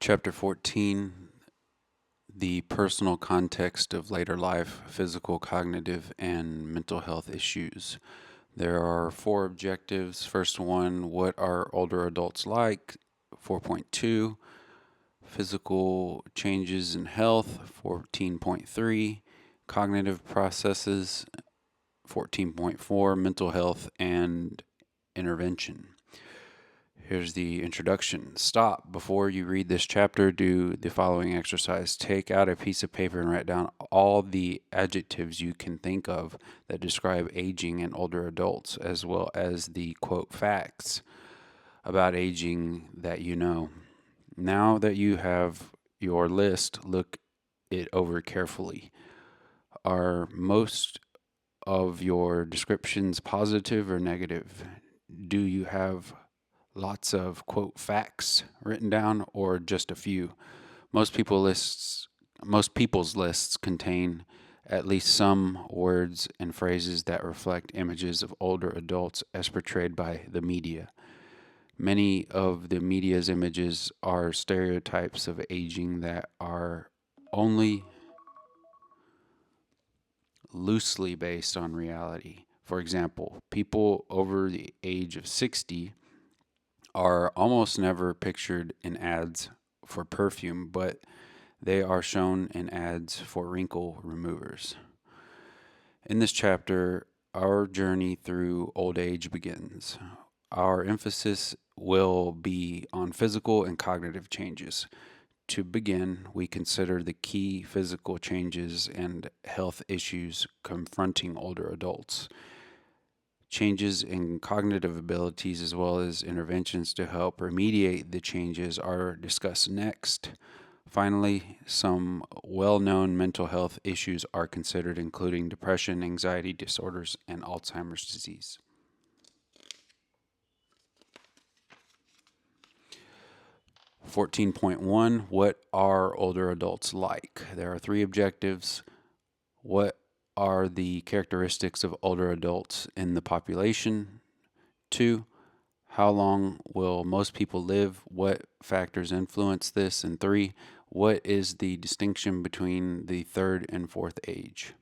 Chapter 14, the personal context of later life, physical, cognitive, and mental health issues. There are four objectives. First one, what are older adults like? 4.2, physical changes in health. 14.3, cognitive processes. 14.4, mental health and intervention. Here's the introduction. Stop. Before you read this chapter, do the following exercise. Take out a piece of paper and write down all the adjectives you can think of that describe aging in older adults, as well as the quote facts about aging that you know. Now that you have your list, look it over carefully. Are most of your descriptions positive or negative? Do you have lots of quote facts written down or just a few? Most people lists most people's lists contain at least some words and phrases that reflect images of older adults as portrayed by the media. Many of the media's images are stereotypes of aging that are only loosely based on reality. For example, people over the age of 60 are almost never pictured in ads for perfume, but they are shown in ads for wrinkle removers. In this chapter, our journey through old age begins. Our emphasis will be on physical and cognitive changes. To begin, we consider the key physical changes and health issues confronting older adults. Changes in cognitive abilities as well as interventions to help remediate the changes are discussed next. Finally, some well known mental health issues are considered, including depression, anxiety disorders, and Alzheimer's disease. 14.1, what are older adults like? There are three objectives. What are the characteristics of older adults in the population? 2, how long will most people live? What factors influence this? And 3, what is the distinction between the third and fourth age?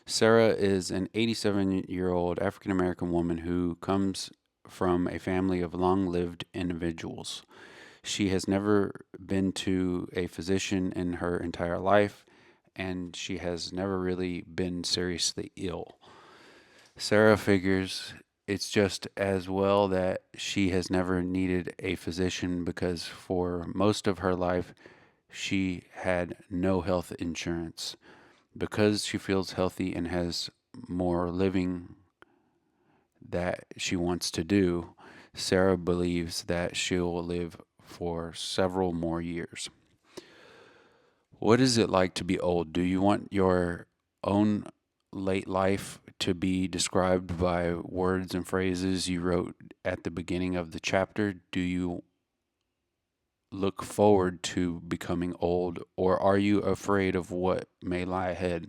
Sarah is an 87-year-old African American woman who comes from a family of long lived individuals. She has never been to a physician in her entire life, and she has never really been seriously ill. Sarah figures it's just as well that she has never needed a physician because for most of her life she had no health insurance. Because she feels healthy and has more living that she wants to do, Sarah believes that she'll live for several more years. What is it like to be old? Do you want your own late life to be described by words and phrases you wrote at the beginning of the chapter? Do you look forward to becoming old, or are you afraid of what may lie ahead?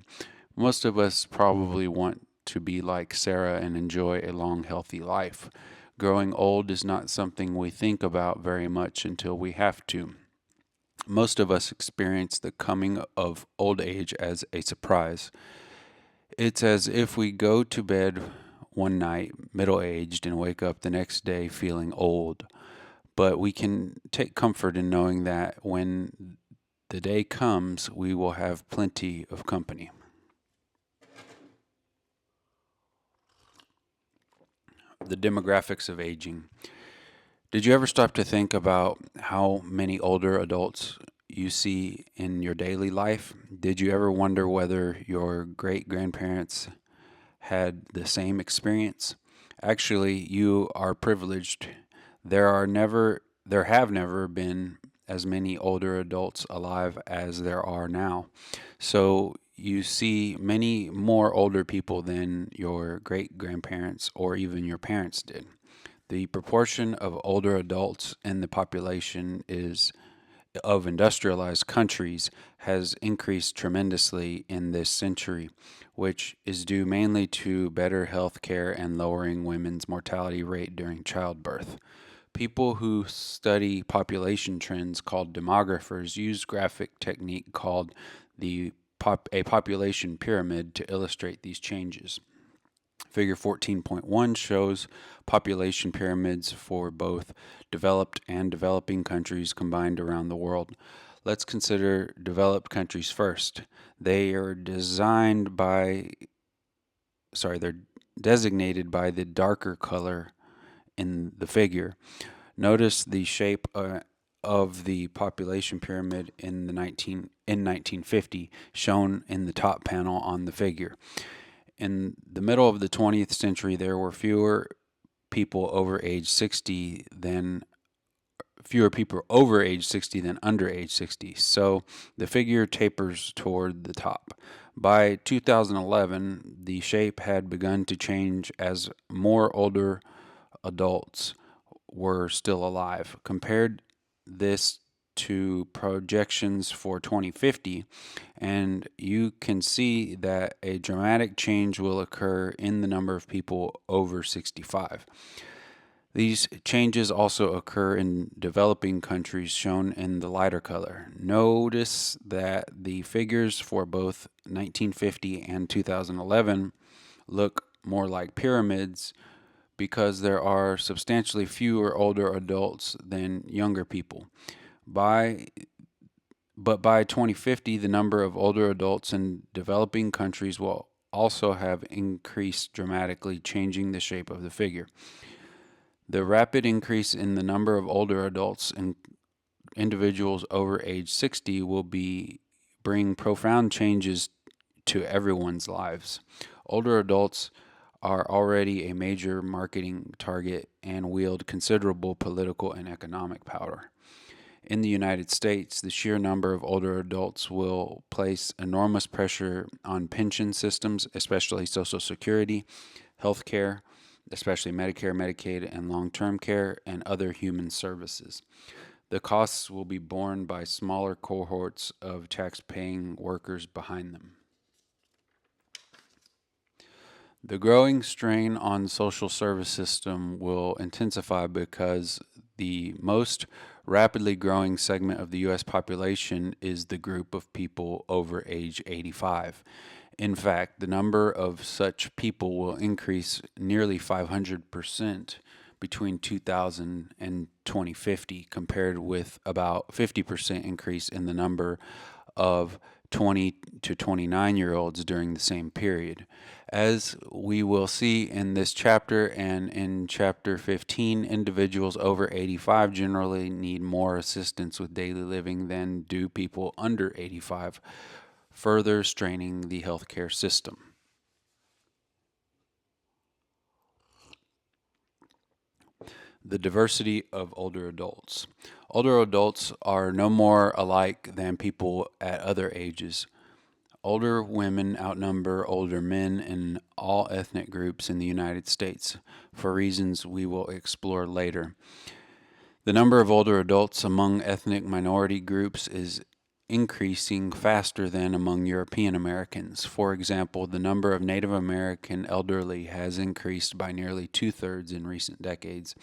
Most of us probably want to be like Sarah and enjoy a long, healthy life. Growing old is not something we think about very much until we have to. Most of us experience the coming of old age as a surprise. It's as if we go to bed one night middle aged and wake up the next day feeling old. But we can take comfort in knowing that when the day comes, we will have plenty of company. The demographics of aging. Did you ever stop to think about how many older adults you see in your daily life? Did you ever wonder whether your great grandparents had the same experience? Actually, you are privileged. There have never been as many older adults alive as there are now. So you see many more older people than your great grandparents or even your parents did. The proportion of older adults in the population is of industrialized countries has increased tremendously in this century, which is due mainly to better health care and lowering women's mortality rate during childbirth. People who study population trends, called demographers, use graphic technique called a population pyramid to illustrate these changes. Figure 14.1 shows population pyramids for both developed and developing countries combined around the world. Let's consider developed countries first. They're designated by the darker color in the figure. Notice the shape of the population pyramid in 1950, shown in the top panel on the figure. In the middle of the 20th century, there were fewer people over age 60 than under age 60. So the figure tapers toward the top. By 2011, the shape had begun to change as more older adults were still alive. Compared this to projections for 2050, and you can see that a dramatic change will occur in the number of people over 65. These changes also occur in developing countries, shown in the lighter color. Notice that the figures for both 1950 and 2011 look more like pyramids because there are substantially fewer older adults than younger people. But by 2050, the number of older adults in developing countries will also have increased dramatically, changing the shape of the figure. The rapid increase in the number of older adults and individuals over age 60 will bring profound changes to everyone's lives. Older adults are already a major marketing target and wield considerable political and economic power. In the United States, the sheer number of older adults will place enormous pressure on pension systems, especially Social Security, health care, especially Medicare, Medicaid, and long-term care, and other human services. The costs will be borne by smaller cohorts of tax-paying workers behind them. The growing strain on the social service system will intensify because the most rapidly growing segment of the U.S. population is the group of people over age 85. In fact, the number of such people will increase nearly 500% between 2000 and 2050, compared with about 50% increase in the number of 20 to 29-year-olds during the same period. As we will see in this chapter and in chapter 15, individuals over 85 generally need more assistance with daily living than do people under 85, further straining the healthcare system. The diversity of older adults. Older adults are no more alike than people at other ages. Older women outnumber older men in all ethnic groups in the United States, for reasons we will explore later. The number of older adults among ethnic minority groups is increasing faster than among European Americans. For example, the number of Native American elderly has increased by nearly 2/3 in recent decades.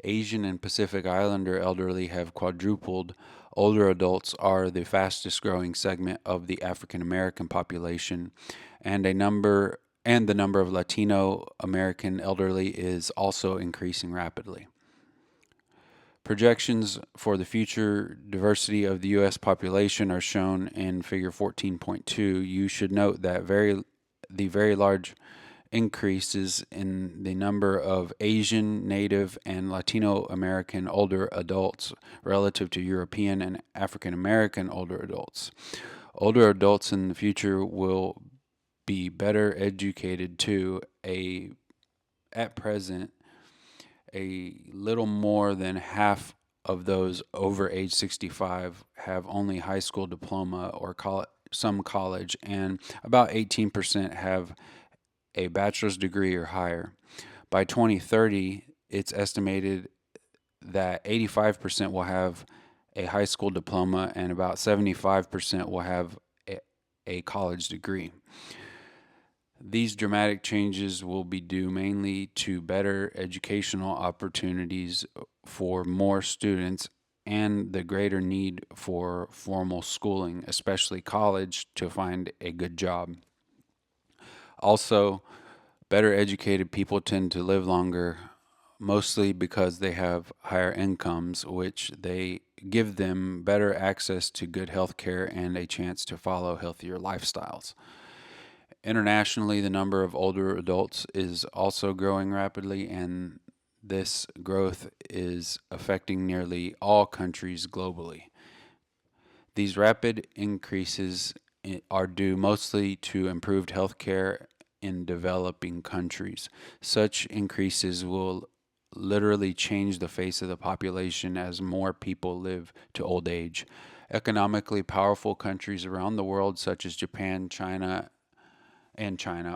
Asian and Pacific Islander elderly have quadrupled. Older adults are the fastest growing segment of the African American population, and the number of Latino American elderly is also increasing rapidly. Projections for the future diversity of the U.S. population are shown in Figure 14.2. You should note that the very large increases in the number of Asian, Native, and Latino American older adults relative to European and African American older adults. Older adults in the future will be better educated too. At present, a little more than half of those over age 65 have only high school diploma or some college, and about 18% have a bachelor's degree or higher. By 2030, it's estimated that 85% will have a high school diploma and about 75% will have a college degree. These dramatic changes will be due mainly to better educational opportunities for more students and the greater need for formal schooling, especially college, to find a good job. Also, better educated people tend to live longer, mostly because they have higher incomes, which they give them better access to good health care and a chance to follow healthier lifestyles. Internationally, the number of older adults is also growing rapidly, and this growth is affecting nearly all countries globally. These rapid increases are due mostly to improved healthcare in developing countries. Such increases will literally change the face of the population as more people live to old age. Economically powerful countries around the world, such as Japan, China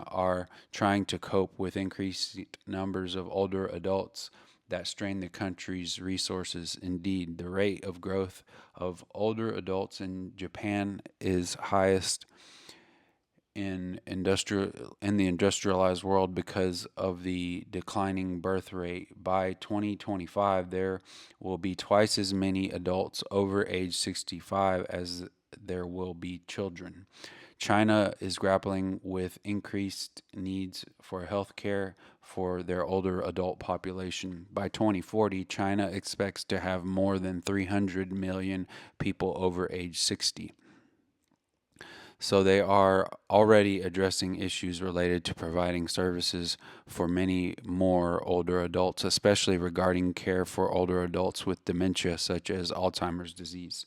are trying to cope with increased numbers of older adults that strain the country's resources. Indeed, the rate of growth of older adults in Japan is highest in the industrialized world because of the declining birth rate. By 2025, there will be twice as many adults over age 65 as there will be children. China is grappling with increased needs for health care for their older adult population. By 2040, China expects to have more than 300 million people over age 60. So they are already addressing issues related to providing services for many more older adults, especially regarding care for older adults with dementia, such as Alzheimer's disease.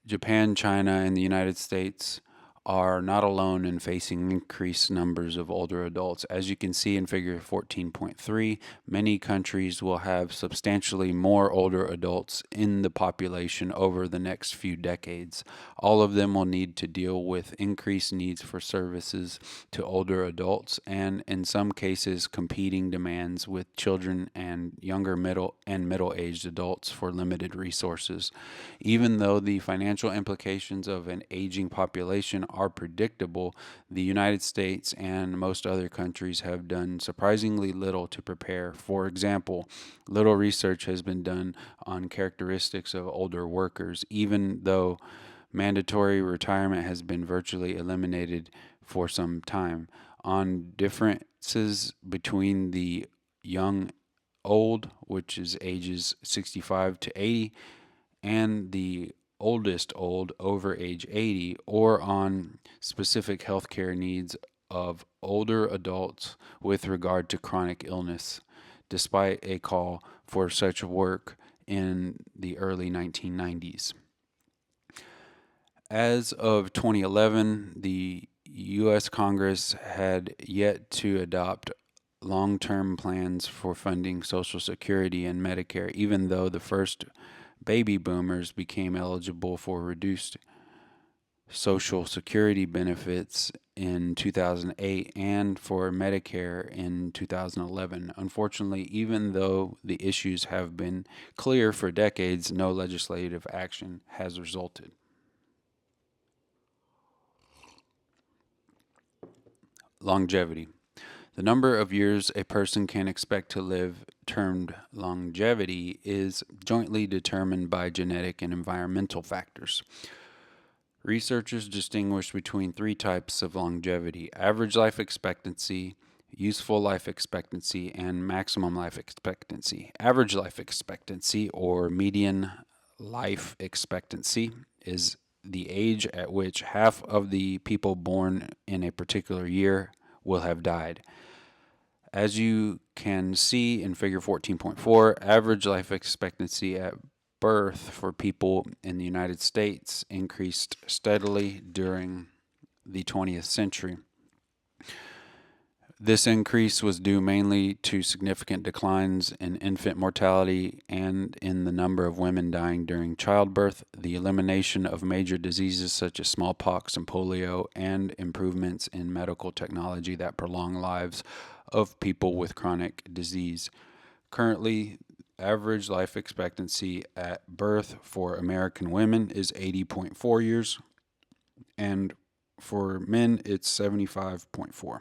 Japan, China, and the United States are not alone in facing increased numbers of older adults. As you can see in figure 14.3, many countries will have substantially more older adults in the population over the next few decades. All of them will need to deal with increased needs for services to older adults and in some cases competing demands with children and younger middle-aged adults for limited resources. Even though the financial implications of an aging population are predictable, the United States and most other countries have done surprisingly little to prepare. For example, little research has been done on characteristics of older workers, even though mandatory retirement has been virtually eliminated for some time, on differences between the young old, which is ages 65 to 80, and the oldest old over age 80, or on specific healthcare needs of older adults with regard to chronic illness, despite a call for such work in the early 1990s. As of 2011, the U.S. Congress had yet to adopt long term plans for funding Social Security and Medicare, even though the first baby boomers became eligible for reduced Social Security benefits in 2008 and for Medicare in 2011. Unfortunately, even though the issues have been clear for decades, no legislative action has resulted. Longevity. The number of years a person can expect to live, termed longevity, is jointly determined by genetic and environmental factors. Researchers distinguish between three types of longevity: average life expectancy, useful life expectancy, and maximum life expectancy. Average life expectancy, or median life expectancy, is the age at which half of the people born in a particular year will have died. As you can see in figure 14.4, average life expectancy at birth for people in the United States increased steadily during the 20th century. This increase was due mainly to significant declines in infant mortality and in the number of women dying during childbirth, the elimination of major diseases such as smallpox and polio, and improvements in medical technology that prolong lives of people with chronic disease. Currently, average life expectancy at birth for American women is 80.4 years, and for men, it's 75.4.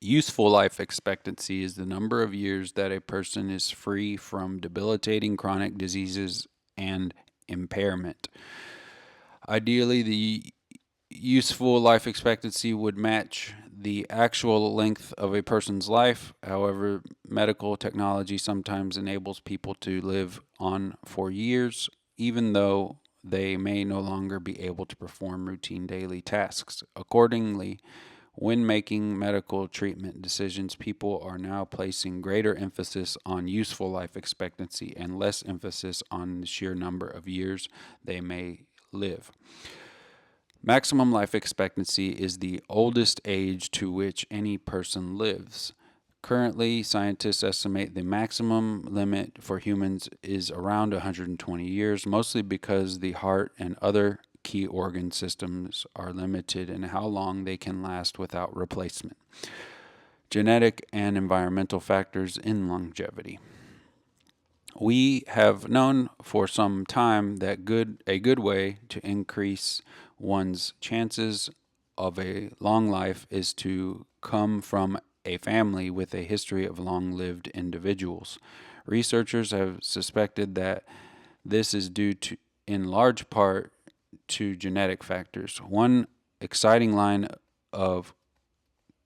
Useful life expectancy is the number of years that a person is free from debilitating chronic diseases and impairment. Ideally, the useful life expectancy would match the actual length of a person's life. However, medical technology sometimes enables people to live on for years, even though they may no longer be able to perform routine daily tasks. Accordingly, when making medical treatment decisions, people are now placing greater emphasis on useful life expectancy and less emphasis on the sheer number of years they may live. Maximum life expectancy is the oldest age to which any person lives. Currently, scientists estimate the maximum limit for humans is around 120 years, mostly because the heart and other key organ systems are limited in how long they can last without replacement. Genetic and environmental factors in longevity. We have known for some time that a good way to increase one's chances of a long life is to come from a family with a history of long-lived individuals. Researchers have suspected that this is due to, in large part, to genetic factors. One exciting line of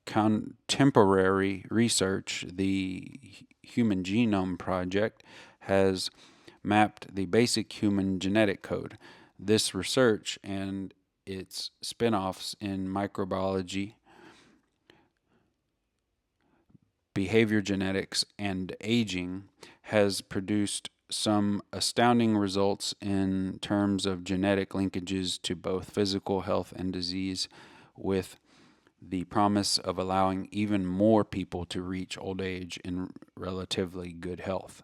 contemporary research, the Human Genome Project, has mapped the basic human genetic code. This research and its spin-offs in microbiology, behavior genetics, and aging has produced some astounding results in terms of genetic linkages to both physical health and disease, with the promise of allowing even more people to reach old age in relatively good health.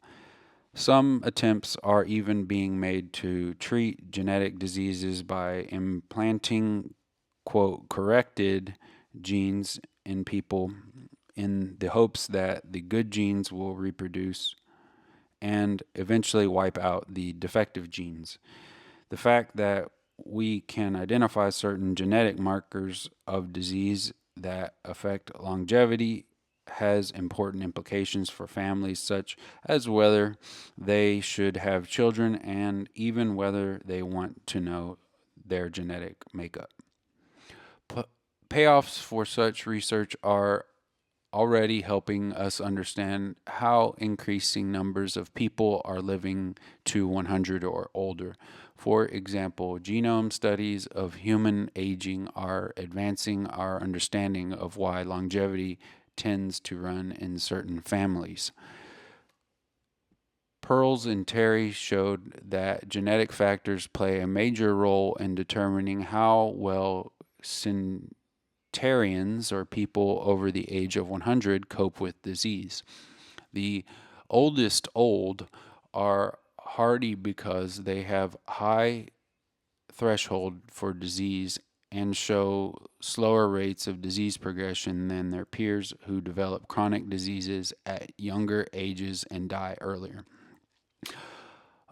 Some attempts are even being made to treat genetic diseases by implanting, quote, corrected genes in people in the hopes that the good genes will reproduce and eventually wipe out the defective genes. The fact that we can identify certain genetic markers of disease that affect longevity has important implications for families, such as whether they should have children and even whether they want to know their genetic makeup. Payoffs for such research are already helping us understand how increasing numbers of people are living to 100 or older. For example, genome studies of human aging are advancing our understanding of why longevity tends to run in certain families. Pearls and Terry showed that genetic factors play a major role in determining how well centenarians, or people over the age of 100, cope with disease. The oldest old are hardy because they have high threshold for disease and show slower rates of disease progression than their peers who develop chronic diseases at younger ages and die earlier.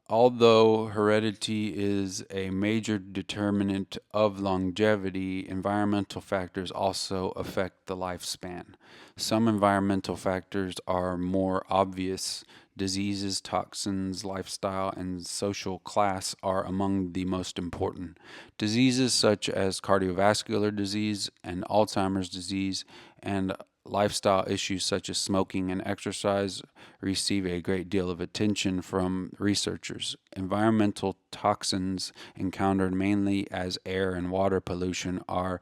Although heredity is a major determinant of longevity, environmental factors also affect the lifespan. Some environmental factors are more obvious. Diseases, toxins, lifestyle, and social class are among the most important. Diseases such as cardiovascular disease and Alzheimer's disease and lifestyle issues such as smoking and exercise receive a great deal of attention from researchers. Environmental toxins encountered mainly as air and water pollution are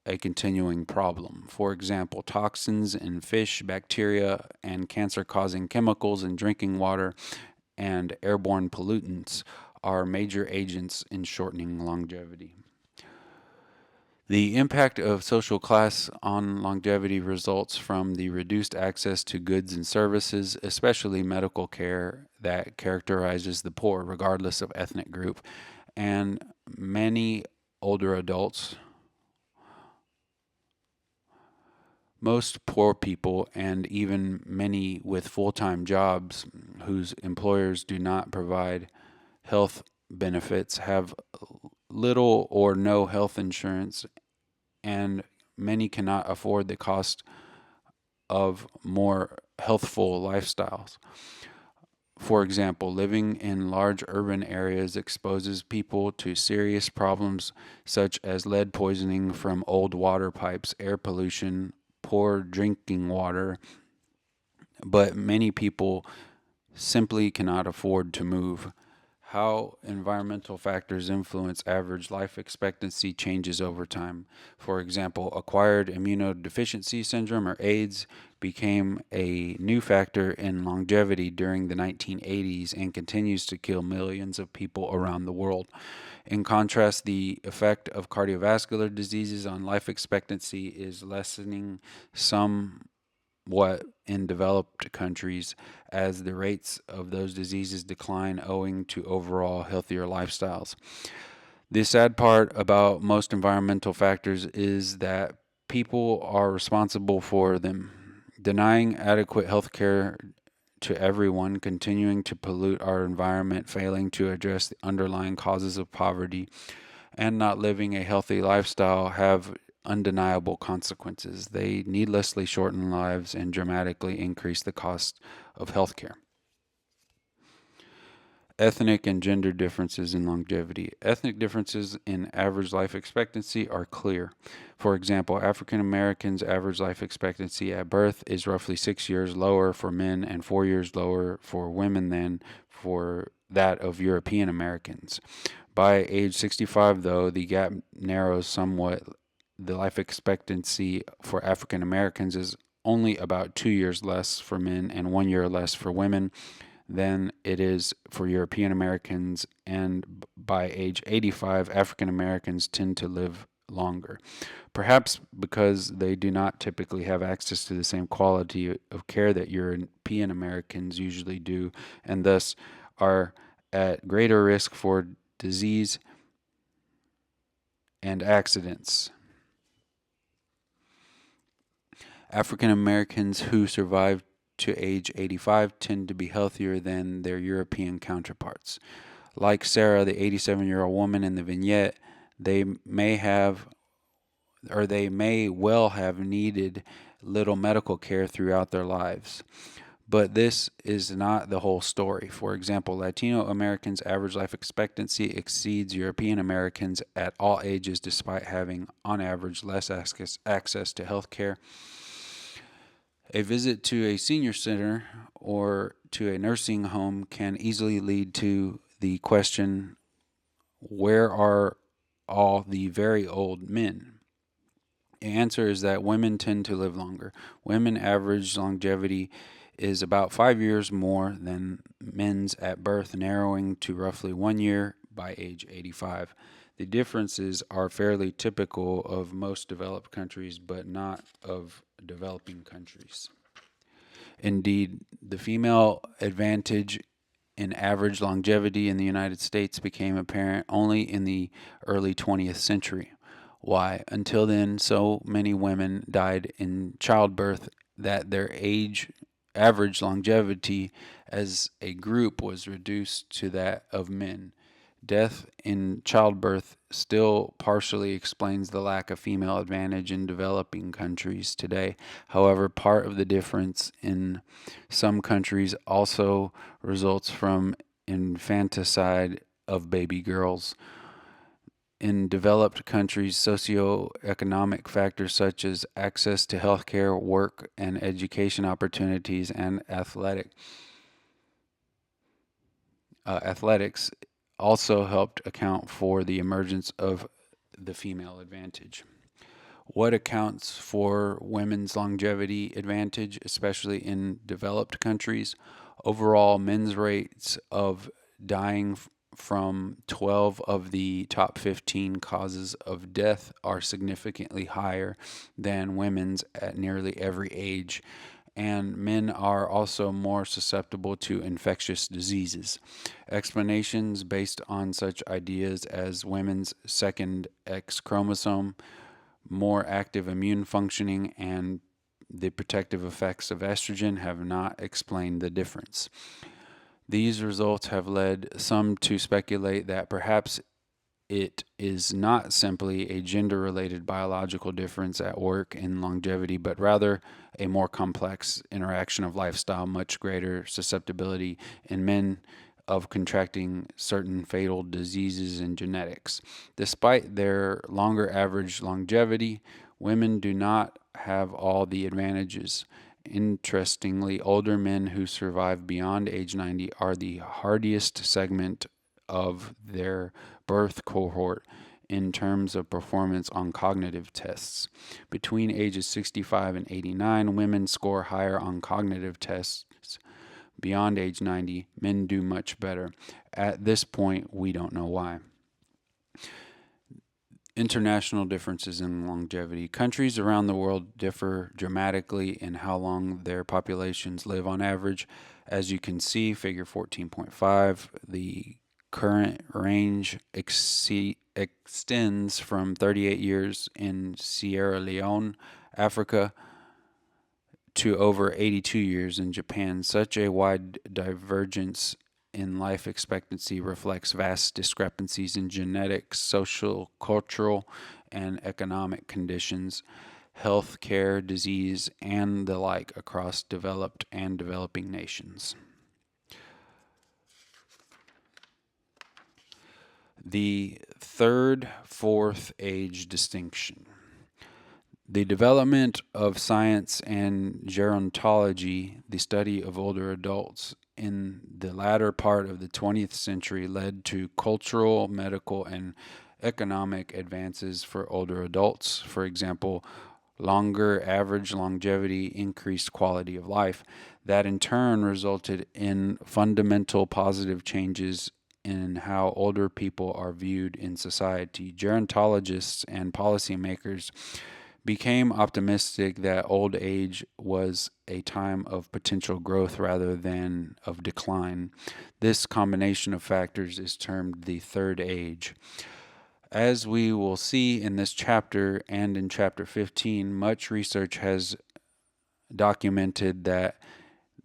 a continuing problem. For example, toxins in fish, bacteria, and cancer-causing chemicals in drinking water and airborne pollutants are major agents in shortening longevity. The impact of social class on longevity results from the reduced access to goods and services, especially medical care, that characterizes the poor, regardless of ethnic group, and many older adults Most poor people, and even many with full-time jobs whose employers do not provide health benefits, have little or no health insurance, and many cannot afford the cost of more healthful lifestyles. For example, living in large urban areas exposes people to serious problems such as lead poisoning from old water pipes, air pollution, poor drinking water, but many people simply cannot afford to move. How environmental factors influence average life expectancy changes over time. For example, acquired immunodeficiency syndrome, or AIDS, became a new factor in longevity during the 1980s and continues to kill millions of people around the world. In contrast, the effect of cardiovascular diseases on life expectancy is lessening somewhat in developed countries as the rates of those diseases decline owing to overall healthier lifestyles. The sad part about most environmental factors is that people are responsible for them. Denying adequate health care to everyone, continuing to pollute our environment, failing to address the underlying causes of poverty, and not living a healthy lifestyle have undeniable consequences. They needlessly shorten lives and dramatically increase the cost of healthcare. Ethnic and gender differences in longevity. Ethnic differences in average life expectancy are clear. For example, African Americans' average life expectancy at birth is roughly 6 years lower for men and 4 years lower for women than for that of European Americans. By age 65, though, the gap narrows somewhat. The life expectancy for African Americans is only about 2 years less for men and 1 year less for women than it is for European Americans, and by age 85, African Americans tend to live longer. Perhaps because they do not typically have access to the same quality of care that European Americans usually do, and thus are at greater risk for disease and accidents. African Americans who survive to age 85 tend to be healthier than their European counterparts. Like Sarah, the 87-year-old woman in the vignette, they may have or they may well have needed little medical care throughout their lives. But this is not the whole story. For example, Latino Americans' average life expectancy exceeds European Americans at all ages, despite having, on average, less access to health care. A visit to a senior center or to a nursing home can easily lead to the question, where are all the very old men? The answer is that women tend to live longer. Women average longevity is about 5 years more than men's at birth, narrowing to roughly 1 year by age 85. The differences are fairly typical of most developed countries, but not of developing countries. Indeed, the female advantage in average longevity in the United States became apparent only in the early 20th century. Why? Until then, so many women died in childbirth that their average longevity as a group was reduced to that of men. Death in childbirth still partially explains the lack of female advantage in developing countries today. However, part of the difference in some countries also results from infanticide of baby girls. In developed countries, socioeconomic factors such as access to healthcare, work and education opportunities, and athletics also helped account for the emergence of the female advantage. What accounts for women's longevity advantage, especially in developed countries? Overall, men's rates of dying from 12 of the top 15 causes of death are significantly higher than women's at nearly every age, and men are also more susceptible to infectious diseases. Explanations based on such ideas as women's second X chromosome, more active immune functioning, and the protective effects of estrogen have not explained the difference. These results have led some to speculate that perhaps it is not simply a gender-related biological difference at work in longevity, but rather a more complex interaction of lifestyle, much greater susceptibility in men of contracting certain fatal diseases and genetics. Despite their longer average longevity, women do not have all the advantages. Interestingly, older men who survive beyond age 90 are the hardiest segment of their birth cohort in terms of performance on cognitive tests. Between ages 65 and 89, women score higher on cognitive tests. Beyond age 90, men do much better. At this point, we don't know why. International differences in longevity. Countries around the world differ dramatically in how long their populations live on average. As you can see, figure 14.5, the current range extends from 38 years in Sierra Leone, Africa, to over 82 years in Japan. Such a wide divergence in life expectancy reflects vast discrepancies in genetics, social, cultural, and economic conditions, health care, disease, and the like across developed and developing nations. The third, fourth age distinction. The development of science and gerontology, the study of older adults, in the latter part of the 20th century led to cultural, medical, and economic advances for older adults. For example, longer average longevity, increased quality of life. That in turn resulted in fundamental positive changes in how older people are viewed in society. Gerontologists and policymakers became optimistic that old age was a time of potential growth rather than of decline. This combination of factors is termed the third age. As we will see in this chapter and in chapter 15, much research has documented that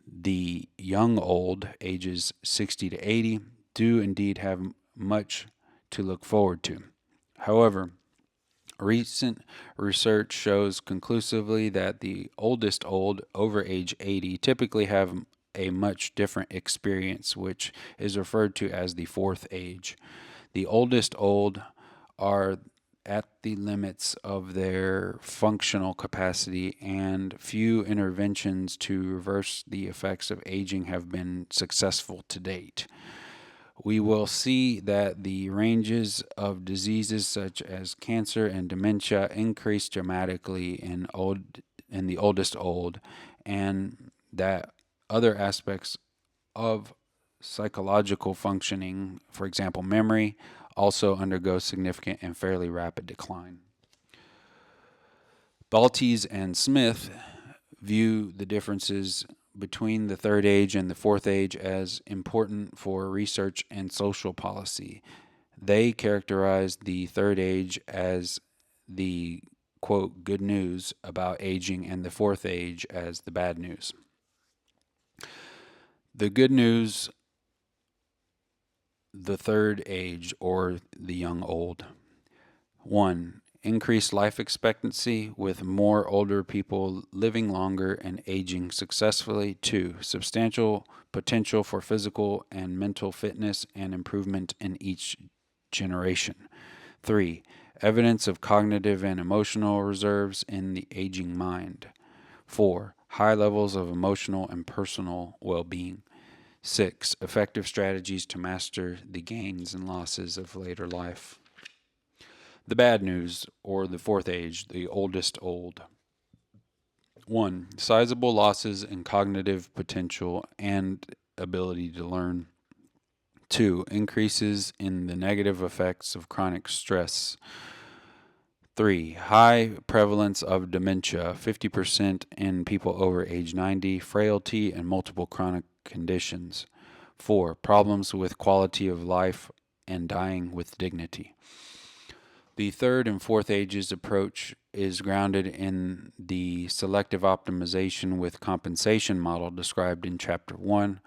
the young old, ages 60 to 80, do indeed have much to look forward to. However, recent research shows conclusively that the oldest old, over age 80, typically have a much different experience, which is referred to as the fourth age. The oldest old are at the limits of their functional capacity, and few interventions to reverse the effects of aging have been successful to date. We will see that the ranges of diseases such as cancer and dementia increase dramatically in the oldest old, and that other aspects of psychological functioning, for example, memory, also undergo significant and fairly rapid decline. Baltes and Smith view the differences between the third age and the fourth age as important for research and social policy. They characterize the third age as the, quote, good news about aging, and the fourth age as the bad news. The good news, the third age, or the young old. 1. Increased life expectancy with more older people living longer and aging successfully. 2. Substantial potential for physical and mental fitness and improvement in each generation. 3. Evidence of cognitive and emotional reserves in the aging mind. 4. High levels of emotional and personal well-being. 6. Effective strategies to master the gains and losses of later life. The bad news, or the fourth age, the oldest old. 1. Sizable losses in cognitive potential and ability to learn. 2. Increases in the negative effects of chronic stress. 3. High prevalence of dementia, 50% in people over age 90, frailty, and multiple chronic conditions. 4. Problems with quality of life and dying with dignity. The third and fourth ages approach is grounded in the selective optimization with compensation model described in Chapter 1.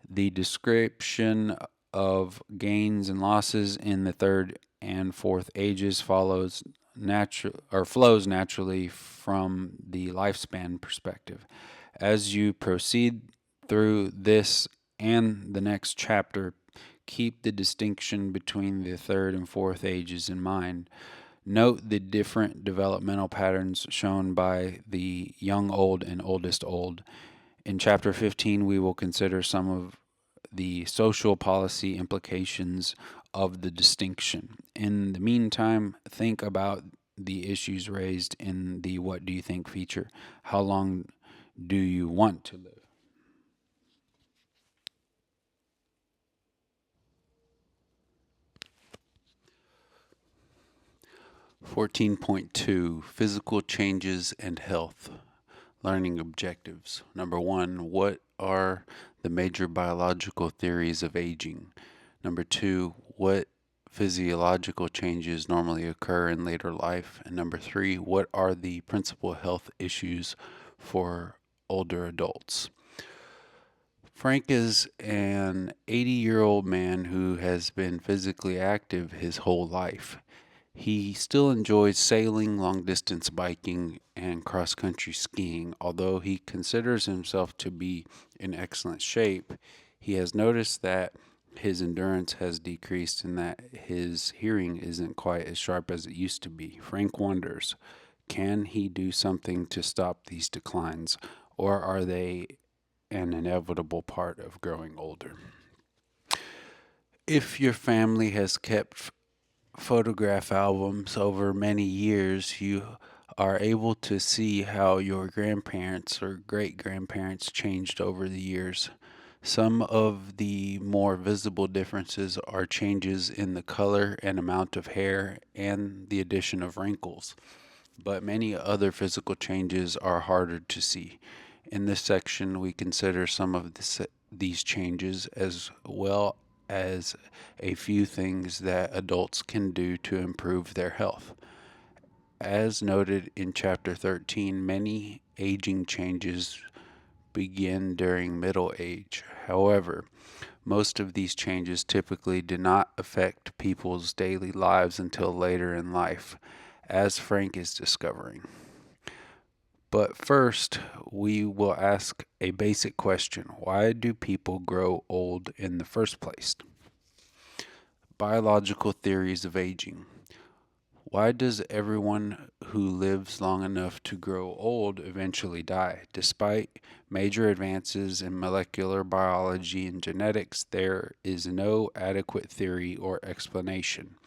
The description of gains and losses in the third and fourth ages flows naturally from the lifespan perspective. As you proceed through this and the next chapter, keep the distinction between the third and fourth ages in mind. Note the different developmental patterns shown by the young old and oldest old. In Chapter 15, we will consider some of the social policy implications of the distinction. In the meantime, think about the issues raised in the What Do You Think feature. How long do you want to live? 14.2 Physical Changes and Health. Learning Objectives. Number 1, what are the major biological theories of aging? Number 2, what physiological changes normally occur in later life? And number 3, what are the principal health issues for older adults? Frank is an 80-year-old man who has been physically active his whole life. He still enjoys sailing, long-distance biking, and cross-country skiing. Although he considers himself to be in excellent shape, he has noticed that his endurance has decreased and that his hearing isn't quite as sharp as it used to be. Frank wonders, can he do something to stop these declines, or are they an inevitable part of growing older? If your family has kept photograph albums over many years, you are able to see how your grandparents or great grandparents changed over the years. Some of the more visible differences are changes in the color and amount of hair and the addition of wrinkles, but many other physical changes are harder to see. In this section, we consider some of these changes as well as a few things that adults can do to improve their health. As noted in Chapter 13, many aging changes begin during middle age. However, most of these changes typically do not affect people's daily lives until later in life, as Frank is discovering. But first, we will ask a basic question. Why do people grow old in the first place? Biological theories of aging. Why does everyone who lives long enough to grow old eventually die? Despite major advances in molecular biology and genetics, there is no adequate theory or explanation.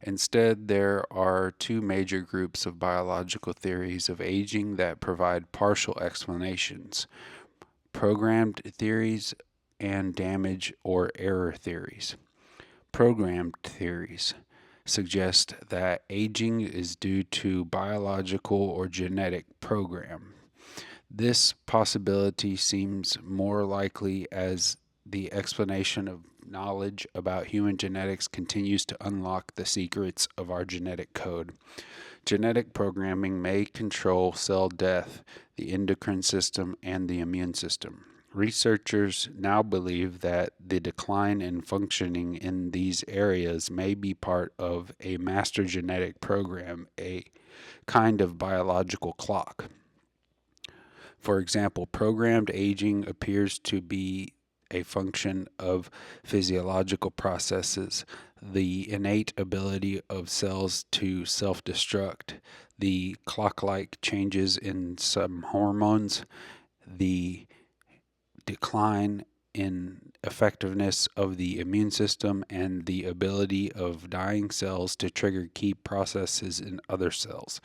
Instead, there are two major groups of biological theories of aging that provide partial explanations: programmed theories and damage or error theories. Programmed theories suggest that aging is due to biological or genetic program. This possibility seems more likely as the explanation of knowledge about human genetics continues to unlock the secrets of our genetic code. Genetic programming may control cell death, the endocrine system, and the immune system. Researchers now believe that the decline in functioning in these areas may be part of a master genetic program, a kind of biological clock. For example, programmed aging appears to be a function of physiological processes, the innate ability of cells to self-destruct, the clock-like changes in some hormones, the decline in effectiveness of the immune system, and the ability of dying cells to trigger key processes in other cells.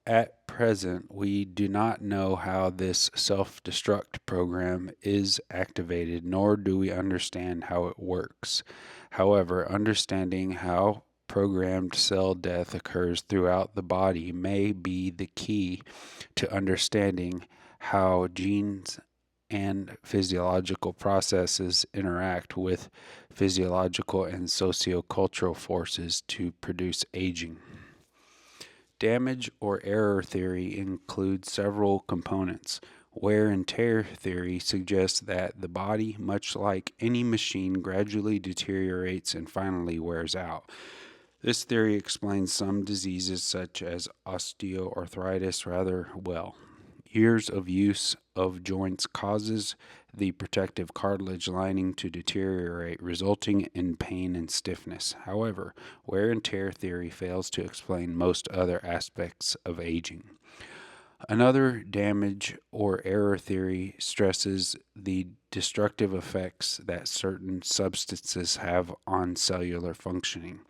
At present, we do not know how this self-destruct program is activated, nor do we understand how it works. However, understanding how programmed cell death occurs throughout the body may be the key to understanding how genes and physiological processes interact with physiological and sociocultural forces to produce aging. Damage or error theory includes several components. Wear and tear theory suggests that the body, much like any machine, gradually deteriorates and finally wears out. This theory explains some diseases such as osteoarthritis rather well. Years of use of joints causes the protective cartilage lining to deteriorate, resulting in pain and stiffness. However, wear and tear theory fails to explain most other aspects of aging. Another damage or error theory stresses the destructive effects that certain substances have on cellular functioning.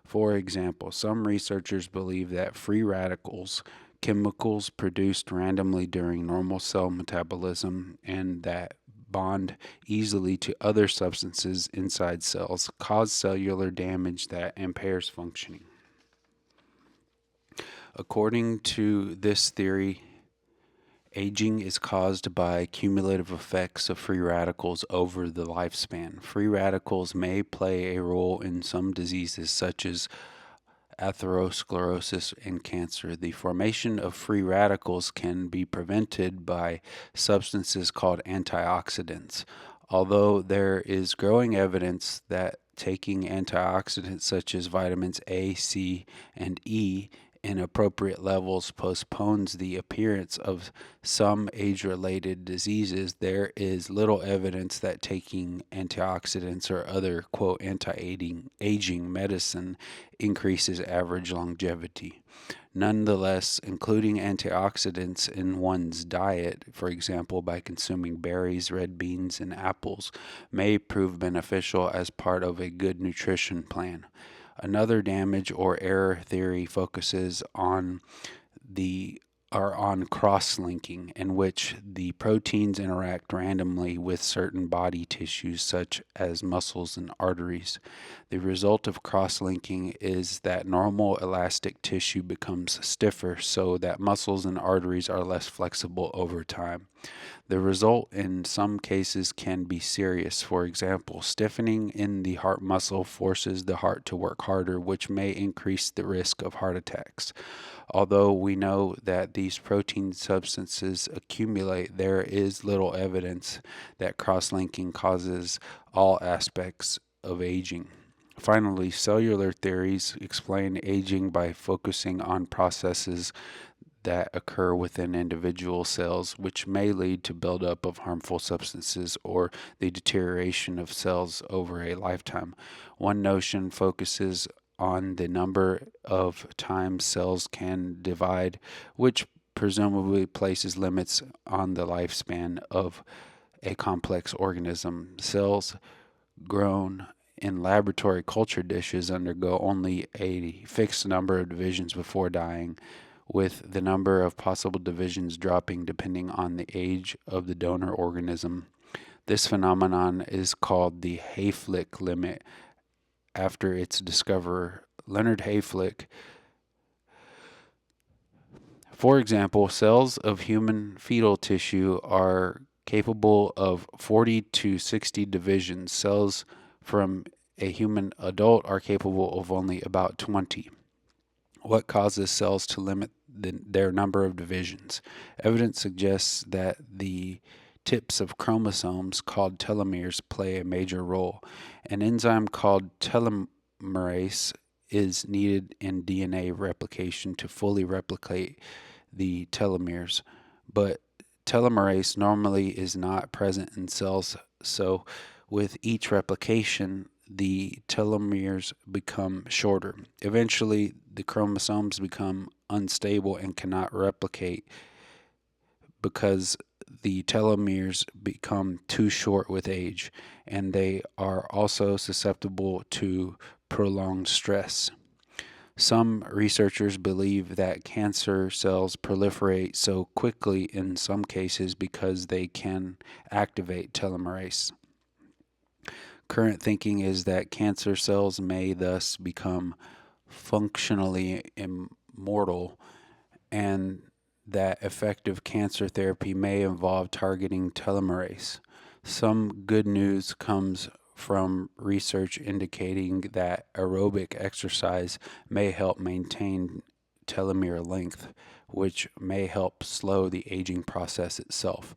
For example, some researchers believe that free radicals, chemicals produced randomly during normal cell metabolism and that bond easily to other substances inside cells, cause cellular damage that impairs functioning. According to this theory, aging is caused by cumulative effects of free radicals over the lifespan. Free radicals may play a role in some diseases such as atherosclerosis and cancer. The formation of free radicals can be prevented by substances called antioxidants. Although there is growing evidence that taking antioxidants such as vitamins A, C, and E in appropriate levels postpones the appearance of some age-related diseases, there is little evidence that taking antioxidants or other, quote, anti-aging medicine increases average longevity. Nonetheless, including antioxidants in one's diet, for example, by consuming berries, red beans, and apples, may prove beneficial as part of a good nutrition plan. Another damage or error theory focuses on cross-linking, in which the proteins interact randomly with certain body tissues such as muscles and arteries. The result of cross-linking is that normal elastic tissue becomes stiffer so that muscles and arteries are less flexible over time. The result in some cases can be serious. For example, stiffening in the heart muscle forces the heart to work harder, which may increase the risk of heart attacks. Although we know that these protein substances accumulate, there is little evidence that cross-linking causes all aspects of aging. Finally, cellular theories explain aging by focusing on processes that occur within individual cells, which may lead to buildup of harmful substances or the deterioration of cells over a lifetime. One notion focuses on the number of times cells can divide, which presumably places limits on the lifespan of a complex organism. Cells grown in laboratory culture dishes undergo only a fixed number of divisions before dying, with the number of possible divisions dropping depending on the age of the donor organism. This phenomenon is called the Hayflick limit after its discoverer, Leonard Hayflick. For example, cells of human fetal tissue are capable of 40 to 60 divisions. Cells from a human adult are capable of only about 20. What causes cells to limit their number of divisions? Evidence suggests that the tips of chromosomes called telomeres play a major role. An enzyme called telomerase is needed in DNA replication to fully replicate the telomeres, but telomerase normally is not present in cells, so with each replication, the telomeres become shorter. Eventually, the chromosomes become unstable and cannot replicate because the telomeres become too short with age, and they are also susceptible to prolonged stress. Some researchers believe that cancer cells proliferate so quickly in some cases because they can activate telomerase. Current thinking is that cancer cells may thus become functionally immortal, and that effective cancer therapy may involve targeting telomerase. Some good news comes from research indicating that aerobic exercise may help maintain telomere length, which may help slow the aging process itself.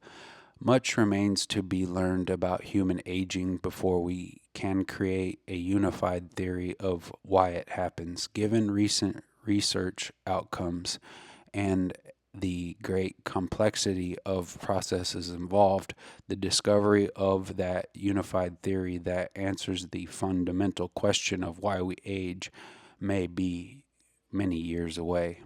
Much remains to be learned about human aging before we can create a unified theory of why it happens. Given recent research outcomes and the great complexity of processes involved, the discovery of that unified theory that answers the fundamental question of why we age may be many years away.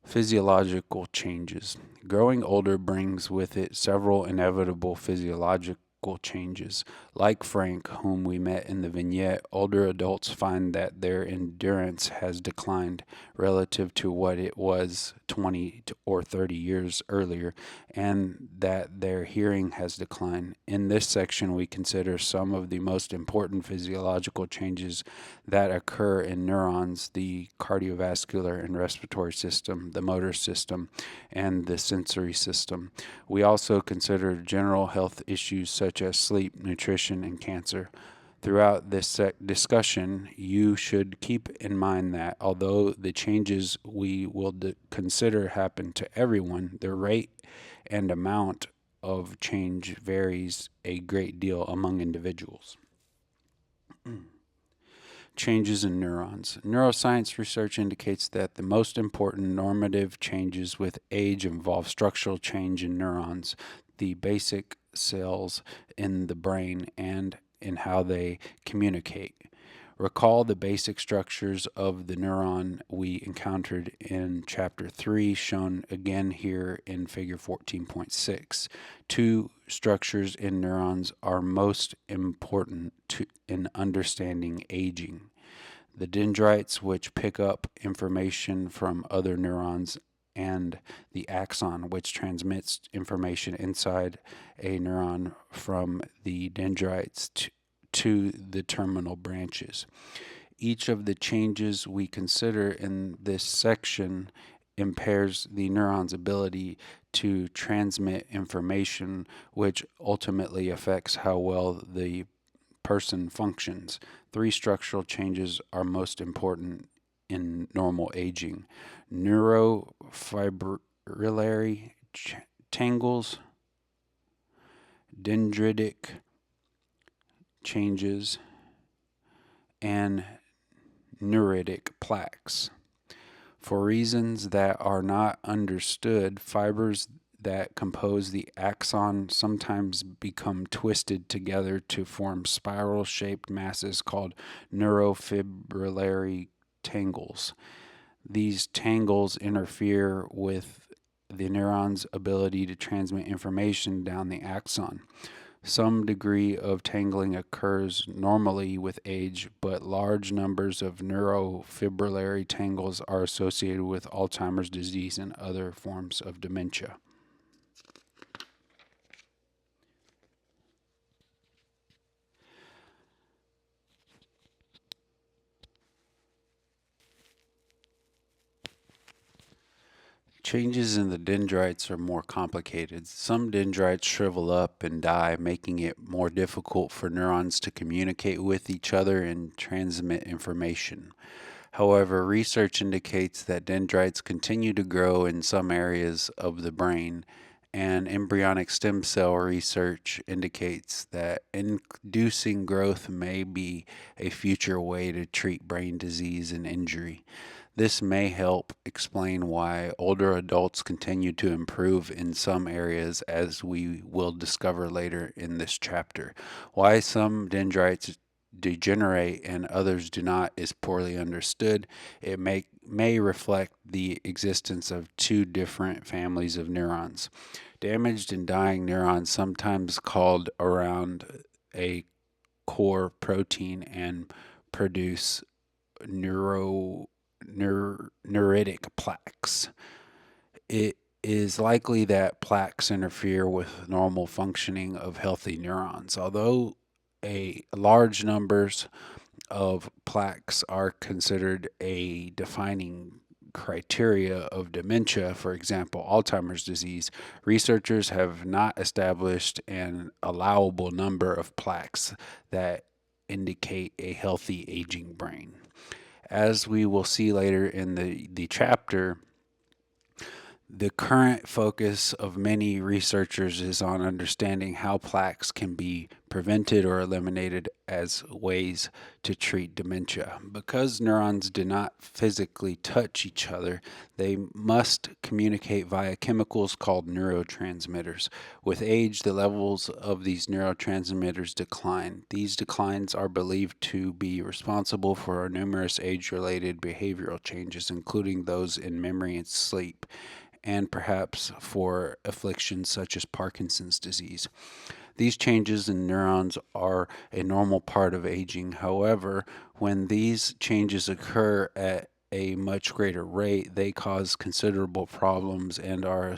Physiological changes. Growing older brings with it several inevitable physiological changes. Like Frank, whom we met in the vignette, older adults find that their endurance has declined relative to what it was 20 or 30 years earlier, and that their hearing has declined. In this section, we consider some of the most important physiological changes that occur in neurons, the cardiovascular and respiratory system, the motor system, and the sensory system. We also consider general health issues such as sleep, nutrition, and cancer. Throughout this discussion, you should keep in mind that although the changes we will consider happen to everyone, the rate and amount of change varies a great deal among individuals. Changes in neurons. Neuroscience research indicates that the most important normative changes with age involve structural change in neurons, the basic cells in the brain, and in how they communicate. Recall the basic structures of the neuron we encountered in Chapter 3, shown again here in Figure 14.6. Two structures in neurons are most important in understanding aging. The dendrites, which pick up information from other neurons, and the axon, which transmits information inside a neuron from the dendrites to the terminal branches. Each of the changes we consider in this section impairs the neuron's ability to transmit information, which ultimately affects how well the person functions. Three structural changes are most important in normal aging: neurofibrillary tangles, dendritic changes, and neuritic plaques. For reasons that are not understood, fibers that compose the axon sometimes become twisted together to form spiral-shaped masses called neurofibrillary tangles. These tangles interfere with the neuron's ability to transmit information down the axon. Some degree of tangling occurs normally with age, but large numbers of neurofibrillary tangles are associated with Alzheimer's disease and other forms of dementia. Changes in the dendrites are more complicated. Some dendrites shrivel up and die, making it more difficult for neurons to communicate with each other and transmit information. However, research indicates that dendrites continue to grow in some areas of the brain, and embryonic stem cell research indicates that inducing growth may be a future way to treat brain disease and injury. This may help explain why older adults continue to improve in some areas, as we will discover later in this chapter. Why some dendrites degenerate and others do not is poorly understood. It may reflect the existence of two different families of neurons. Damaged and dying neurons, sometimes called around a core protein, and produce neuritic plaques. It is likely that plaques interfere with normal functioning of healthy neurons. Although large numbers of plaques are considered a defining criteria of dementia, for example, Alzheimer's disease, researchers have not established an allowable number of plaques that indicate a healthy aging brain. As we will see later in the chapter, the current focus of many researchers is on understanding how plaques can be prevented or eliminated as ways to treat dementia. Because neurons do not physically touch each other, they must communicate via chemicals called neurotransmitters. With age, the levels of these neurotransmitters decline. These declines are believed to be responsible for numerous age-related behavioral changes, including those in memory and sleep, and perhaps for afflictions such as Parkinson's disease. These changes in neurons are a normal part of aging. However, when these changes occur at a much greater rate, they cause considerable problems and are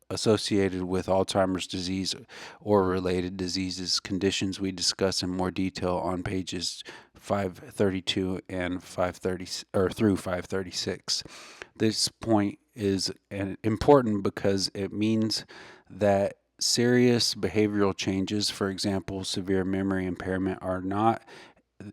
associated with Alzheimer's disease or related diseases, conditions we discuss in more detail on pages 532 and 530 or through 536. This point is important because it means that serious behavioral changes, for example, severe memory impairment, are not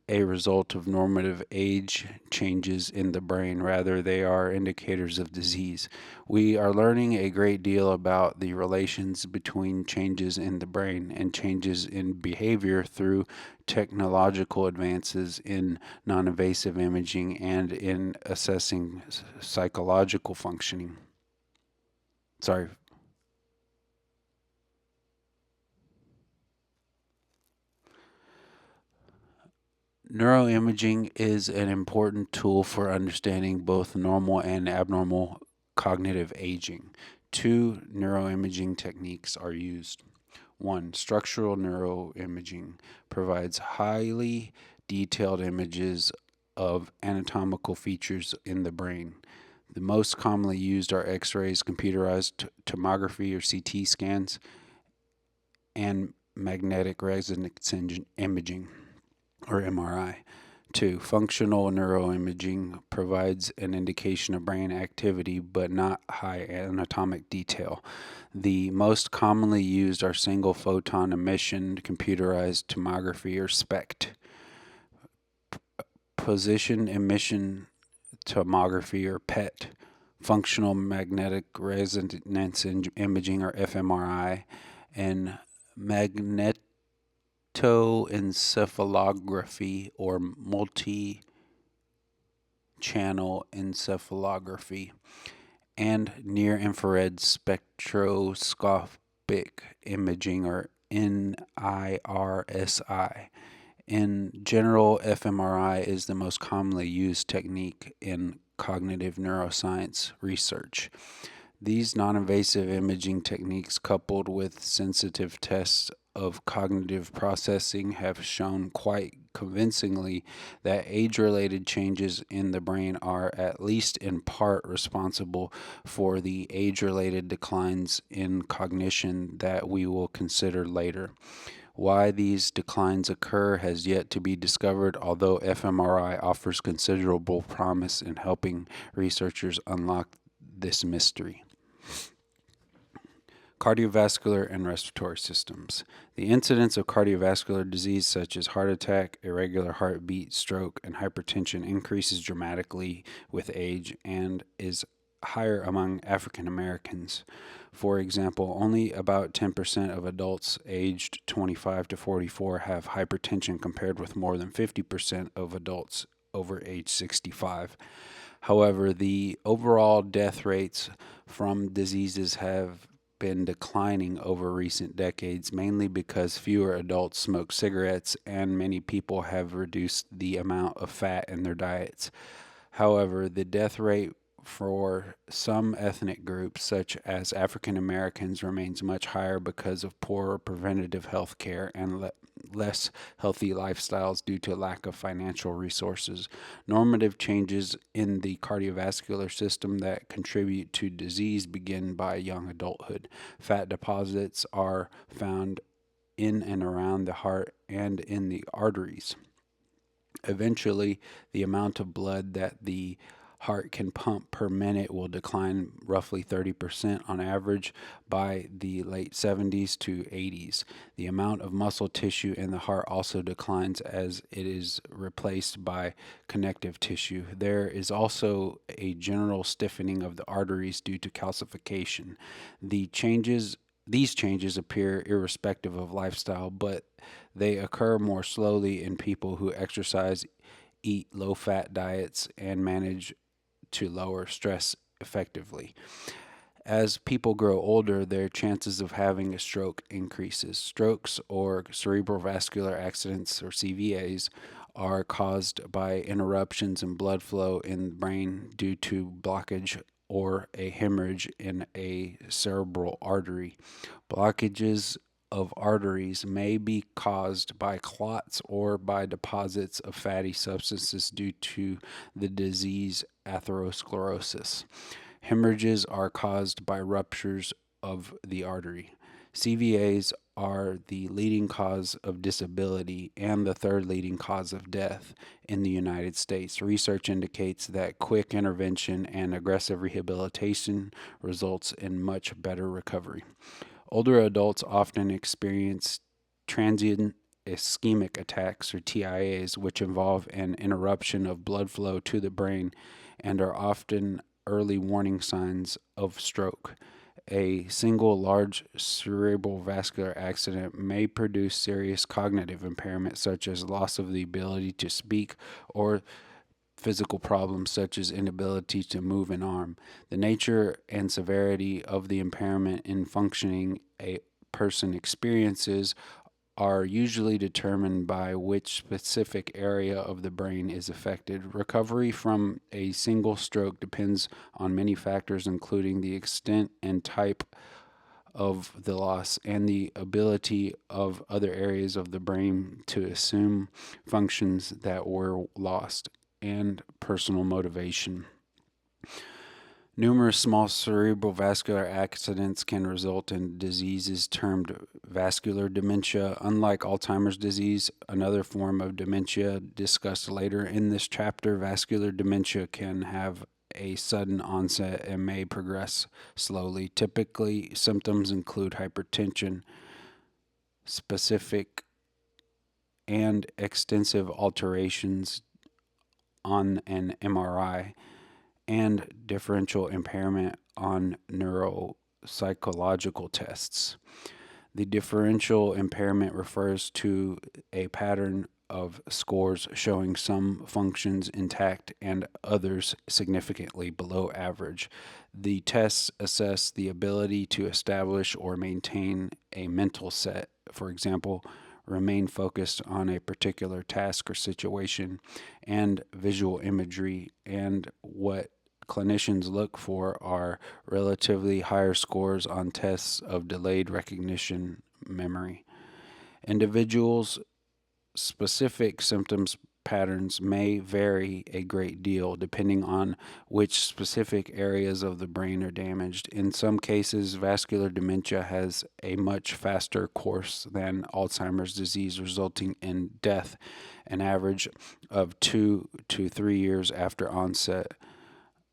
a result of normative age changes in the brain. Rather, they are indicators of disease. We are learning a great deal about the relations between changes in the brain and changes in behavior through technological advances in non-invasive imaging and in assessing psychological functioning. Sorry. Neuroimaging is an important tool for understanding both normal and abnormal cognitive aging. Two neuroimaging techniques are used. One, structural neuroimaging provides highly detailed images of anatomical features in the brain. The most commonly used are X-rays, computerized tomography or CT scans, and magnetic resonance imaging or MRI. Two, functional neuroimaging provides an indication of brain activity but not high anatomic detail. The most commonly used are single photon emission computerized tomography or SPECT, position emission tomography or PET, functional magnetic resonance imaging or fMRI, and magnetoencephalography or multi-channel encephalography, and near-infrared spectroscopic imaging or NIRSI. In general, fMRI is the most commonly used technique in cognitive neuroscience research. These non-invasive imaging techniques, coupled with sensitive tests of cognitive processing, have shown quite convincingly that age-related changes in the brain are, at least in part, responsible for the age-related declines in cognition that we will consider later. Why these declines occur has yet to be discovered, although fMRI offers considerable promise in helping researchers unlock this mystery. Cardiovascular and respiratory systems. The incidence of cardiovascular disease such as heart attack, irregular heartbeat, stroke, and hypertension increases dramatically with age and is higher among African Americans. For example, only about 10% of adults aged 25 to 44 have hypertension compared with more than 50% of adults over age 65. However, the overall death rates from diseases have been declining over recent decades, mainly because fewer adults smoke cigarettes and many people have reduced the amount of fat in their diets. However, the death rate for some ethnic groups, such as African Americans, remains much higher because of poorer preventative health care and less healthy lifestyles due to lack of financial resources. Normative changes in the cardiovascular system that contribute to disease begin by young adulthood. Fat deposits are found in and around the heart and in the arteries. Eventually, the amount of blood that the heart can pump per minute will decline roughly 30% on average by the late 70s to 80s. The amount of muscle tissue in the heart also declines as it is replaced by connective tissue. There is also a general stiffening of the arteries due to calcification. These changes appear irrespective of lifestyle, but they occur more slowly in people who exercise, eat low fat diets, and manage to lower stress effectively. As people grow older, their chances of having a stroke increases. Strokes, or cerebral vascular accidents, or CVAs, are caused by interruptions in blood flow in the brain due to blockage or a hemorrhage in a cerebral artery. Blockages of arteries may be caused by clots or by deposits of fatty substances due to the disease atherosclerosis. Hemorrhages are caused by ruptures of the artery. CVAs are the leading cause of disability and the third leading cause of death in the United States. Research indicates that quick intervention and aggressive rehabilitation results in much better recovery. Older adults often experience transient ischemic attacks, or TIAs, which involve an interruption of blood flow to the brain and are often early warning signs of stroke. A single large cerebral vascular accident may produce serious cognitive impairment, such as loss of the ability to speak, or physical problems such as inability to move an arm. The nature and severity of the impairment in functioning a person experiences are usually determined by which specific area of the brain is affected. Recovery from a single stroke depends on many factors, including the extent and type of the loss and the ability of other areas of the brain to assume functions that were lost, and personal motivation. Numerous small cerebral vascular accidents can result in diseases termed vascular dementia. Unlike Alzheimer's disease, another form of dementia discussed later in this chapter, vascular dementia can have a sudden onset and may progress slowly. Typically, symptoms include hypertension, specific and extensive alterations on an MRI, and differential impairment on neuropsychological tests. The differential impairment refers to a pattern of scores showing some functions intact and others significantly below average. The tests assess the ability to establish or maintain a mental set, for example, remain focused on a particular task or situation, and visual imagery. And what clinicians look for are relatively higher scores on tests of delayed recognition memory. Individuals' specific symptoms patterns may vary a great deal depending on which specific areas of the brain are damaged. In some cases, vascular dementia has a much faster course than Alzheimer's disease, resulting in death, an average of 2 to 3 years after onset.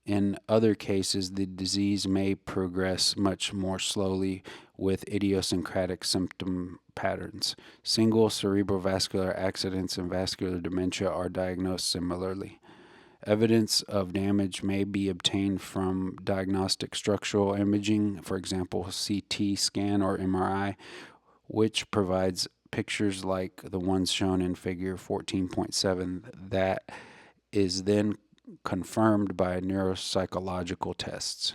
In other cases, the disease may progress much more slowly with idiosyncratic symptom patterns. Single cerebrovascular accidents and vascular dementia are diagnosed similarly. Evidence of damage may be obtained from diagnostic structural imaging, for example, CT scan or MRI, which provides pictures like the ones shown in figure 14.7 that is then confirmed by neuropsychological tests.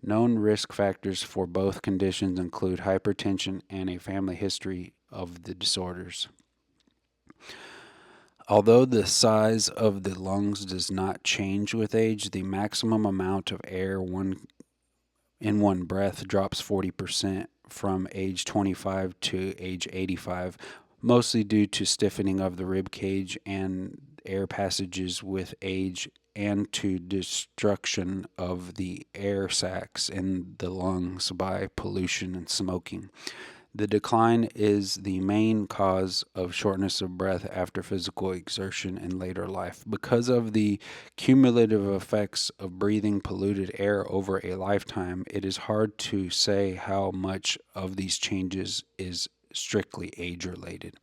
Known risk factors for both conditions include hypertension and a family history of the disorders. Although the size of the lungs does not change with age, the maximum amount of air in one breath drops 40% from age 25 to age 85, mostly due to stiffening of the rib cage and air passages with age, and to destruction of the air sacs in the lungs by pollution and smoking. The decline is the main cause of shortness of breath after physical exertion in later life. Because of the cumulative effects of breathing polluted air over a lifetime, it is hard to say how much of these changes is strictly age related.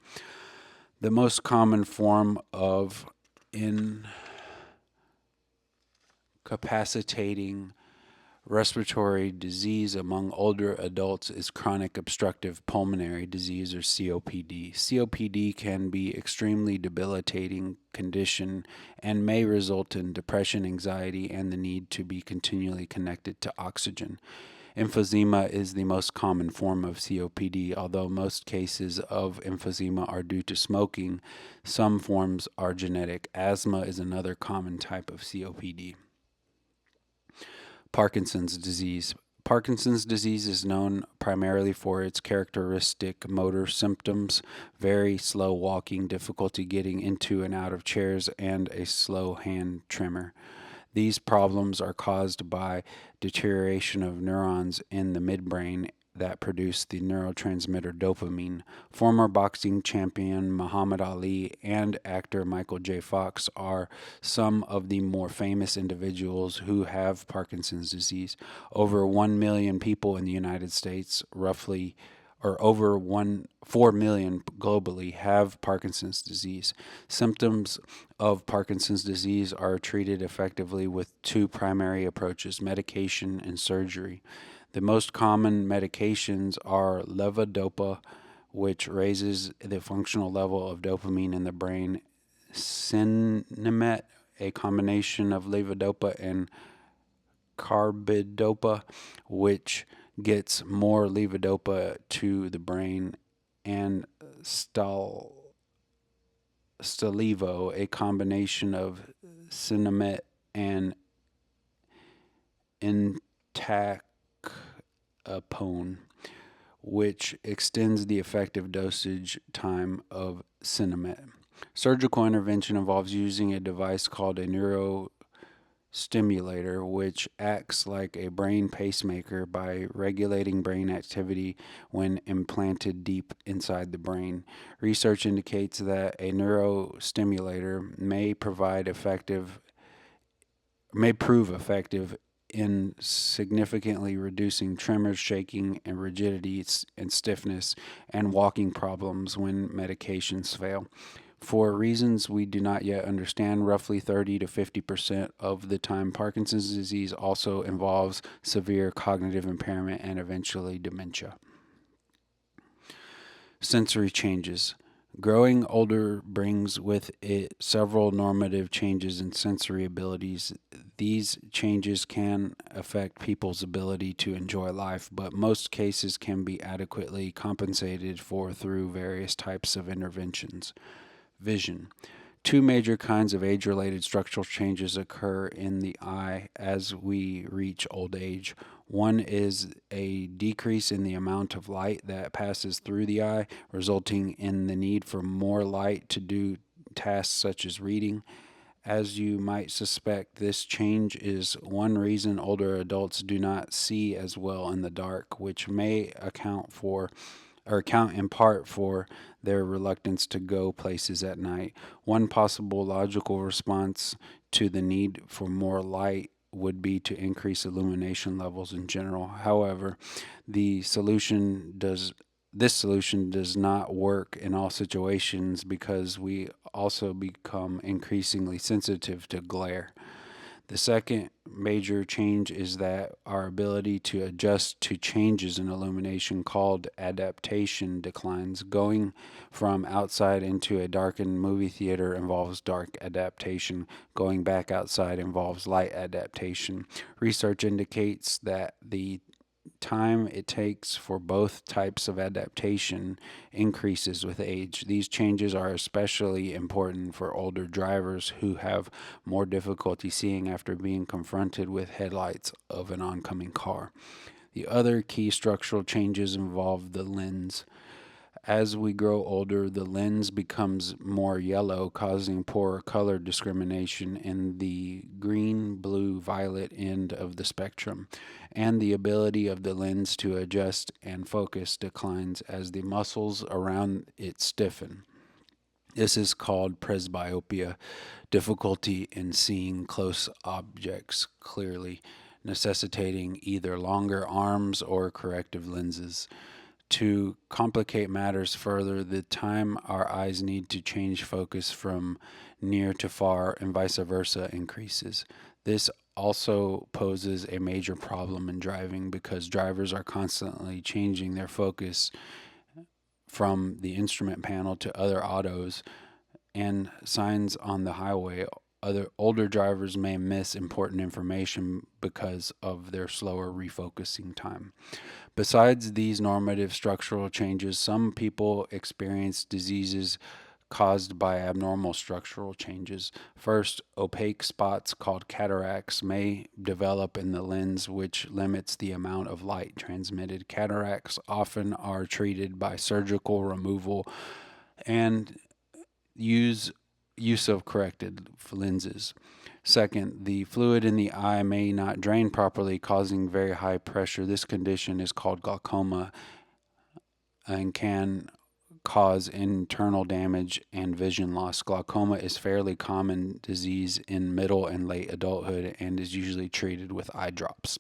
The most common form of incapacitating respiratory disease among older adults is chronic obstructive pulmonary disease, or COPD. COPD can be extremely debilitating condition and may result in depression, anxiety, and the need to be continually connected to oxygen. Emphysema is the most common form of COPD. Although most cases of emphysema are due to smoking, some forms are genetic. Asthma is another common type of COPD. Parkinson's disease. Parkinson's disease is known primarily for its characteristic motor symptoms, very slow walking, difficulty getting into and out of chairs, and a slow hand tremor. These problems are caused by deterioration of neurons in the midbrain that produce the neurotransmitter dopamine. Former boxing champion Muhammad Ali and actor Michael J. Fox are some of the more famous individuals who have Parkinson's disease. Over 1 million people in the United States, roughly, or over 4 million globally, have Parkinson's disease. Symptoms of Parkinson's disease are treated effectively with two primary approaches: medication and surgery. The most common medications are levodopa, which raises the functional level of dopamine in the brain; Sinemet, a combination of levodopa and carbidopa, which gets more levodopa to the brain; and Stalevo, a combination of Sinemet and entacapone, which extends the effective dosage time of Sinemet. Surgical intervention involves using a device called a neurostimulator, which acts like a brain pacemaker by regulating brain activity when implanted deep inside the brain. Research indicates that a neurostimulator may prove effective in significantly reducing tremors, shaking, and rigidity and stiffness, and walking problems when medications fail. For reasons we do not yet understand, roughly 30 to 50% of the time, Parkinson's disease also involves severe cognitive impairment and eventually dementia. Sensory changes. Growing older brings with it several normative changes in sensory abilities. These changes can affect people's ability to enjoy life, but most cases can be adequately compensated for through various types of interventions. Vision. Two major kinds of age-related structural changes occur in the eye as we reach old age. One is a decrease in the amount of light that passes through the eye, resulting in the need for more light to do tasks such as reading. As you might suspect, this change is one reason older adults do not see as well in the dark, which may account in part for their reluctance to go places at night. One possible logical response to the need for more light would be to increase illumination levels in general. However, this solution does not work in all situations because we also become increasingly sensitive to glare. The second major change is that our ability to adjust to changes in illumination, called adaptation, declines. Going from outside into a darkened movie theater involves dark adaptation. Going back outside involves light adaptation. Research indicates that the time it takes for both types of adaptation increases with age. These changes are especially important for older drivers who have more difficulty seeing after being confronted with headlights of an oncoming car. The other key structural changes involve the lens. As we grow older, the lens becomes more yellow, causing poor color discrimination in the green, blue, violet end of the spectrum, and the ability of the lens to adjust and focus declines as the muscles around it stiffen. This is called presbyopia, difficulty in seeing close objects clearly, necessitating either longer arms or corrective lenses. To complicate matters further, the time our eyes need to change focus from near to far and vice versa increases. This also poses a major problem in driving because drivers are constantly changing their focus from the instrument panel to other autos and signs on the highway. Other older drivers may miss important information because of their slower refocusing time. Besides these normative structural changes, some people experience diseases caused by abnormal structural changes. First, opaque spots called cataracts may develop in the lens, which limits the amount of light transmitted. Cataracts often are treated by surgical removal and use of corrected lenses. Second, the fluid in the eye may not drain properly, causing very high pressure. This condition is called glaucoma and can cause internal damage and vision loss. Glaucoma is fairly common disease in middle and late adulthood and is usually treated with eye drops.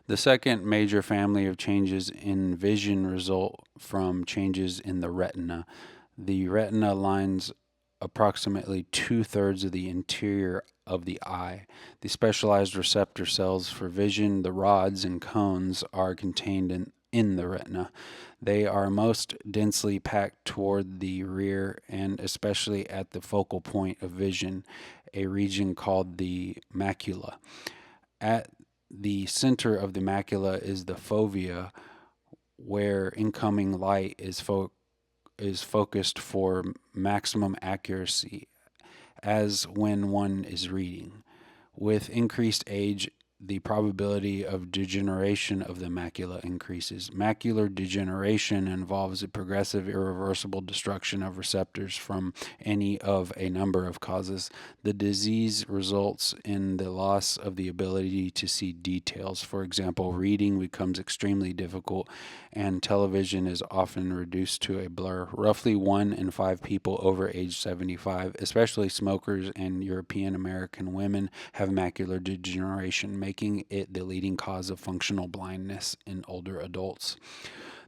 The second major family of changes in vision result from changes in the retina. The retina lines approximately 2/3 of the interior of the eye. The specialized receptor cells for vision, the rods and cones, are contained in the retina. They are most densely packed toward the rear and especially at the focal point of vision, a region called the macula. At the center of the macula is the fovea, where incoming light is focused for maximum accuracy, as when one is reading. With increased age, the probability of degeneration of the macula increases. Macular degeneration involves a progressive, irreversible destruction of receptors from any of a number of causes. The disease results in the loss of the ability to see details. For example, reading becomes extremely difficult, and television is often reduced to a blur. Roughly 1 in 5 people over age 75, especially smokers and European American women, have macular degeneration, making it the leading cause of functional blindness in older adults.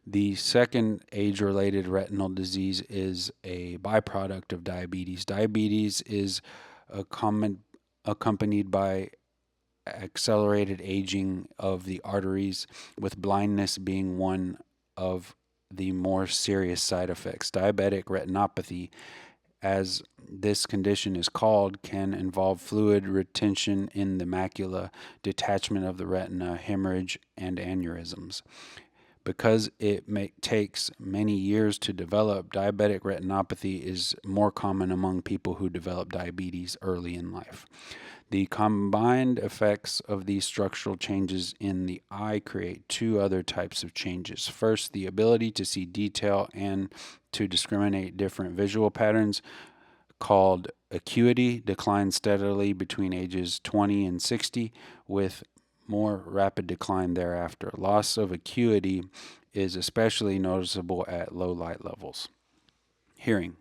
The second age-related retinal disease is a byproduct of diabetes. Diabetes is accompanied by accelerated aging of the arteries, with blindness being one of the more serious side effects. Diabetic retinopathy, as this condition is called, can involve fluid retention in the macula, detachment of the retina, hemorrhage, and aneurysms. Because it takes many years to develop, diabetic retinopathy is more common among people who develop diabetes early in life. The combined effects of these structural changes in the eye create 2 other types of changes. First, the ability to see detail and to discriminate different visual patterns, called acuity, declines steadily between ages 20 and 60, with more rapid decline thereafter. Loss of acuity is especially noticeable at low light levels. Hearing.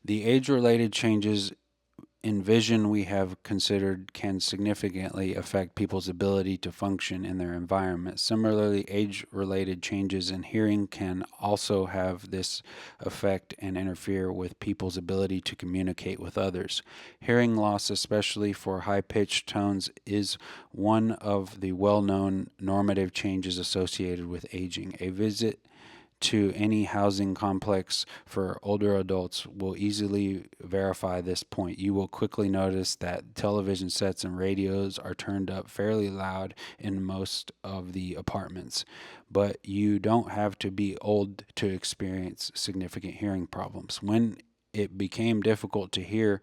The age-related changes in vision we have considered can significantly affect people's ability to function in their environment. Similarly, age-related changes in hearing can also have this effect and interfere with people's ability to communicate with others. Hearing loss, especially for high-pitched tones, is one of the well-known normative changes associated with aging. A visit to any housing complex for older adults will easily verify this point. You will quickly notice that television sets and radios are turned up fairly loud in most of the apartments, but you don't have to be old to experience significant hearing problems. When it became difficult to hear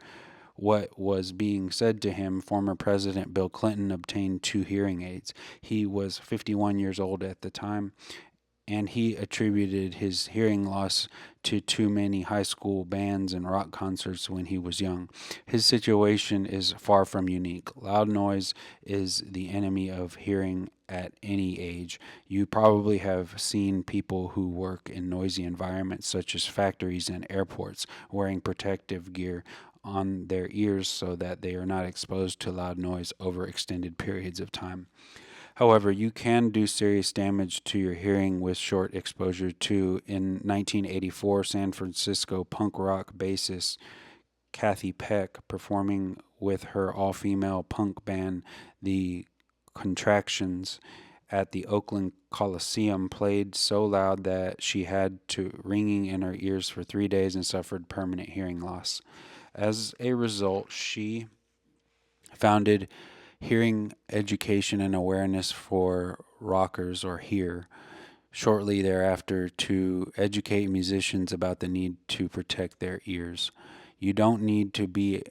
what was being said to him, former President Bill Clinton obtained 2 hearing aids. He was 51 years old at the time, and he attributed his hearing loss to too many high school bands and rock concerts when he was young. His situation is far from unique. Loud noise is the enemy of hearing at any age. You probably have seen people who work in noisy environments such as factories and airports wearing protective gear on their ears so that they are not exposed to loud noise over extended periods of time. However, you can do serious damage to your hearing with short exposure to. In 1984, San Francisco punk rock bassist Kathy Peck, performing with her all female punk band, The Contractions, at the Oakland Coliseum, played so loud that she had to ringing in her ears for 3 days and suffered permanent hearing loss. As a result, she founded Hearing Education and Awareness for Rockers, or HEAR, shortly thereafter to educate musicians about the need to protect their ears. You don't need to be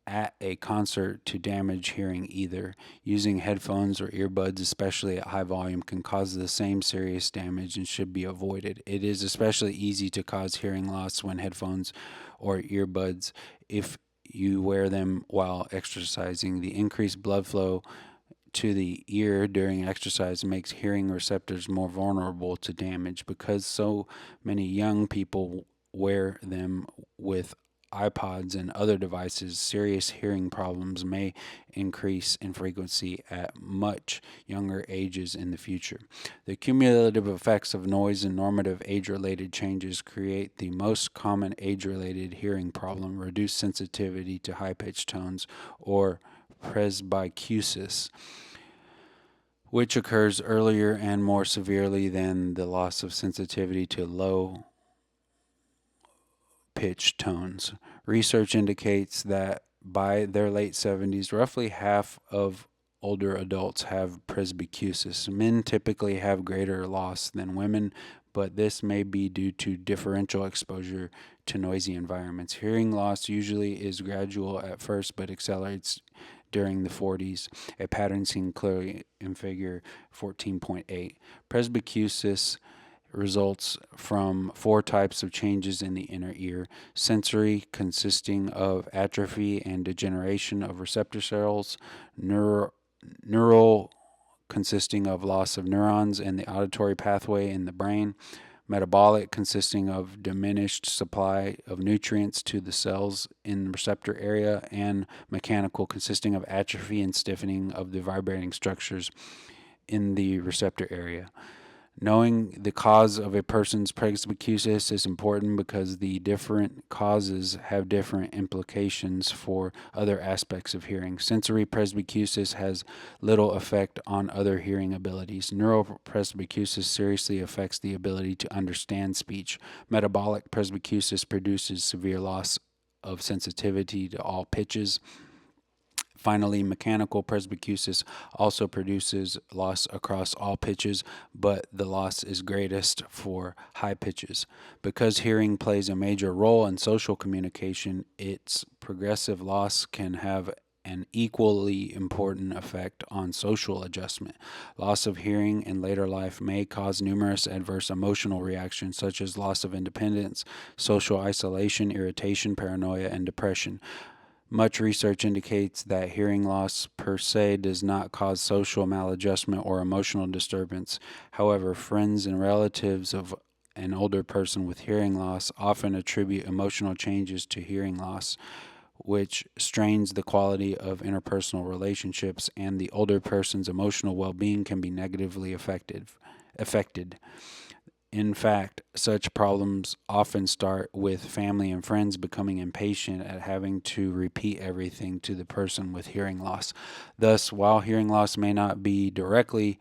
at a concert to damage hearing either. Using headphones or earbuds, especially at high volume, can cause the same serious damage and should be avoided. It is especially easy to cause hearing loss when headphones or earbuds if you wear them while exercising. The increased blood flow to the ear during exercise makes hearing receptors more vulnerable to damage. Because so many young people wear them with iPods and other devices, serious hearing problems may increase in frequency at much younger ages in the future. The cumulative effects of noise and normative age-related changes create the most common age-related hearing problem: reduced sensitivity to high-pitched tones, or presbycusis, which occurs earlier and more severely than the loss of sensitivity to low pitched tones. Research indicates that by their late 70s, roughly half of older adults have presbycusis. Men typically have greater loss than women, but this may be due to differential exposure to noisy environments. Hearing loss usually is gradual at first but accelerates during the 40s, a pattern seen clearly in figure 14.8. Presbycusis results from four types of changes in the inner ear: sensory, consisting of atrophy and degeneration of receptor cells; neural, consisting of loss of neurons in the auditory pathway in the brain; metabolic, consisting of diminished supply of nutrients to the cells in the receptor area; and mechanical, consisting of atrophy and stiffening of the vibrating structures in the receptor area. Knowing the cause of a person's presbycusis is important because the different causes have different implications for other aspects of hearing. Sensory presbycusis has little effect on other hearing abilities. Neural presbycusis seriously affects the ability to understand speech. Metabolic presbycusis produces severe loss of sensitivity to all pitches. Finally, mechanical presbycusis also produces loss across all pitches, but the loss is greatest for high pitches. Because hearing plays a major role in social communication, its progressive loss can have an equally important effect on social adjustment. Loss of hearing in later life may cause numerous adverse emotional reactions such as loss of independence, social isolation, irritation, paranoia, and depression. Much research indicates that hearing loss per se does not cause social maladjustment or emotional disturbance. However, friends and relatives of an older person with hearing loss often attribute emotional changes to hearing loss, which strains the quality of interpersonal relationships, and the older person's emotional well-being can be negatively affected. In fact, such problems often start with family and friends becoming impatient at having to repeat everything to the person with hearing loss. Thus, while hearing loss may not directly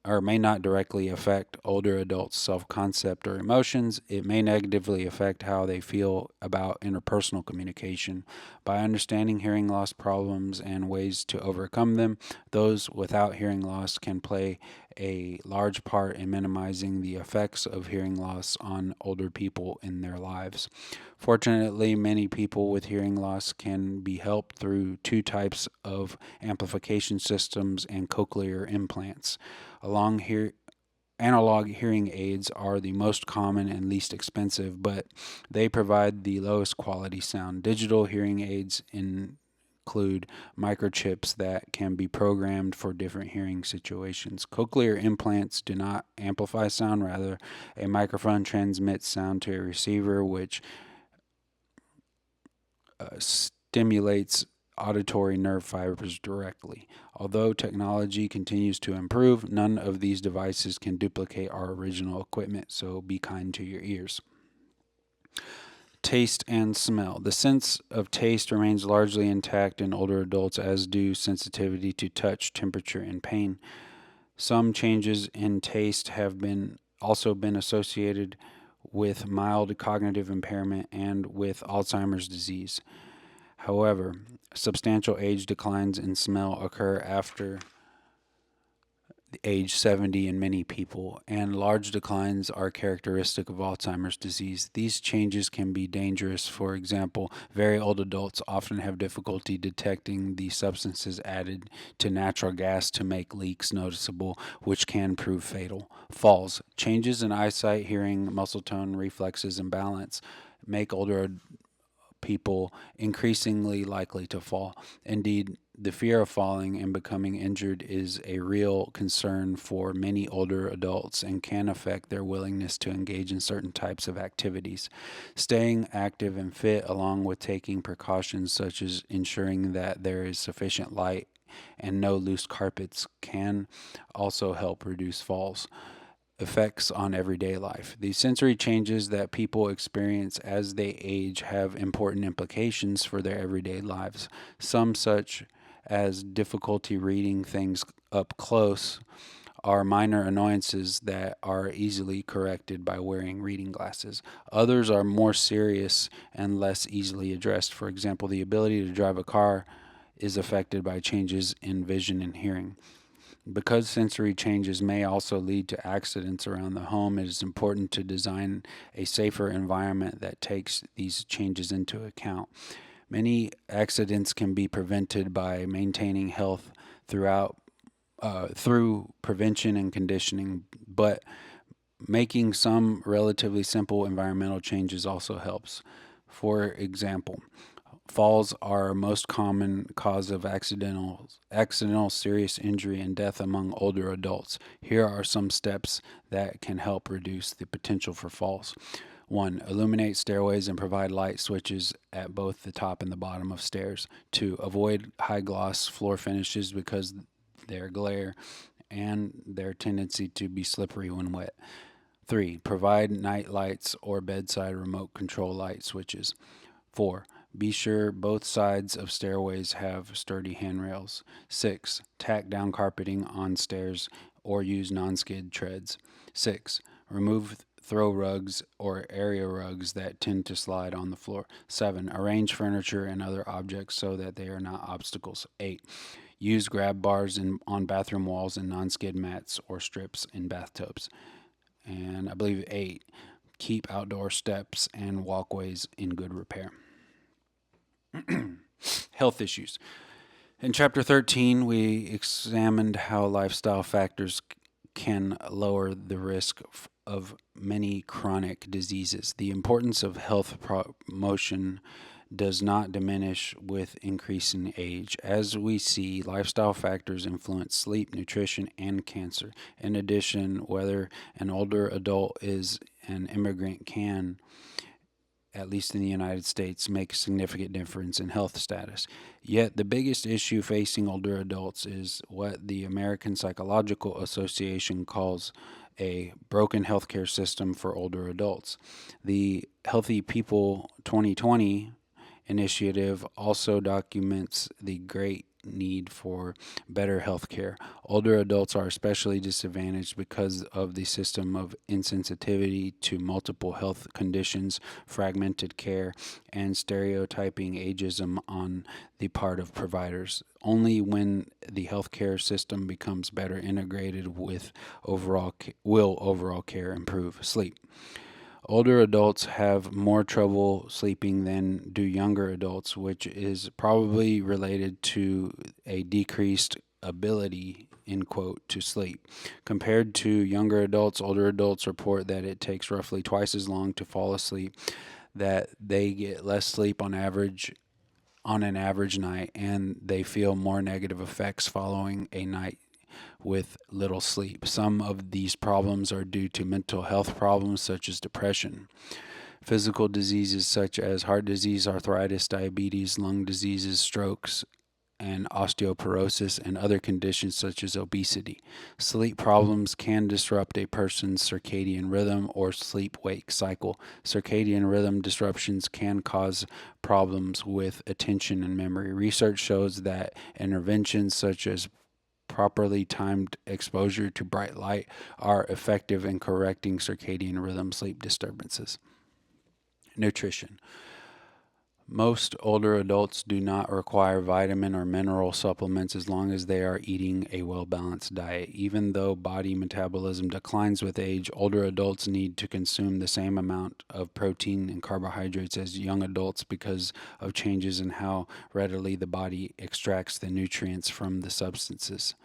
affect older adults' self-concept or emotions, it may negatively affect how they feel about interpersonal communication. By understanding hearing loss problems and ways to overcome them, those without hearing loss can play a large part in minimizing the effects of hearing loss on older people in their lives. Fortunately, many people with hearing loss can be helped through two types of amplification systems and cochlear implants. Along analog hearing aids are the most common and least expensive, but they provide the lowest quality sound. Digital hearing aids include microchips that can be programmed for different hearing situations. Cochlear implants do not amplify sound, rather, a microphone transmits sound to a receiver, which stimulates auditory nerve fibers directly. Although technology continues to improve, none of these devices can duplicate our original equipment, so be kind to your ears. Taste and smell. The sense of taste remains largely intact in older adults, as do sensitivity to touch, temperature, and pain. Some changes in taste have also been associated with mild cognitive impairment and with Alzheimer's disease. However, substantial age declines in smell occur after age 70 in many people, and large declines are characteristic of Alzheimer's disease. These changes can be dangerous. For example, very old adults often have difficulty detecting the substances added to natural gas to make leaks noticeable, which can prove fatal. Falls. Changes in eyesight, hearing, muscle tone, reflexes, and balance make older people increasingly likely to fall. Indeed, the fear of falling and becoming injured is a real concern for many older adults and can affect their willingness to engage in certain types of activities. Staying active and fit, along with taking precautions such as ensuring that there is sufficient light and no loose carpets, can also help reduce falls. Effects on everyday life. The sensory changes that people experience as they age have important implications for their everyday lives. Some, such as difficulty reading things up close, are minor annoyances that are easily corrected by wearing reading glasses. Others are more serious and less easily addressed. For example, the ability to drive a car is affected by changes in vision and hearing. Because sensory changes may also lead to accidents around the home, it is important to design a safer environment that takes these changes into account. Many accidents can be prevented by maintaining health through prevention and conditioning, but making some relatively simple environmental changes also helps. For example, falls are a most common cause of accidental serious injury and death among older adults. Here are some steps that can help reduce the potential for falls. 1. Illuminate stairways and provide light switches at both the top and the bottom of stairs. 2. Avoid high gloss floor finishes because their glare and their tendency to be slippery when wet. 3. Provide night lights or bedside remote control light switches. 4. Be sure both sides of stairways have sturdy handrails. 6. Tack down carpeting on stairs or use non-skid treads. 6. Remove throw rugs or area rugs that tend to slide on the floor. 7. Arrange furniture and other objects so that they are not obstacles. 8. Use grab bars on bathroom walls and non-skid mats or strips in bathtubs. And I believe 8. Keep outdoor steps and walkways in good repair. Health issues. In Chapter 13, we examined how lifestyle factors can lower the risk of many chronic diseases. The importance of health promotion does not diminish with increasing age. As we see, lifestyle factors influence sleep, nutrition, and cancer. In addition, whether an older adult is an immigrant can, at least in the United States, make a significant difference in health status. Yet the biggest issue facing older adults is what the American Psychological Association calls a broken healthcare system for older adults. The Healthy People 2020 initiative also documents the great need for better health care. Older adults are especially disadvantaged because of the system of insensitivity to multiple health conditions, fragmented care, and stereotyping ageism on the part of providers. Only when the healthcare system becomes better integrated with will overall care improve. Sleep. Older adults have more trouble sleeping than do younger adults, which is probably related to a decreased ability end quote, to sleep. Compared to younger adults, older adults report that it takes roughly twice as long to fall asleep, that they get less sleep on an average night, and they feel more negative effects following a night with little sleep. Some of these problems are due to mental health problems such as depression. Physical diseases such as heart disease, arthritis, diabetes, lung diseases, strokes, and osteoporosis, and other conditions such as obesity. Sleep problems can disrupt a person's circadian rhythm or sleep-wake cycle. Circadian rhythm disruptions can cause problems with attention and memory. Research shows that interventions such as properly timed exposure to bright light are effective in correcting circadian rhythm sleep disturbances. Nutrition. Most older adults do not require vitamin or mineral supplements as long as they are eating a well-balanced diet. Even though body metabolism declines with age, older adults need to consume the same amount of protein and carbohydrates as young adults because of changes in how readily the body extracts the nutrients from the substances.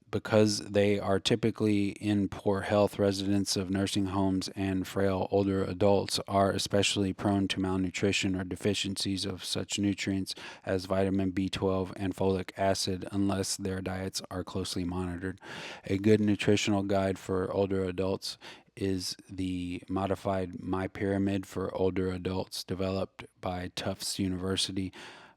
Because they are typically in poor health, residents of nursing homes and frail older adults are especially prone to malnutrition or deficiencies of such nutrients as vitamin B12 and folic acid unless their diets are closely monitored. A good nutritional guide for older adults is the modified MyPyramid for older adults developed by Tufts University.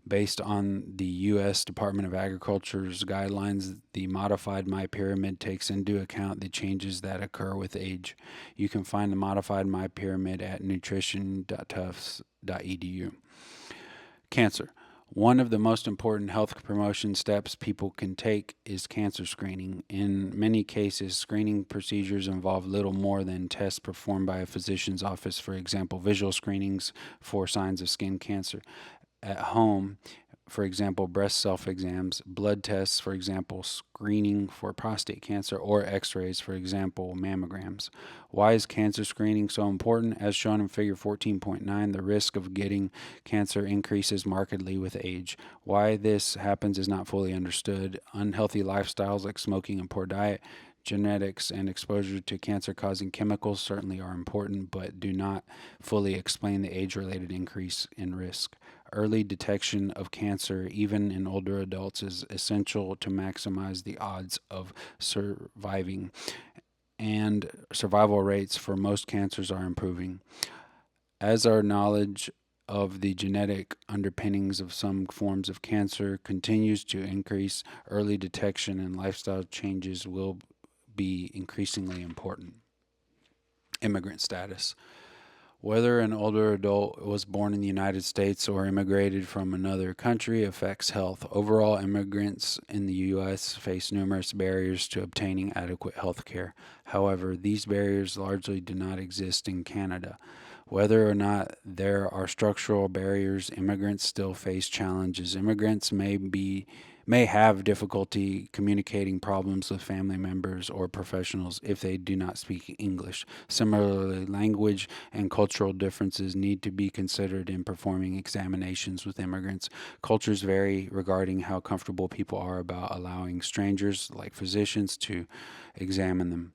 Based on the U.S. Department of Agriculture's guidelines, the modified MyPyramid takes into account the changes that occur with age. You can find the modified MyPyramid at nutrition.tufts.edu. Cancer. One of the most important health promotion steps people can take is cancer screening. In many cases, screening procedures involve little more than tests performed by a physician's office, for example, visual screenings for signs of skin cancer. At home, for example, breast self-exams, blood tests, for example, screening for prostate cancer, or x-rays, for example, mammograms. Why is cancer screening so important? As shown in figure 14.9, the risk of getting cancer increases markedly with age. Why this happens is not fully understood. Unhealthy lifestyles like smoking and poor diet, genetics, and exposure to cancer-causing chemicals certainly are important, but do not fully explain the age-related increase in risk. Early detection of cancer, even in older adults, is essential to maximize the odds of surviving, and survival rates for most cancers are improving. As our knowledge of the genetic underpinnings of some forms of cancer continues to increase, early detection and lifestyle changes will be increasingly important. Immigrant status. Whether an older adult was born in the United States or immigrated from another country affects health. Overall, immigrants in the U.S. face numerous barriers to obtaining adequate health care. However, these barriers largely do not exist in Canada. Whether or not there are structural barriers, immigrants still face challenges. Immigrants may have difficulty communicating problems with family members or professionals if they do not speak English. Similarly, language and cultural differences need to be considered in performing examinations with immigrants. Cultures vary regarding how comfortable people are about allowing strangers, like physicians, to examine them.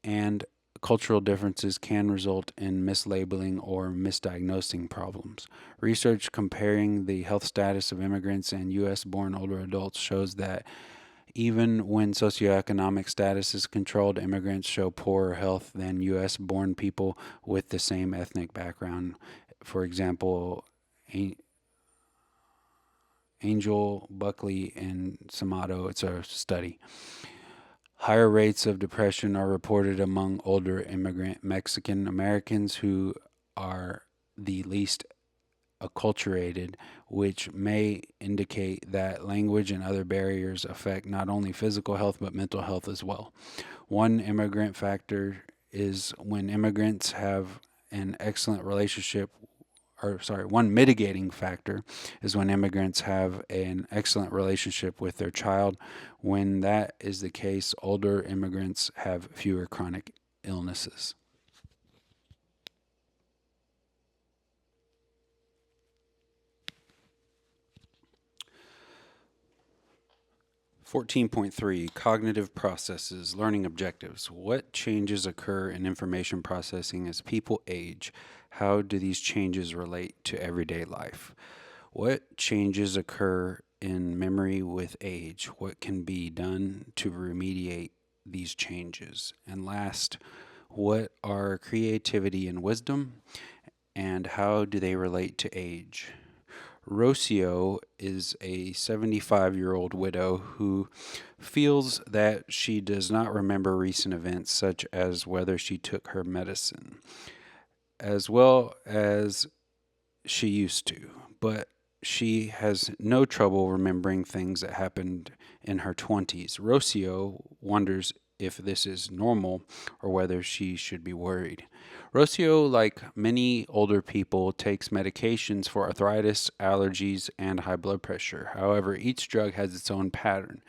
And cultural differences can result in mislabeling or misdiagnosing problems. Research comparing the health status of immigrants and U.S.-born older adults shows that even when socioeconomic status is controlled, immigrants show poorer health than U.S.-born people with the same ethnic background. For example, Angel, Buckley, and Samato, it's a study. Higher rates of depression are reported among older immigrant Mexican Americans who are the least acculturated, which may indicate that language and other barriers affect not only physical health but mental health as well. One mitigating factor is when immigrants have an excellent relationship with their child. When that is the case, older immigrants have fewer chronic illnesses. 14.3 Cognitive Processes, Learning Objectives. What changes occur in information processing as people age? How do these changes relate to everyday life? What changes occur in memory with age? What can be done to remediate these changes? And last, what are creativity and wisdom? And how do they relate to age? Rocio is a 75-year-old widow who feels that she does not remember recent events, such as whether she took her medicine, as well as she used to, but she has no trouble remembering things that happened in her 20s. Rocio wonders if this is normal or whether she should be worried. Rocio, like many older people, takes medications for arthritis, allergies, and high blood pressure. However, each drug has its own pattern.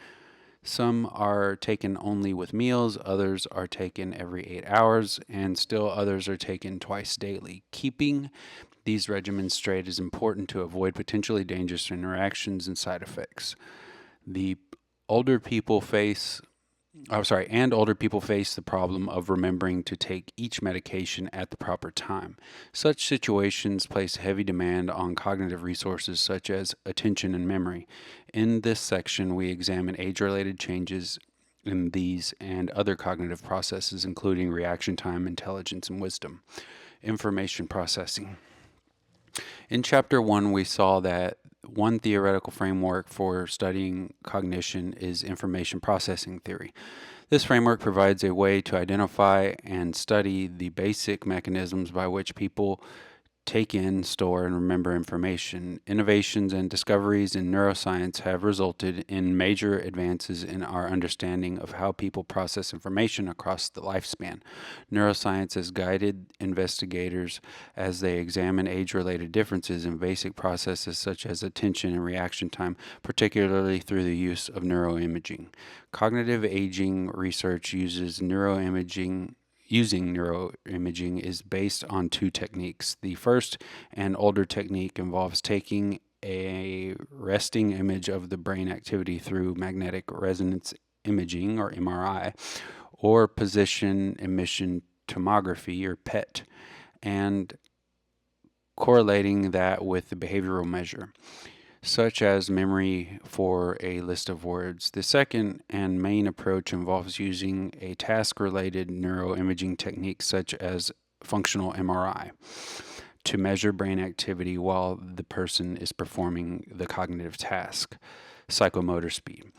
Some are taken only with meals, others are taken every 8 hours, and still others are taken twice daily. Keeping these regimens straight is important to avoid potentially dangerous interactions and side effects. Older people face the problem of remembering to take each medication at the proper time. Such situations place heavy demand on cognitive resources such as attention and memory. In this section, we examine age-related changes in these and other cognitive processes, including reaction time, intelligence, and wisdom. Information processing. In Chapter 1, we saw that one theoretical framework for studying cognition is information processing theory. This framework provides a way to identify and study the basic mechanisms by which people take in, store, and remember information. Innovations and discoveries in neuroscience have resulted in major advances in our understanding of how people process information across the lifespan. Neuroscience has guided investigators as they examine age-related differences in basic processes such as attention and reaction time, particularly through the use of neuroimaging. Cognitive aging research using neuroimaging is based on two techniques. The first and older technique involves taking a resting image of the brain activity through magnetic resonance imaging, or MRI, or position emission tomography, or PET, and correlating that with the behavioral measure, such as memory for a list of words. The second and main approach involves using a task-related neuroimaging technique such as functional MRI to measure brain activity while the person is performing the cognitive task. Psychomotor speed.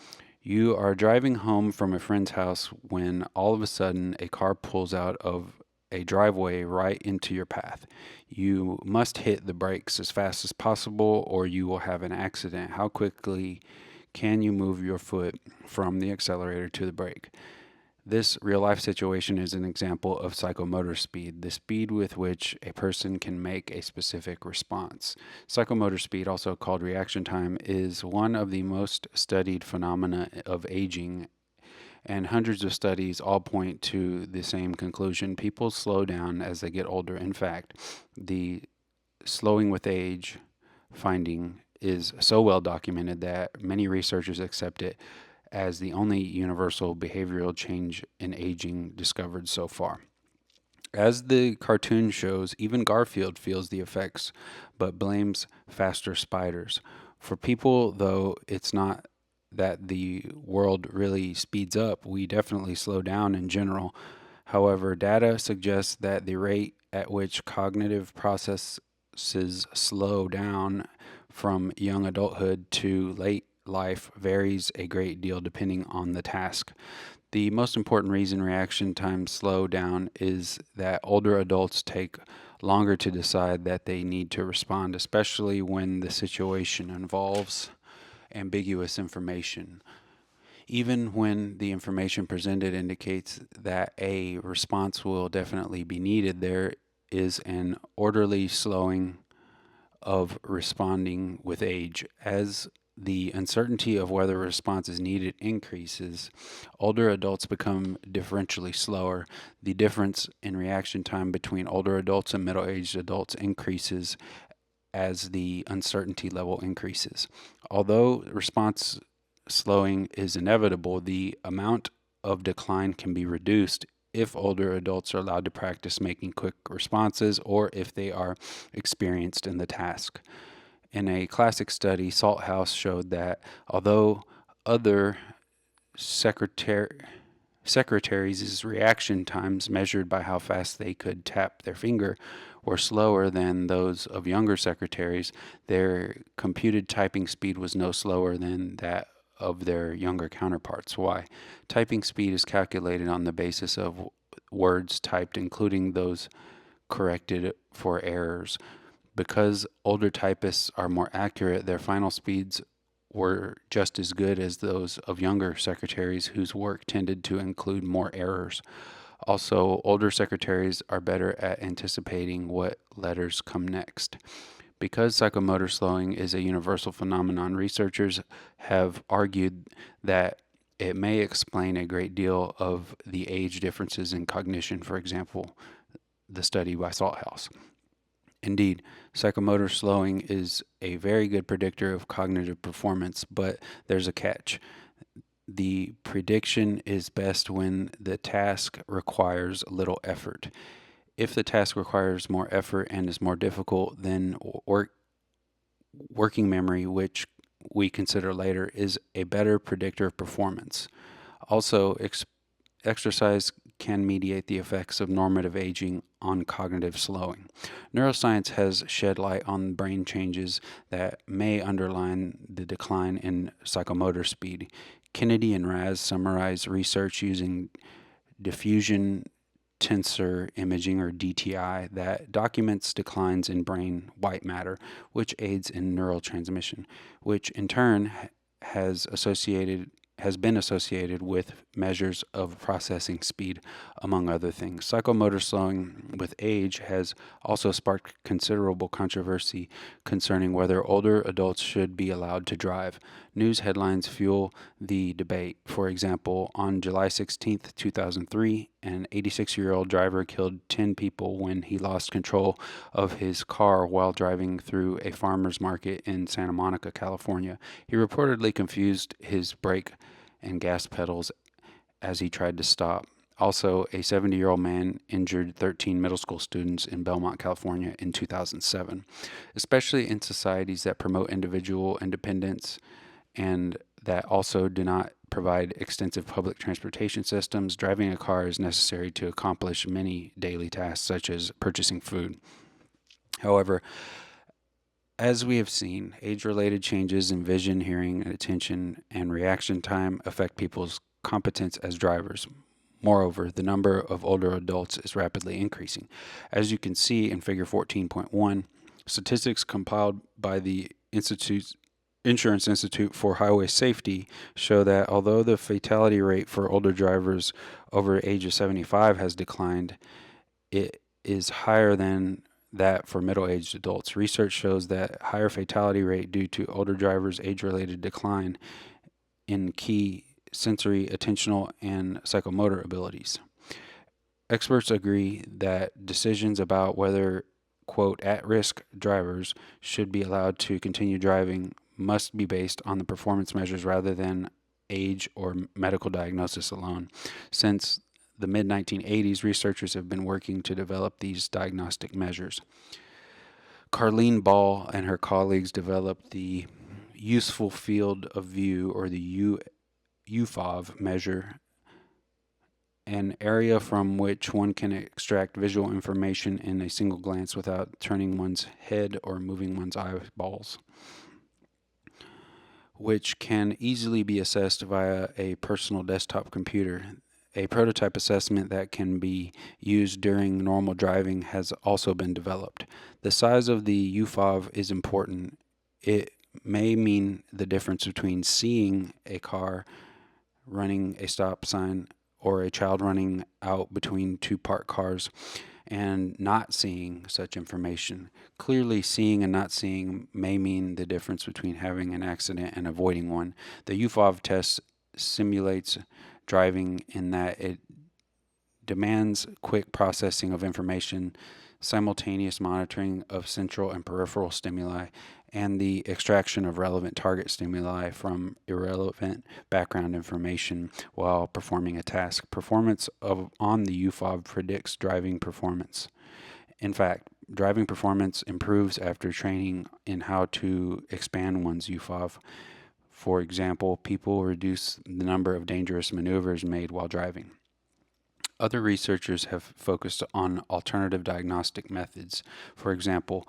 You are driving home from a friend's house when all of a sudden a car pulls out of a driveway right into your path. You must hit the brakes as fast as possible or you will have an accident. How quickly can you move your foot from the accelerator to the brake? This real-life situation is an example of psychomotor speed, the speed with which a person can make a specific response. Psychomotor speed, also called reaction time, is one of the most studied phenomena of aging, and hundreds of studies all point to the same conclusion. People slow down as they get older. In fact, the slowing with age finding is so well documented that many researchers accept it as the only universal behavioral change in aging discovered so far. As the cartoon shows, even Garfield feels the effects, but blames faster spiders. For people, though, it's not that the world really speeds up. We definitely slow down in general. However, data suggests that the rate at which cognitive processes slow down from young adulthood to late life varies a great deal depending on the task. The most important reason reaction times slow down is that older adults take longer to decide that they need to respond, especially when the situation involves ambiguous information. Even when the information presented indicates that a response will definitely be needed, there is an orderly slowing of responding with age. As the uncertainty of whether a response is needed increases, older adults become differentially slower. The difference in reaction time between older adults and middle-aged adults increases as the uncertainty level increases. Although response slowing is inevitable, the amount of decline can be reduced if older adults are allowed to practice making quick responses or if they are experienced in the task. In a classic study, Salthouse showed that although other secretaries' reaction times, measured by how fast they could tap their finger, were slower than those of younger secretaries, their computed typing speed was no slower than that of their younger counterparts. Why? Typing speed is calculated on the basis of words typed, including those corrected for errors. Because older typists are more accurate, their final speeds were just as good as those of younger secretaries whose work tended to include more errors. Also, older secretaries are better at anticipating what letters come next. Because psychomotor slowing is a universal phenomenon, researchers have argued that it may explain a great deal of the age differences in cognition, for example, the study by Salthouse. Indeed, psychomotor slowing is a very good predictor of cognitive performance, but there's a catch. The prediction is best when the task requires little effort. If the task requires more effort and is more difficult, then working memory, which we consider later, is a better predictor of performance. Also, exercise can mediate the effects of normative aging on cognitive slowing. Neuroscience has shed light on brain changes that may underline the decline in psychomotor speed. Kennedy and Raz summarize research using diffusion tensor imaging, or DTI, that documents declines in brain white matter, which aids in neural transmission, which in turn has been associated with measures of processing speed, among other things. Psychomotor slowing with age has also sparked considerable controversy concerning whether older adults should be allowed to drive. News headlines fuel the debate. For example, on July 16, 2003, an 86-year-old driver killed 10 people when he lost control of his car while driving through a farmer's market in Santa Monica, California. He reportedly confused his brake and gas pedals as he tried to stop. Also, a 70-year-old man injured 13 middle school students in Belmont, California in 2007. Especially in societies that promote individual independence and that also do not provide extensive public transportation systems, driving a car is necessary to accomplish many daily tasks such as purchasing food. However, as we have seen, age-related changes in vision, hearing, attention, and reaction time affect people's competence as drivers. Moreover, the number of older adults is rapidly increasing. As you can see in Figure 14.1, statistics compiled by the Insurance Institute for Highway Safety show that although the fatality rate for older drivers over the age of 75 has declined, it is higher than that for middle-aged adults. Research shows that higher fatality rate due to older drivers' age-related decline in key sensory, attentional, and psychomotor abilities. Experts agree that decisions about whether, quote, at-risk drivers should be allowed to continue driving must be based on the performance measures rather than age or medical diagnosis alone. Since the mid-1980s, researchers have been working to develop these diagnostic measures. Carlene Ball and her colleagues developed the Useful Field of View, or the UFOV measure, an area from which one can extract visual information in a single glance without turning one's head or moving one's eyeballs, which can easily be assessed via a personal desktop computer. A prototype assessment that can be used during normal driving has also been developed. The size of the UFOV is important. It may mean the difference between seeing a car running a stop sign or a child running out between two parked cars and not seeing such information. Clearly, seeing and not seeing may mean the difference between having an accident and avoiding one. The UFOV test simulates driving in that it demands quick processing of information, simultaneous monitoring of central and peripheral stimuli, and the extraction of relevant target stimuli from irrelevant background information while performing a task. Performance on the UFOV predicts driving performance. In fact, driving performance improves after training in how to expand one's UFOV. For example, people reduce the number of dangerous maneuvers made while driving. Other researchers have focused on alternative diagnostic methods. For example,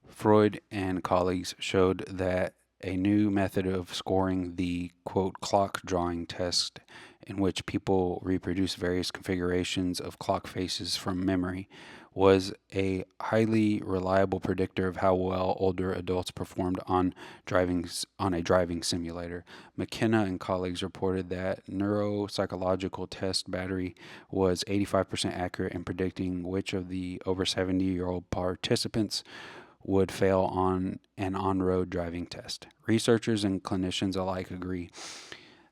Freud and colleagues showed that a new method of scoring, the quote clock drawing test, in which people reproduce various configurations of clock faces from memory, was a highly reliable predictor of how well older adults performed on a driving simulator. McKenna and colleagues reported that neuropsychological test battery was 85% accurate in predicting which of the over 70-year-old participants would fail on an on-road driving test. Researchers and clinicians alike agree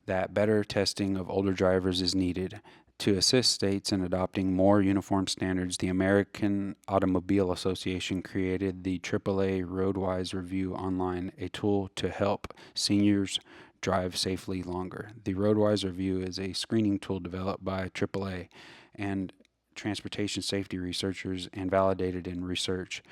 that better testing of older drivers is needed. To assist states in adopting more uniform standards, the American Automobile Association created the AAA Roadwise Review Online, a tool to help seniors drive safely longer. The Roadwise Review is a screening tool developed by AAA and transportation safety researchers and validated in research.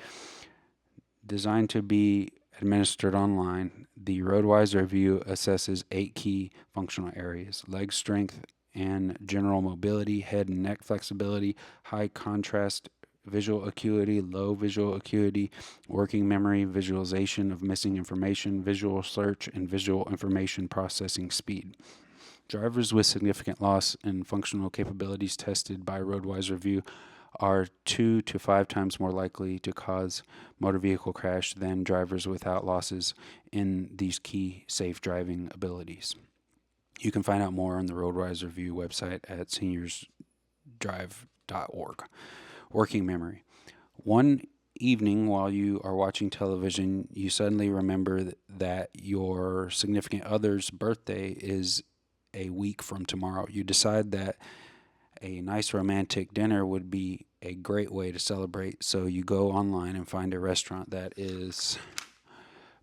Designed to be administered online, the Roadwise Review assesses 8 key functional areas: leg strength and general mobility, head and neck flexibility, high contrast visual acuity, low visual acuity, working memory, visualization of missing information, visual search, and visual information processing speed. Drivers with significant loss in functional capabilities tested by Roadwise Review are 2 to 5 times more likely to cause motor vehicle crash than drivers without losses in these key safe driving abilities. You can find out more on the Roadwise Review website at seniorsdrive.org. Working memory. One evening while you are watching television, you suddenly remember that your significant other's birthday is a week from tomorrow. You decide that a nice romantic dinner would be a great way to celebrate, so you go online and find a restaurant that is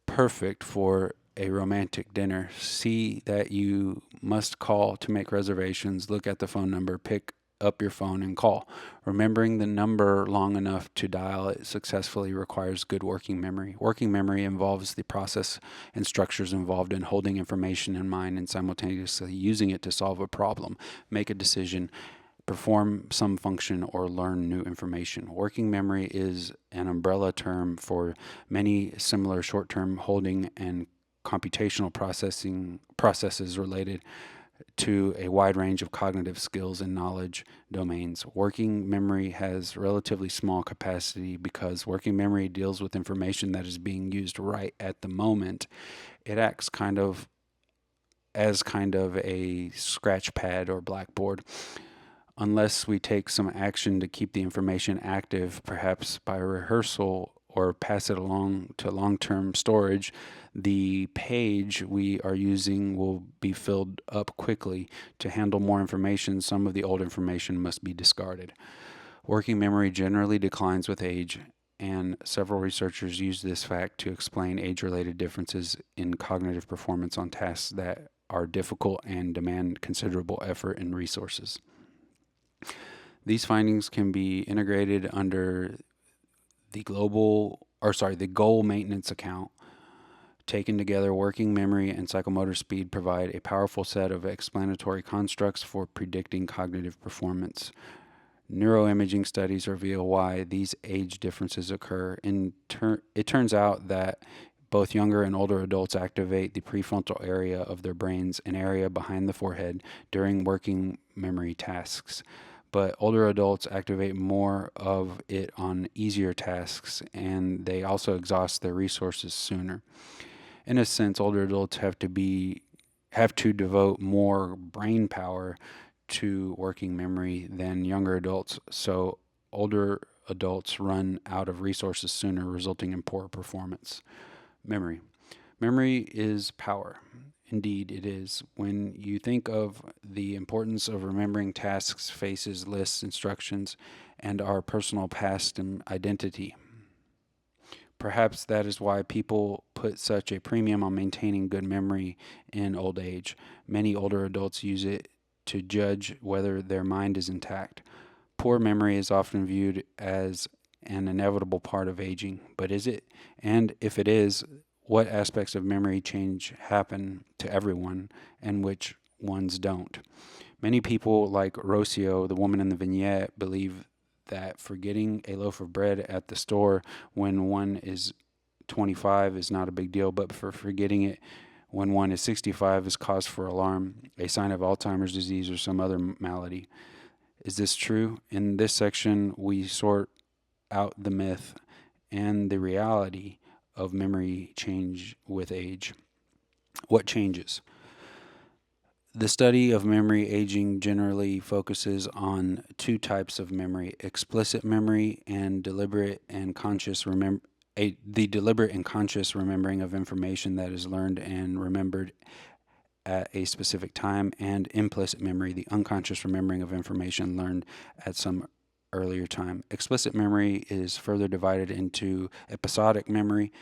perfect for a romantic dinner. See that you must call to make reservations, look at the phone number, pick up your phone and call. Remembering the number long enough to dial it successfully requires good working memory. Working memory involves the process and structures involved in holding information in mind and simultaneously using it to solve a problem, make a decision, perform some function, or learn new information. Working memory is an umbrella term for many similar short-term holding and computational processes related to a wide range of cognitive skills and knowledge domains. Working memory has relatively small capacity because working memory deals with information that is being used right at the moment. It acts as kind of a scratch pad or blackboard. Unless we take some action to keep the information active, perhaps by rehearsal or pass it along to long-term storage, the page we are using will be filled up quickly. To handle more information, some of the old information must be discarded. Working memory generally declines with age, and several researchers use this fact to explain age-related differences in cognitive performance on tasks that are difficult and demand considerable effort and resources. These findings can be integrated under the goal maintenance account. Taken together, working memory and psychomotor speed provide a powerful set of explanatory constructs for predicting cognitive performance. Neuroimaging studies reveal why these age differences occur. It turns out that both younger and older adults activate the prefrontal area of their brains, an area behind the forehead, during working memory tasks. But older adults activate more of it on easier tasks, and they also exhaust their resources sooner. In a sense, older adults have to devote more brain power to working memory than younger adults, so older adults run out of resources sooner, resulting in poor performance. Memory. Memory is power. Indeed, it is. When you think of the importance of remembering tasks, faces, lists, instructions, and our personal past and identity, perhaps that is why people put such a premium on maintaining good memory in old age. Many older adults use it to judge whether their mind is intact. Poor memory is often viewed as an inevitable part of aging, but is it? And if it is, what aspects of memory change happen to everyone and which ones don't? Many people, like Rocio, the woman in the vignette, believe that forgetting a loaf of bread at the store when one is 25 is not a big deal, but for forgetting it when one is 65 is cause for alarm, a sign of Alzheimer's disease or some other malady. Is this true? In this section, we sort out the myth and the reality of memory change with age. What changes? The study of memory aging generally focuses on two types of memory: explicit memory and deliberate and conscious the deliberate and conscious remembering of information that is learned and remembered at a specific time, and implicit memory, the unconscious remembering of information learned at some earlier time. Explicit memory is further divided into episodic memory,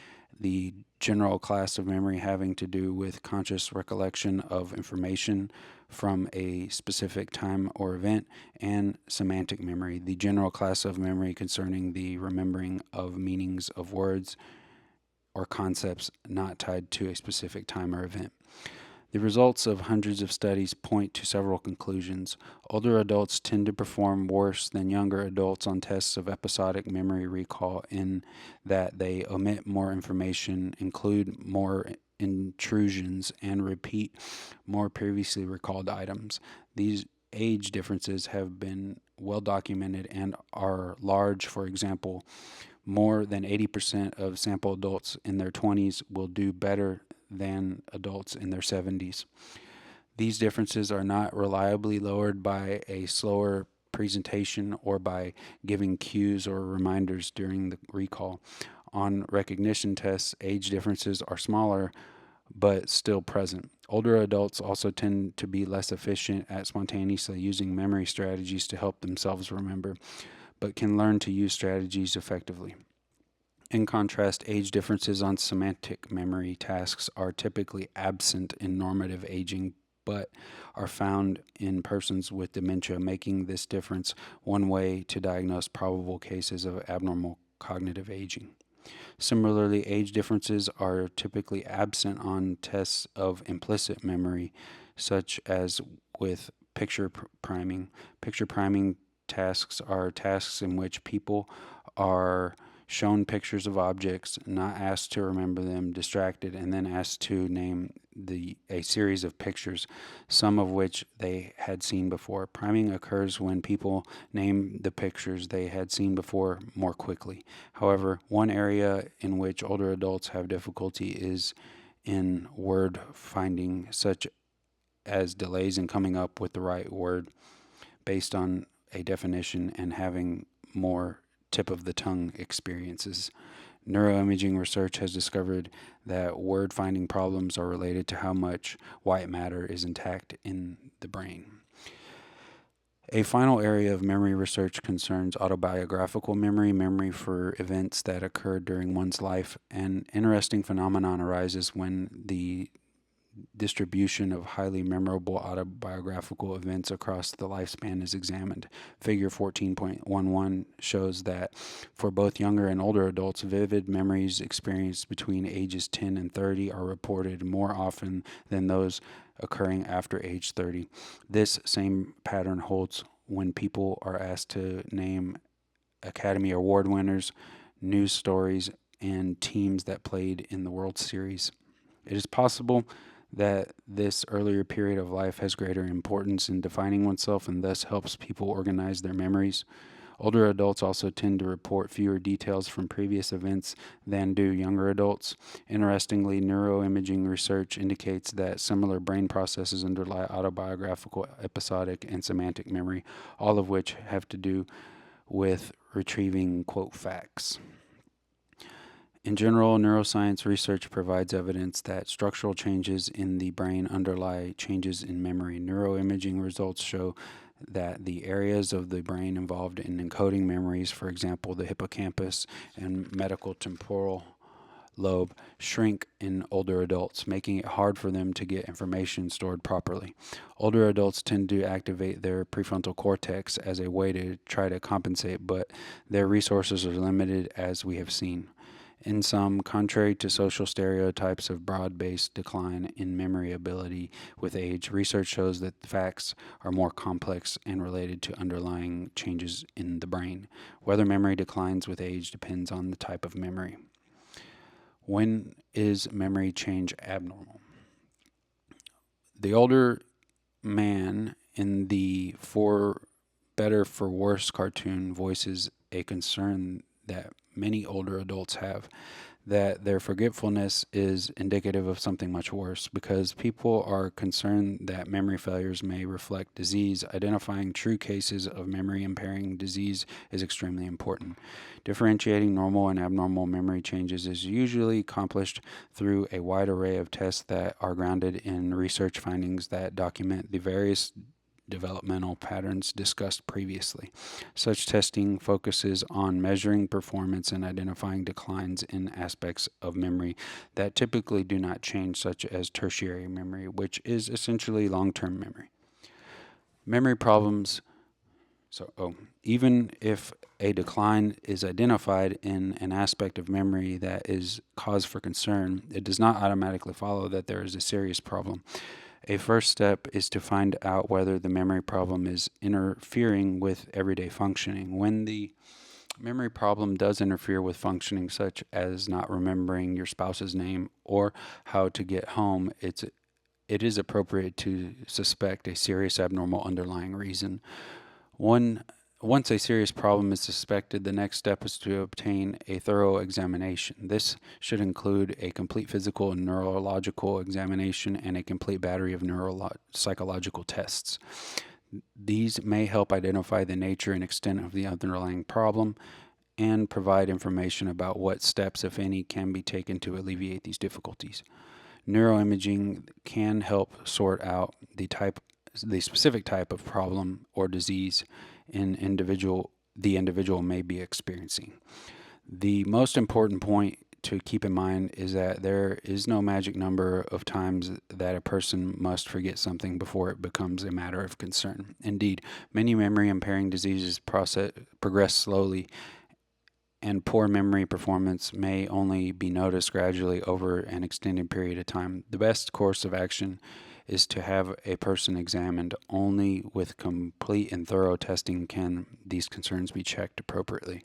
the general class of memory having to do with conscious recollection of information from a specific time or event, and semantic memory, the general class of memory concerning the remembering of meanings of words or concepts not tied to a specific time or event. The results of hundreds of studies point to several conclusions. Older adults tend to perform worse than younger adults on tests of episodic memory recall in that they omit more information, include more intrusions, and repeat more previously recalled items. These age differences have been well documented and are large. For example, more than 80% of sample adults in their 20s will do better than adults in their 70s. These differences are not reliably lowered by a slower presentation or by giving cues or reminders during the recall. On recognition tests, age differences are smaller but still present. Older adults also tend to be less efficient at spontaneously using memory strategies to help themselves remember, but can learn to use strategies effectively. In contrast, age differences on semantic memory tasks are typically absent in normative aging, but are found in persons with dementia, making this difference one way to diagnose probable cases of abnormal cognitive aging. Similarly, age differences are typically absent on tests of implicit memory, such as with picture priming. Picture priming tasks are tasks in which people are shown pictures of objects, not asked to remember them, distracted, and then asked to name a series of pictures, some of which they had seen before. Priming occurs when people name the pictures they had seen before more quickly. However, one area in which older adults have difficulty is in word finding, such as delays in coming up with the right word based on a definition and having more tip of the tongue experiences. Neuroimaging research has discovered that word finding problems are related to how much white matter is intact in the brain. A final area of memory research concerns autobiographical memory, memory for events that occurred during one's life. An interesting phenomenon arises when the distribution of highly memorable autobiographical events across the lifespan is examined. Figure 14.11 shows that for both younger and older adults, vivid memories experienced between ages 10 and 30 are reported more often than those occurring after age 30. This same pattern holds when people are asked to name Academy Award winners, news stories, and teams that played in the World Series. It is possible that this earlier period of life has greater importance in defining oneself and thus helps people organize their memories. Older adults also tend to report fewer details from previous events than do younger adults. Interestingly, neuroimaging research indicates that similar brain processes underlie autobiographical, episodic, and semantic memory, all of which have to do with retrieving, quote, facts. In general, neuroscience research provides evidence that structural changes in the brain underlie changes in memory. Neuroimaging results show that the areas of the brain involved in encoding memories, for example, the hippocampus and medial temporal lobe, shrink in older adults, making it hard for them to get information stored properly. Older adults tend to activate their prefrontal cortex as a way to try to compensate, but their resources are limited, as we have seen. In sum, contrary to social stereotypes of broad-based decline in memory ability with age, research shows that the facts are more complex and related to underlying changes in the brain. Whether memory declines with age depends on the type of memory. When is memory change abnormal? The older man in the For Better for Worse cartoon voices a concern that many older adults have, that their forgetfulness is indicative of something much worse. Because people are concerned that memory failures may reflect disease, identifying true cases of memory impairing disease is extremely important. Differentiating normal and abnormal memory changes is usually accomplished through a wide array of tests that are grounded in research findings that document the various developmental patterns discussed previously. Such testing focuses on measuring performance and identifying declines in aspects of memory that typically do not change, such as tertiary memory, which is essentially long-term memory. Memory problems. Even if a decline is identified in an aspect of memory that is cause for concern, it does not automatically follow that there is a serious problem. A first step is to find out whether the memory problem is interfering with everyday functioning. When the memory problem does interfere with functioning, such as not remembering your spouse's name or how to get home, it is appropriate to suspect a serious abnormal underlying reason. Once a serious problem is suspected, the next step is to obtain a thorough examination. This should include a complete physical and neurological examination and a complete battery of psychological tests. These may help identify the nature and extent of the underlying problem and provide information about what steps, if any, can be taken to alleviate these difficulties. Neuroimaging can help sort out the specific type of problem or disease the individual may be experiencing. The most important point to keep in mind is that there is no magic number of times that a person must forget something before it becomes a matter of concern. Indeed, many memory impairing diseases progress slowly, and poor memory performance may only be noticed gradually over an extended period of time. The best course of action is to have a person examined. Only with complete and thorough testing can these concerns be checked appropriately.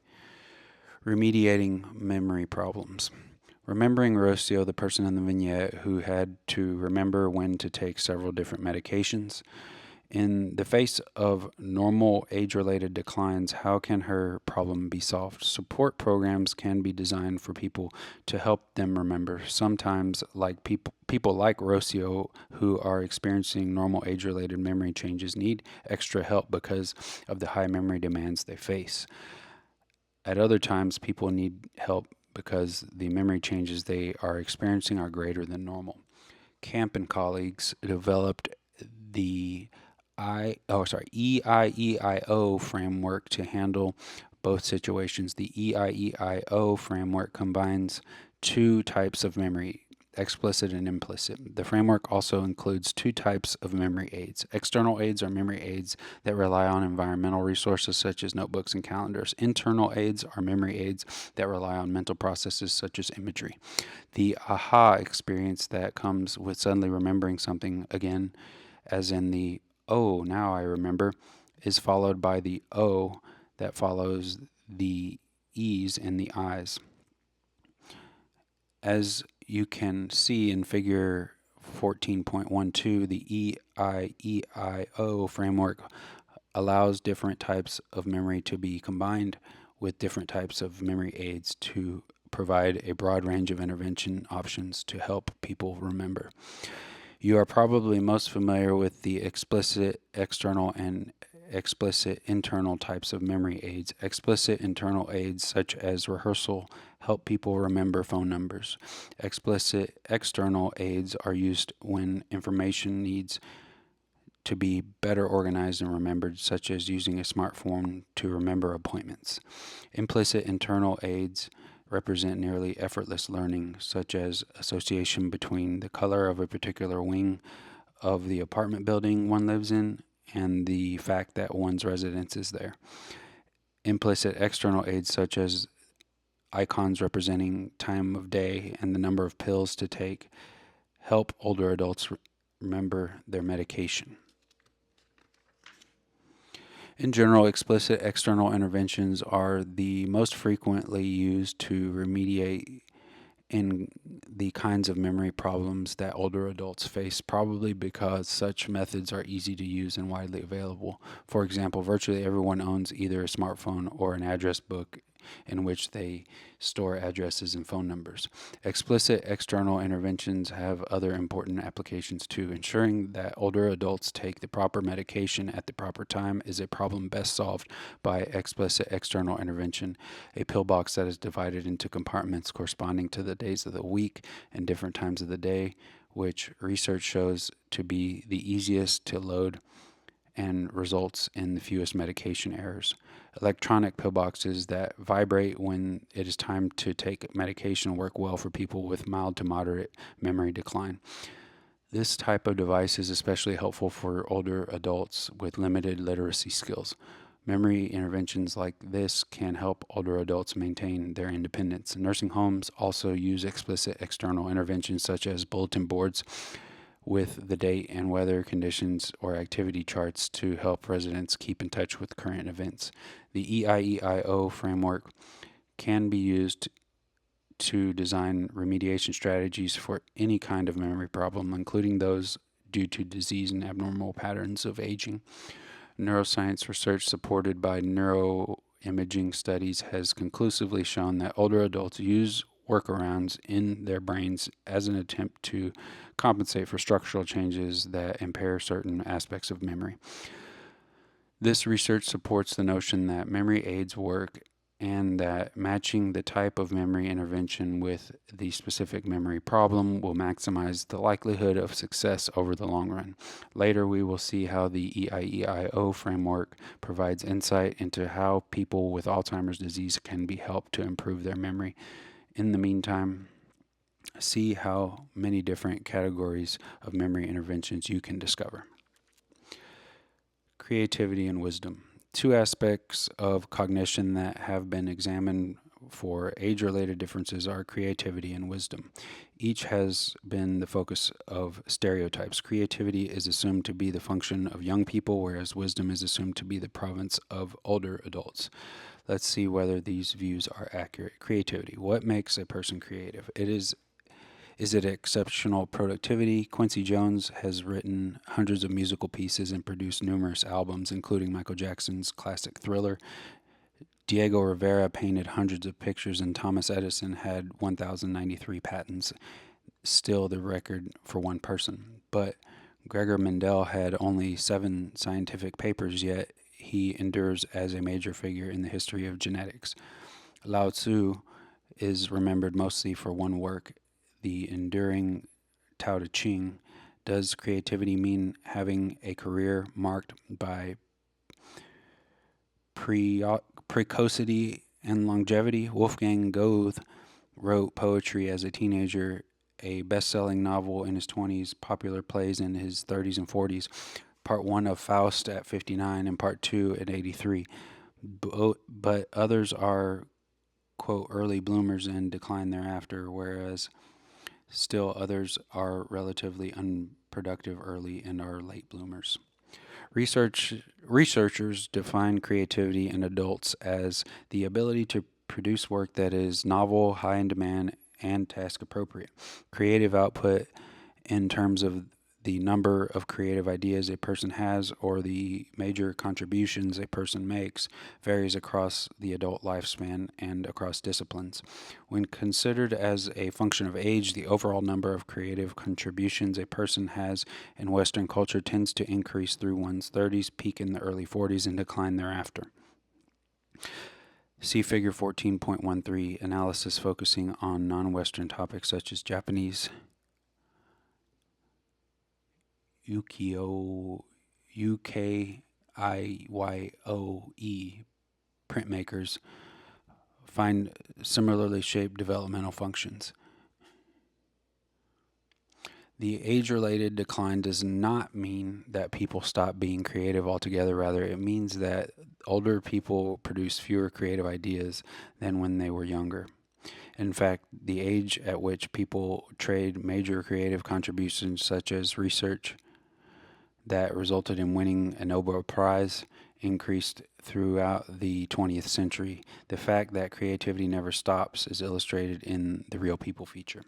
Remediating memory problems. Remembering Rocio, the person in the vignette who had to remember when to take several different medications. In the face of normal age-related declines, how can her problem be solved? Support programs can be designed for people to help them remember. Sometimes, like people like Rocio who are experiencing normal age-related memory changes need extra help because of the high memory demands they face. At other times, people need help because the memory changes they are experiencing are greater than normal. Camp and colleagues developed the EIEIO framework to handle both situations. The EIEIO framework combines two types of memory, explicit and implicit. The framework also includes two types of memory aids. External aids are memory aids that rely on environmental resources such as notebooks and calendars. Internal aids are memory aids that rely on mental processes such as imagery. The aha experience that comes with suddenly remembering something again, as in the "oh, now I remember," is followed by the "oh" that follows the E's in the I's. As you can see in figure 14.12, the EIEIO framework allows different types of memory to be combined with different types of memory aids to provide a broad range of intervention options to help people remember. You are probably most familiar with the explicit, external, and explicit internal types of memory aids. Explicit internal aids, such as rehearsal, help people remember phone numbers. Explicit external aids are used when information needs to be better organized and remembered, such as using a smartphone to remember appointments. Implicit internal aids represent nearly effortless learning, such as association between the color of a particular wing of the apartment building one lives in and the fact that one's residence is there. Implicit external aids, such as icons representing time of day and the number of pills to take, help older adults remember their medication. In general, explicit external interventions are the most frequently used to remediate in the kinds of memory problems that older adults face, probably because such methods are easy to use and widely available. For example, virtually everyone owns either a smartphone or an address book in which they store addresses and phone numbers. Explicit external interventions have other important applications too. Ensuring that older adults take the proper medication at the proper time is a problem best solved by explicit external intervention, a pillbox that is divided into compartments corresponding to the days of the week and different times of the day, which research shows to be the easiest to load and results in the fewest medication errors. Electronic pillboxes that vibrate when it is time to take medication work well for people with mild to moderate memory decline. This type of device is especially helpful for older adults with limited literacy skills. Memory interventions like this can help older adults maintain their independence. Nursing homes also use explicit external interventions such as bulletin boards with the date and weather conditions or activity charts to help residents keep in touch with current events. The EIEIO framework can be used to design remediation strategies for any kind of memory problem, including those due to disease and abnormal patterns of aging. Neuroscience research supported by neuroimaging studies has conclusively shown that older adults use workarounds in their brains as an attempt to compensate for structural changes that impair certain aspects of memory. This research supports the notion that memory aids work and that matching the type of memory intervention with the specific memory problem will maximize the likelihood of success over the long run. Later, we will see how the EIEIO framework provides insight into how people with Alzheimer's disease can be helped to improve their memory. In the meantime, see how many different categories of memory interventions you can discover. Creativity and wisdom. Two aspects of cognition that have been examined for age-related differences are creativity and wisdom. Each has been the focus of stereotypes. Creativity is assumed to be the function of young people, whereas wisdom is assumed to be the province of older adults. Let's see whether these views are accurate. Creativity. What makes a person creative? Is it exceptional productivity? Quincy Jones has written hundreds of musical pieces and produced numerous albums, including Michael Jackson's classic Thriller. Diego Rivera painted hundreds of pictures, and Thomas Edison had 1,093 patents, still the record for one person. But Gregor Mendel had only 7 scientific papers, yet he endures as a major figure in the history of genetics. Lao Tzu is remembered mostly for one work, the enduring Tao Te Ching. Does creativity mean having a career marked by precocity and longevity? Wolfgang Goethe wrote poetry as a teenager, a best-selling novel in his 20s, popular plays in his 30s and 40s, part 1 of Faust at 59 and part 2 at 83. But others are, quote, early bloomers and decline thereafter, whereas still others are relatively unproductive early and are late bloomers. Researchers define creativity in adults as the ability to produce work that is novel, high in demand, and task appropriate. Creative output in terms of the number of creative ideas a person has or the major contributions a person makes varies across the adult lifespan and across disciplines. When considered as a function of age, the overall number of creative contributions a person has in Western culture tends to increase through one's 30s, peak in the early 40s, and decline thereafter. See Figure 14.13, analysis focusing on non-Western topics such as Japanese ukiyo-e printmakers find similarly shaped developmental functions. The age-related decline does not mean that people stop being creative altogether. Rather, it means that older people produce fewer creative ideas than when they were younger. In fact, the age at which people trade major creative contributions, such as research that resulted in winning a Nobel Prize, increased throughout the 20th century. The fact that creativity never stops is illustrated in the Real People feature.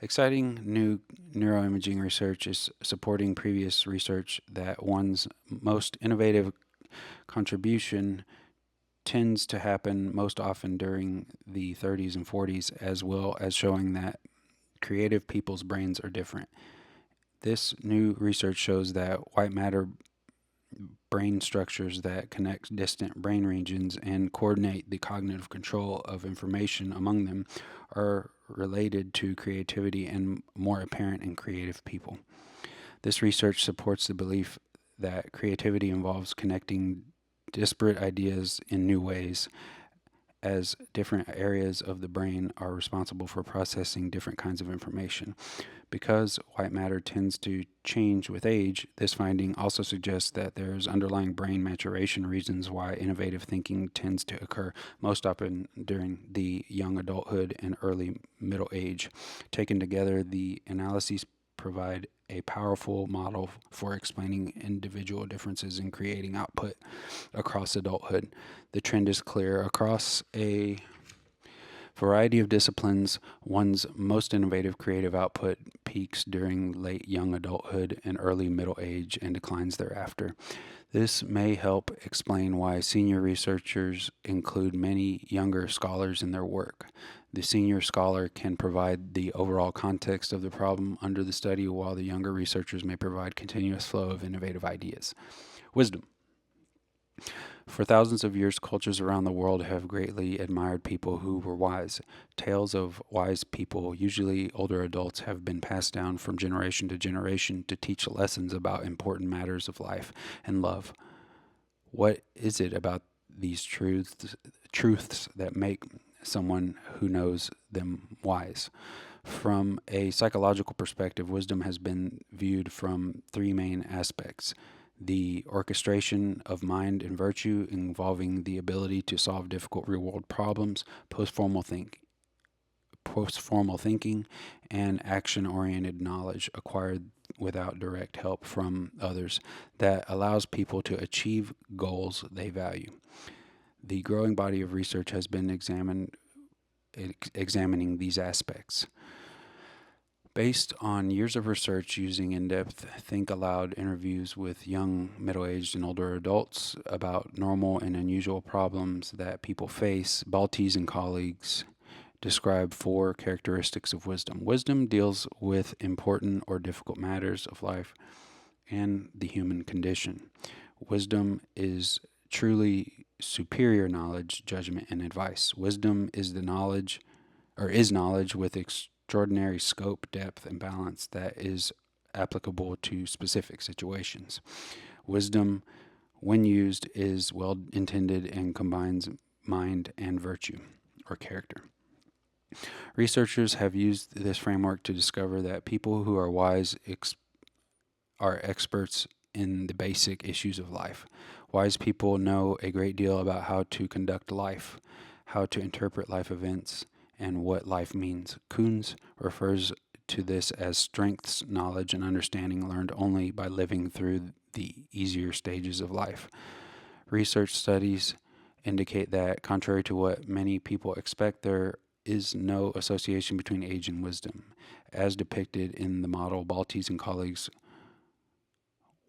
Exciting new neuroimaging research is supporting previous research that one's most innovative contribution tends to happen most often during the 30s and 40s, as well as showing that creative people's brains are different. This new research shows that white matter brain structures that connect distant brain regions and coordinate the cognitive control of information among them are related to creativity and more apparent in creative people. This research supports the belief that creativity involves connecting disparate ideas in new ways, as different areas of the brain are responsible for processing different kinds of information. Because white matter tends to change with age, this finding also suggests that there's underlying brain maturation reasons why innovative thinking tends to occur most often during the young adulthood and early middle age. Taken together, the analyses provide a powerful model for explaining individual differences in creating output across adulthood. The trend is clear. Across a variety of disciplines, one's most innovative creative output peaks during late young adulthood and early middle age and declines thereafter. This may help explain why senior researchers include many younger scholars in their work. The senior scholar can provide the overall context of the problem under the study, while the younger researchers may provide continuous flow of innovative ideas. Wisdom. For thousands of years, cultures around the world have greatly admired people who were wise. Tales of wise people, usually older adults, have been passed down from generation to generation to teach lessons about important matters of life and love. What is it about these truths that make someone who knows them wise? From a psychological perspective, wisdom has been viewed from three main aspects: the orchestration of mind and virtue, involving the ability to solve difficult real-world problems; post-formal thinking, and action-oriented knowledge acquired without direct help from others that allows people to achieve goals they value. The growing body of research has been examining these aspects. Based on years of research using in-depth think aloud interviews with young, middle-aged, and older adults about normal and unusual problems that people face, Baltes and colleagues describe 4 characteristics of wisdom. Wisdom deals with important or difficult matters of life and the human condition. Wisdom is truly superior knowledge, judgment, and advice. Wisdom is knowledge with extraordinary scope, depth, and balance that is applicable to specific situations. Wisdom, when used, is well intended and combines mind and virtue or character. Researchers have used this framework to discover that people who are wise are experts in the basic issues of life. Wise people know a great deal about how to conduct life, how to interpret life events, and what life means. Kuhns refers to this as strengths, knowledge, and understanding learned only by living through the easier stages of life. Research studies indicate that, contrary to what many people expect, there is no association between age and wisdom. As depicted in the model, Baltes and colleagues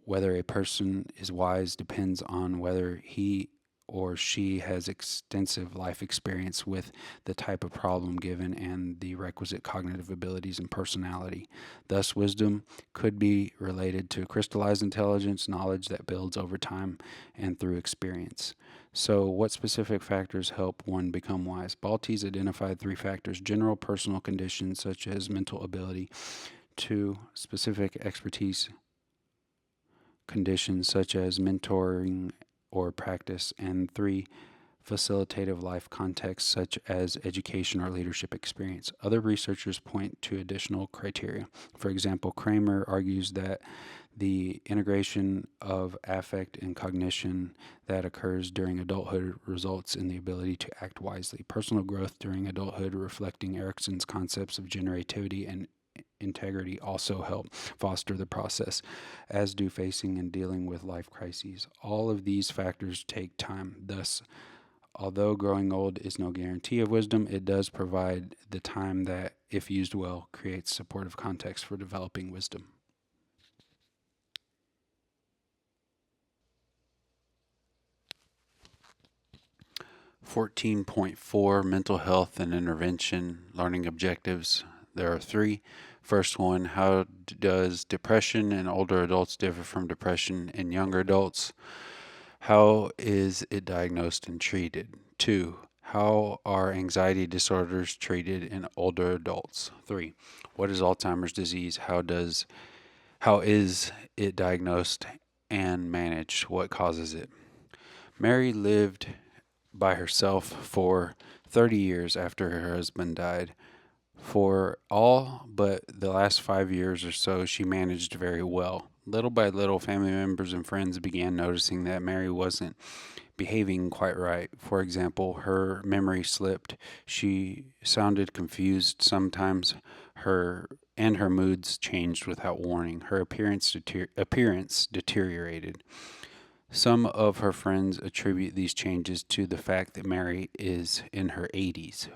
Whether a person is wise depends on whether he or she has extensive life experience with the type of problem given and the requisite cognitive abilities and personality. Thus, wisdom could be related to crystallized intelligence, knowledge that builds over time and through experience. So, what specific factors help one become wise? Baltes identified three factors: general personal conditions such as mental ability; two, specific expertise conditions such as mentoring or practice; and three, facilitative life contexts such as education or leadership experience. Other researchers point to additional criteria. For example, Kramer argues that the integration of affect and cognition that occurs during adulthood results in the ability to act wisely. Personal growth during adulthood, reflecting Erickson's concepts of generativity and integrity, also help foster the process, as do facing and dealing with life crises. All of these factors take time. Thus, although growing old is no guarantee of wisdom, it does provide the time that, if used well, creates supportive context for developing wisdom. (14.4) Mental health and intervention learning objectives. There are three. First one, how does depression in older adults differ from depression in younger adults? How is it diagnosed and treated? 2. How are anxiety disorders treated in older adults? 3. What is Alzheimer's disease? How is it diagnosed and managed? What causes it? Mary lived by herself for 30 years after her husband died. For all but the last 5 years or so, she managed very well. Little by little, family members and friends began noticing that Mary wasn't behaving quite right. For example, her memory slipped. She sounded confused sometimes. Her moods changed without warning. Her appearance deteriorated. Some of her friends attribute these changes to the fact that Mary is in her 80s,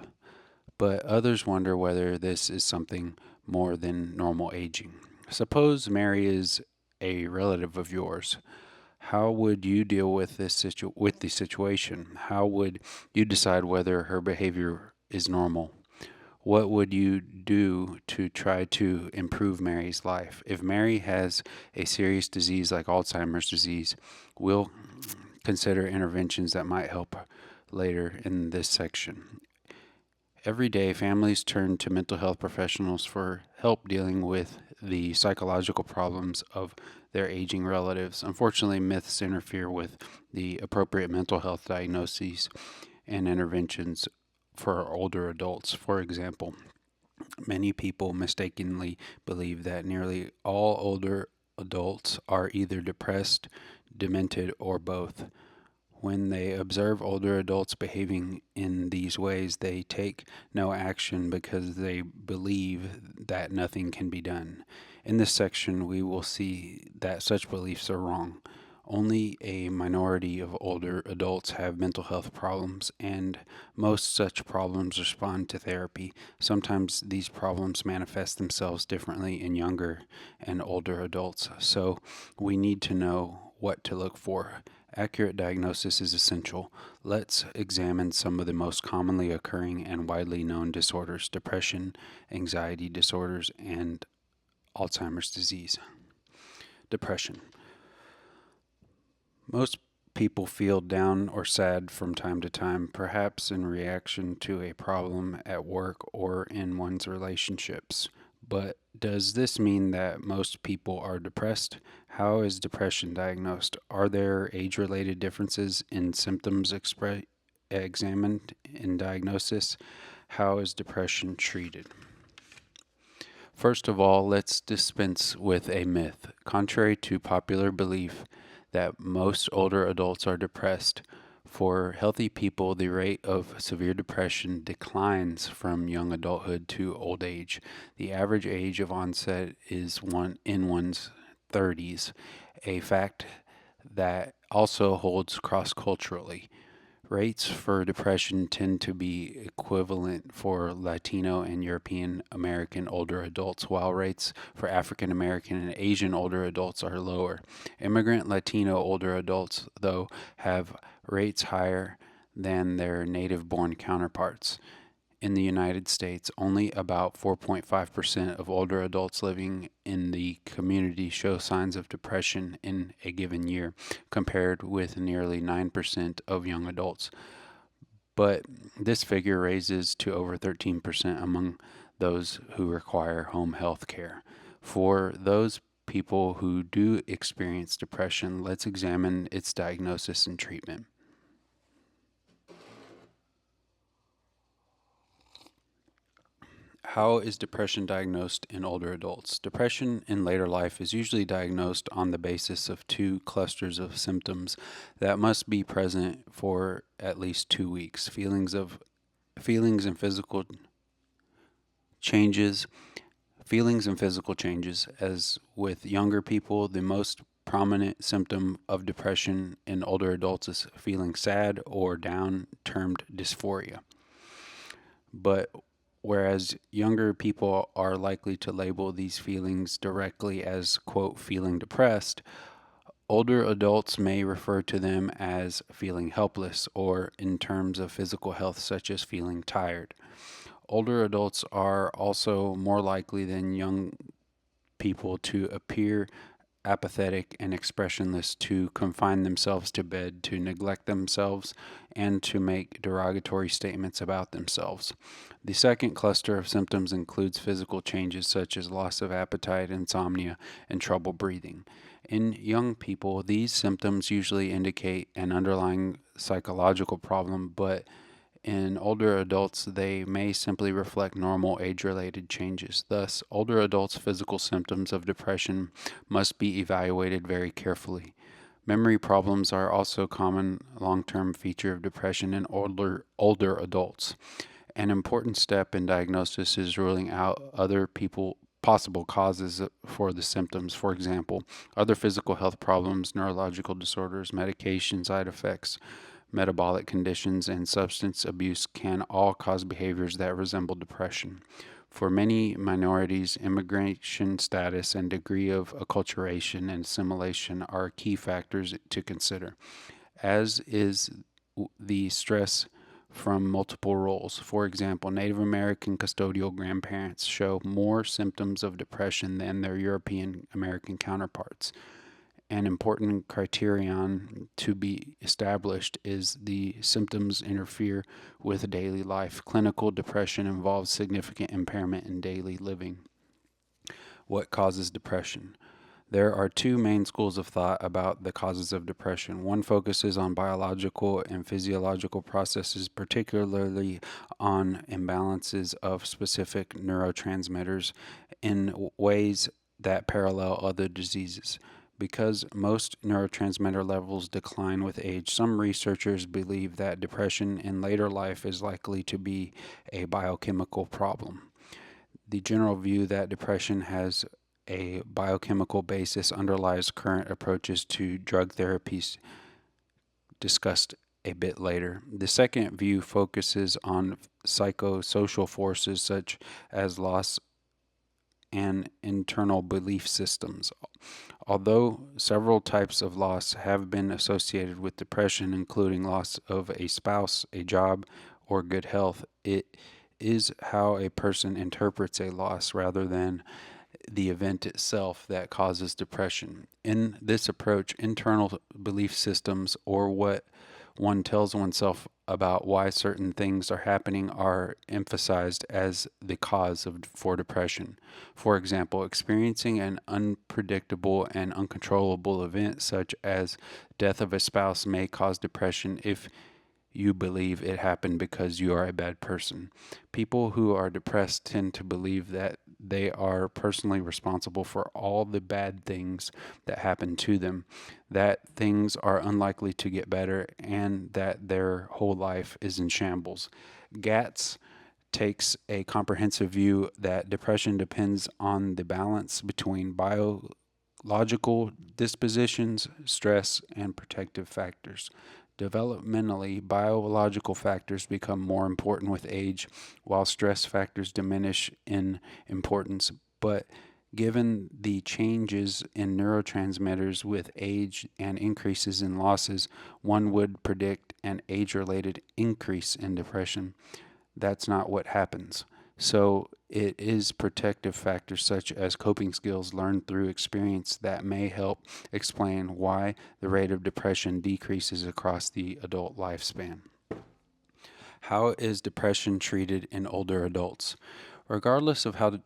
but others wonder whether this is something more than normal aging. Suppose Mary is a relative of yours. How would you deal with the situation? How would you decide whether her behavior is normal? What would you do to try to improve Mary's life? If Mary has a serious disease like Alzheimer's disease, we'll consider interventions that might help later in this section. Every day, families turn to mental health professionals for help dealing with the psychological problems of their aging relatives. Unfortunately, myths interfere with the appropriate mental health diagnoses and interventions for older adults. For example, many people mistakenly believe that nearly all older adults are either depressed, demented, or both. When they observe older adults behaving in these ways, they take no action because they believe that nothing can be done. In this section, we will see that such beliefs are wrong. Only a minority of older adults have mental health problems, and most such problems respond to therapy. Sometimes these problems manifest themselves differently in younger and older adults, so we need to know what to look for. Accurate diagnosis is essential. Let's examine some of the most commonly occurring and widely known disorders: depression, anxiety disorders, and Alzheimer's disease. Depression. Most people feel down or sad from time to time, perhaps in reaction to a problem at work or in one's relationships. But does this mean that most people are depressed? How is depression diagnosed? Are there age-related differences in symptoms examined in diagnosis? How is depression treated? First of all, let's dispense with a myth. Contrary to popular belief that most older adults are depressed, for healthy people, the rate of severe depression declines from young adulthood to old age. The average age of onset is in one's 30s, a fact that also holds cross-culturally. Rates for depression tend to be equivalent for Latino and European American older adults, while rates for African American and Asian older adults are lower. Immigrant Latino older adults, though, have rates higher than their native born counterparts. In the United States, only about 4.5% of older adults living in the community show signs of depression in a given year, compared with nearly 9% of young adults. But this figure raises to over 13% among those who require home health care. For those people who do experience depression, let's examine its diagnosis and treatment. How is depression diagnosed in older adults? Depression in later life is usually diagnosed on the basis of two clusters of symptoms that must be present for at least 2 weeks. Feelings and physical changes. Feelings and physical changes. As with younger people, the most prominent symptom of depression in older adults is feeling sad or down, termed dysphoria. But whereas younger people are likely to label these feelings directly as, quote, feeling depressed, older adults may refer to them as feeling helpless or in terms of physical health, such as feeling tired. Older adults are also more likely than young people to appear apathetic and expressionless, to confine themselves to bed, to neglect themselves, and to make derogatory statements about themselves. The second cluster of symptoms includes physical changes such as loss of appetite, insomnia, and trouble breathing. In young people, these symptoms usually indicate an underlying psychological problem, but in older adults, they may simply reflect normal age-related changes. Thus, older adults' physical symptoms of depression must be evaluated very carefully. Memory problems are also a common long-term feature of depression in older adults. An important step in diagnosis is ruling out other possible causes for the symptoms. For example, other physical health problems, neurological disorders, medication side effects, metabolic conditions, and substance abuse can all cause behaviors that resemble depression. For many minorities, immigration status and degree of acculturation and assimilation are key factors to consider, as is the stress from multiple roles. For example, Native American custodial grandparents show more symptoms of depression than their European American counterparts. An important criterion to be established is the symptoms interfere with daily life. Clinical depression involves significant impairment in daily living. What causes depression? There are two main schools of thought about the causes of depression. One focuses on biological and physiological processes, particularly on imbalances of specific neurotransmitters in ways that parallel other diseases. Because most neurotransmitter levels decline with age, some researchers believe that depression in later life is likely to be a biochemical problem. The general view that depression has a biochemical basis underlies current approaches to drug therapies discussed a bit later. The second view focuses on psychosocial forces such as loss and internal belief systems. Although several types of loss have been associated with depression, including loss of a spouse, a job, or good health, it is how a person interprets a loss rather than the event itself that causes depression. In this approach, internal belief systems, or what one tells oneself about why certain things are happening, are emphasized as the cause for depression. For example, experiencing an unpredictable and uncontrollable event such as death of a spouse may cause depression if you believe it happened because you are a bad person. People who are depressed tend to believe that they are personally responsible for all the bad things that happen to them, that things are unlikely to get better, and that their whole life is in shambles. Gatz takes a comprehensive view that depression depends on the balance between biological dispositions, stress, and protective factors. Developmentally, biological factors become more important with age, while stress factors diminish in importance. But given the changes in neurotransmitters with age and increases in losses, one would predict an age related increase in depression. That's not what happens. So it is protective factors such as coping skills learned through experience that may help explain why the rate of depression decreases across the adult lifespan. How is depression treated in older adults? Regardless of how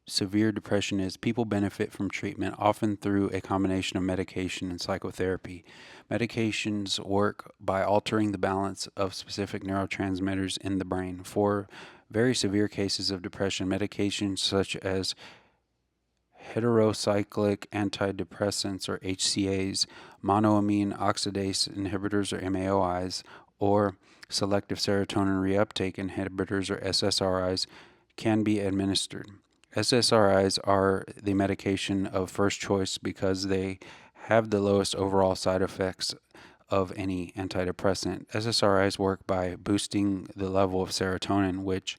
severe depression is, people benefit from treatment, often through a combination of medication and psychotherapy. Medications work by altering the balance of specific neurotransmitters in the brain. For very severe cases of depression, medications such as heterocyclic antidepressants or HCAs, monoamine oxidase inhibitors or MAOIs, or selective serotonin reuptake inhibitors or SSRIs can be administered. SSRIs are the medication of first choice because they have the lowest overall side effects of any antidepressant. SSRIs work by boosting the level of serotonin, which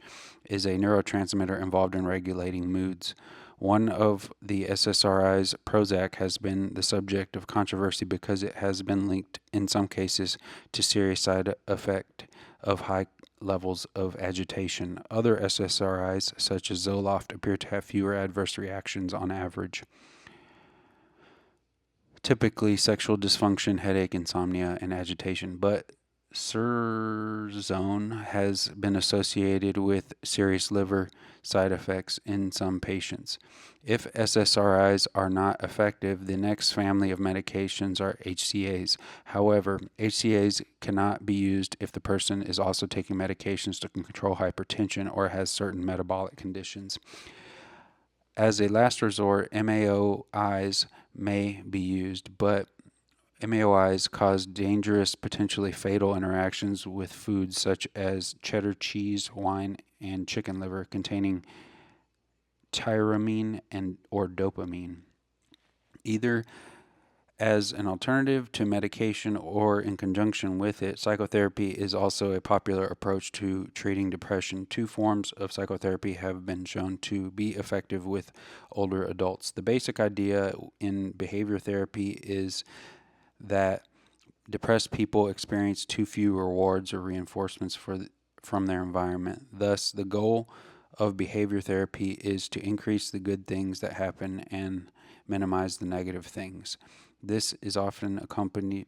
is a neurotransmitter involved in regulating moods. One of the SSRIs, Prozac, has been the subject of controversy because it has been linked in some cases to serious side effect of high levels of agitation. Other SSRIs, such as Zoloft, appear to have fewer adverse reactions on average. Typically, sexual dysfunction, headache, insomnia, and agitation, but Surzone has been associated with serious liver side effects in some patients. If SSRIs are not effective, the next family of medications are HCAs. However, HCAs cannot be used if the person is also taking medications to control hypertension or has certain metabolic conditions. As a last resort, MAOIs may be used, but MAOIs cause dangerous, potentially fatal interactions with foods such as cheddar cheese, wine, and chicken liver containing tyramine or dopamine. Either as an alternative to medication or in conjunction with it, psychotherapy is also a popular approach to treating depression. Two forms of psychotherapy have been shown to be effective with older adults. The basic idea in behavior therapy is that depressed people experience too few rewards or reinforcements from their environment. Thus, the goal of behavior therapy is to increase the good things that happen and minimize the negative things. This is often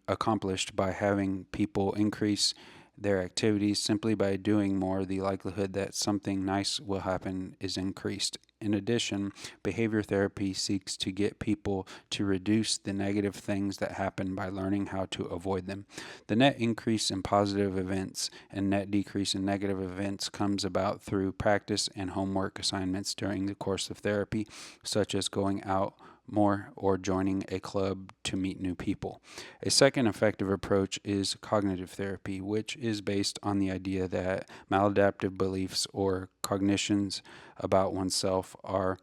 accomplished by having people increase their activities. Simply by doing more, the likelihood that something nice will happen is increased. In addition, behavior therapy seeks to get people to reduce the negative things that happen by learning how to avoid them. The net increase in positive events and net decrease in negative events comes about through practice and homework assignments during the course of therapy, such as going out more or joining a club to meet new people. A second effective approach is cognitive therapy, which is based on the idea that maladaptive beliefs or cognitions about oneself are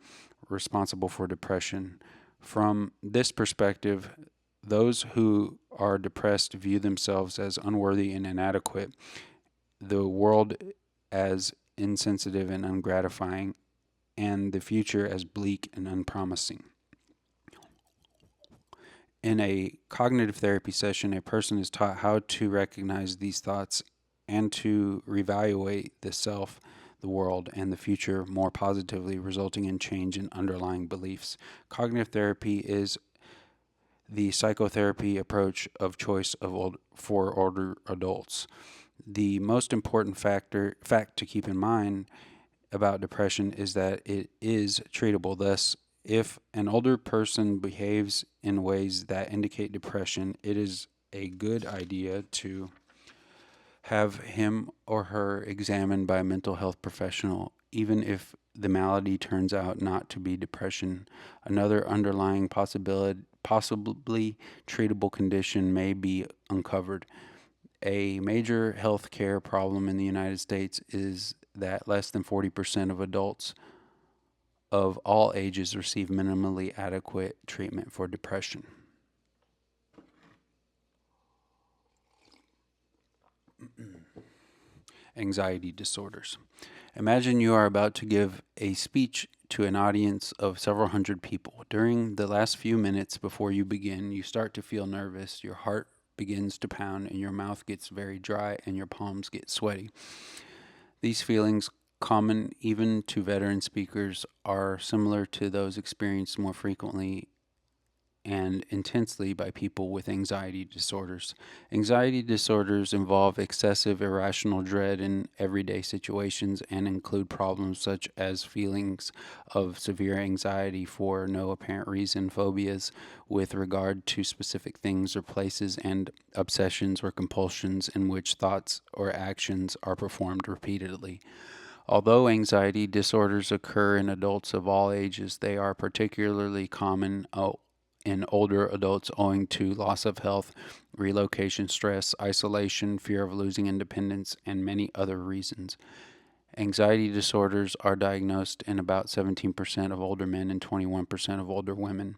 responsible for depression. From this perspective, those who are depressed view themselves as unworthy and inadequate, the world as insensitive and ungratifying, and the future as bleak and unpromising. In a cognitive therapy session, a person is taught how to recognize these thoughts and to reevaluate the self, the world, and the future more positively, resulting in change in underlying beliefs. Cognitive therapy is the psychotherapy approach of choice for older adults. The most important fact to keep in mind about depression is that it is treatable. Thus, if an older person behaves in ways that indicate depression, it is a good idea to have him or her examined by a mental health professional, even if the malady turns out not to be depression. Another underlying possibly treatable condition may be uncovered. A major health care problem in the United States is that less than 40% of adults of all ages receive minimally adequate treatment for depression. Anxiety disorders. Imagine you are about to give a speech to an audience of several hundred people. During the last few minutes before you begin, you start to feel nervous, your heart begins to pound, and your mouth gets very dry and your palms get sweaty. These feelings, common even to veteran speakers, are similar to those experienced more frequently and intensely by people with anxiety disorders. Anxiety disorders involve excessive irrational dread in everyday situations and include problems such as feelings of severe anxiety for no apparent reason, phobias with regard to specific things or places, and obsessions or compulsions in which thoughts or actions are performed repeatedly. Although anxiety disorders occur in adults of all ages, they are particularly common in older adults owing to loss of health, relocation stress, isolation, fear of losing independence, and many other reasons. Anxiety disorders are diagnosed in about 17% of older men and 21% of older women.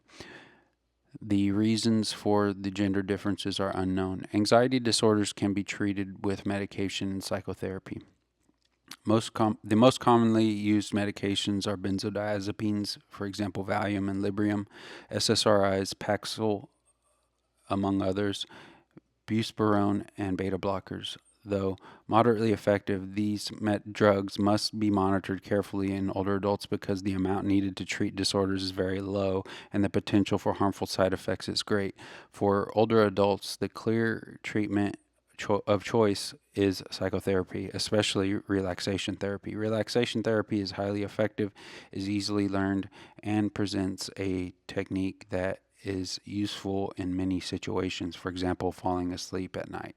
The reasons for the gender differences are unknown. Anxiety disorders can be treated with medication and psychotherapy. The most commonly used medications are benzodiazepines, for example, Valium and Librium, SSRIs, Paxil, among others, buspirone, and beta blockers. Though moderately effective, these drugs must be monitored carefully in older adults because the amount needed to treat disorders is very low and the potential for harmful side effects is great. For older adults, the clear treatment of choice is psychotherapy, especially relaxation therapy. Relaxation therapy is highly effective, is easily learned, and presents a technique that is useful in many situations, for example, falling asleep at night.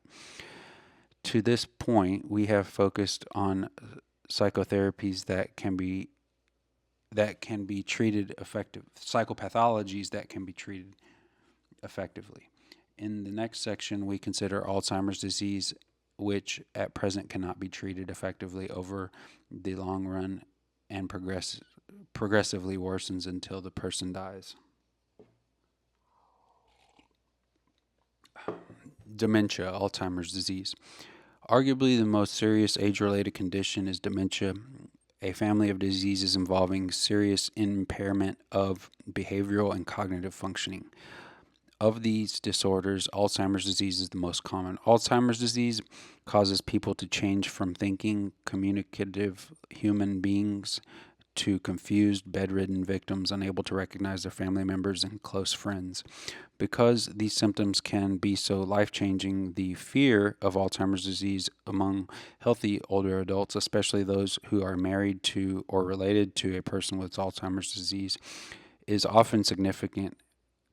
To this point, we have focused on psychotherapies that can be treated effective, psychopathologies that can be treated effectively. In the next section, we consider Alzheimer's disease, which at present cannot be treated effectively over the long run and progressively worsens until the person dies. Dementia, Alzheimer's disease. Arguably the most serious age-related condition is dementia, a family of diseases involving serious impairment of behavioral and cognitive functioning. Of these disorders, Alzheimer's disease is the most common. Alzheimer's disease causes people to change from thinking, communicative human beings to confused, bedridden victims unable to recognize their family members and close friends. Because these symptoms can be so life-changing, the fear of Alzheimer's disease among healthy older adults, especially those who are married to or related to a person with Alzheimer's disease, is often significant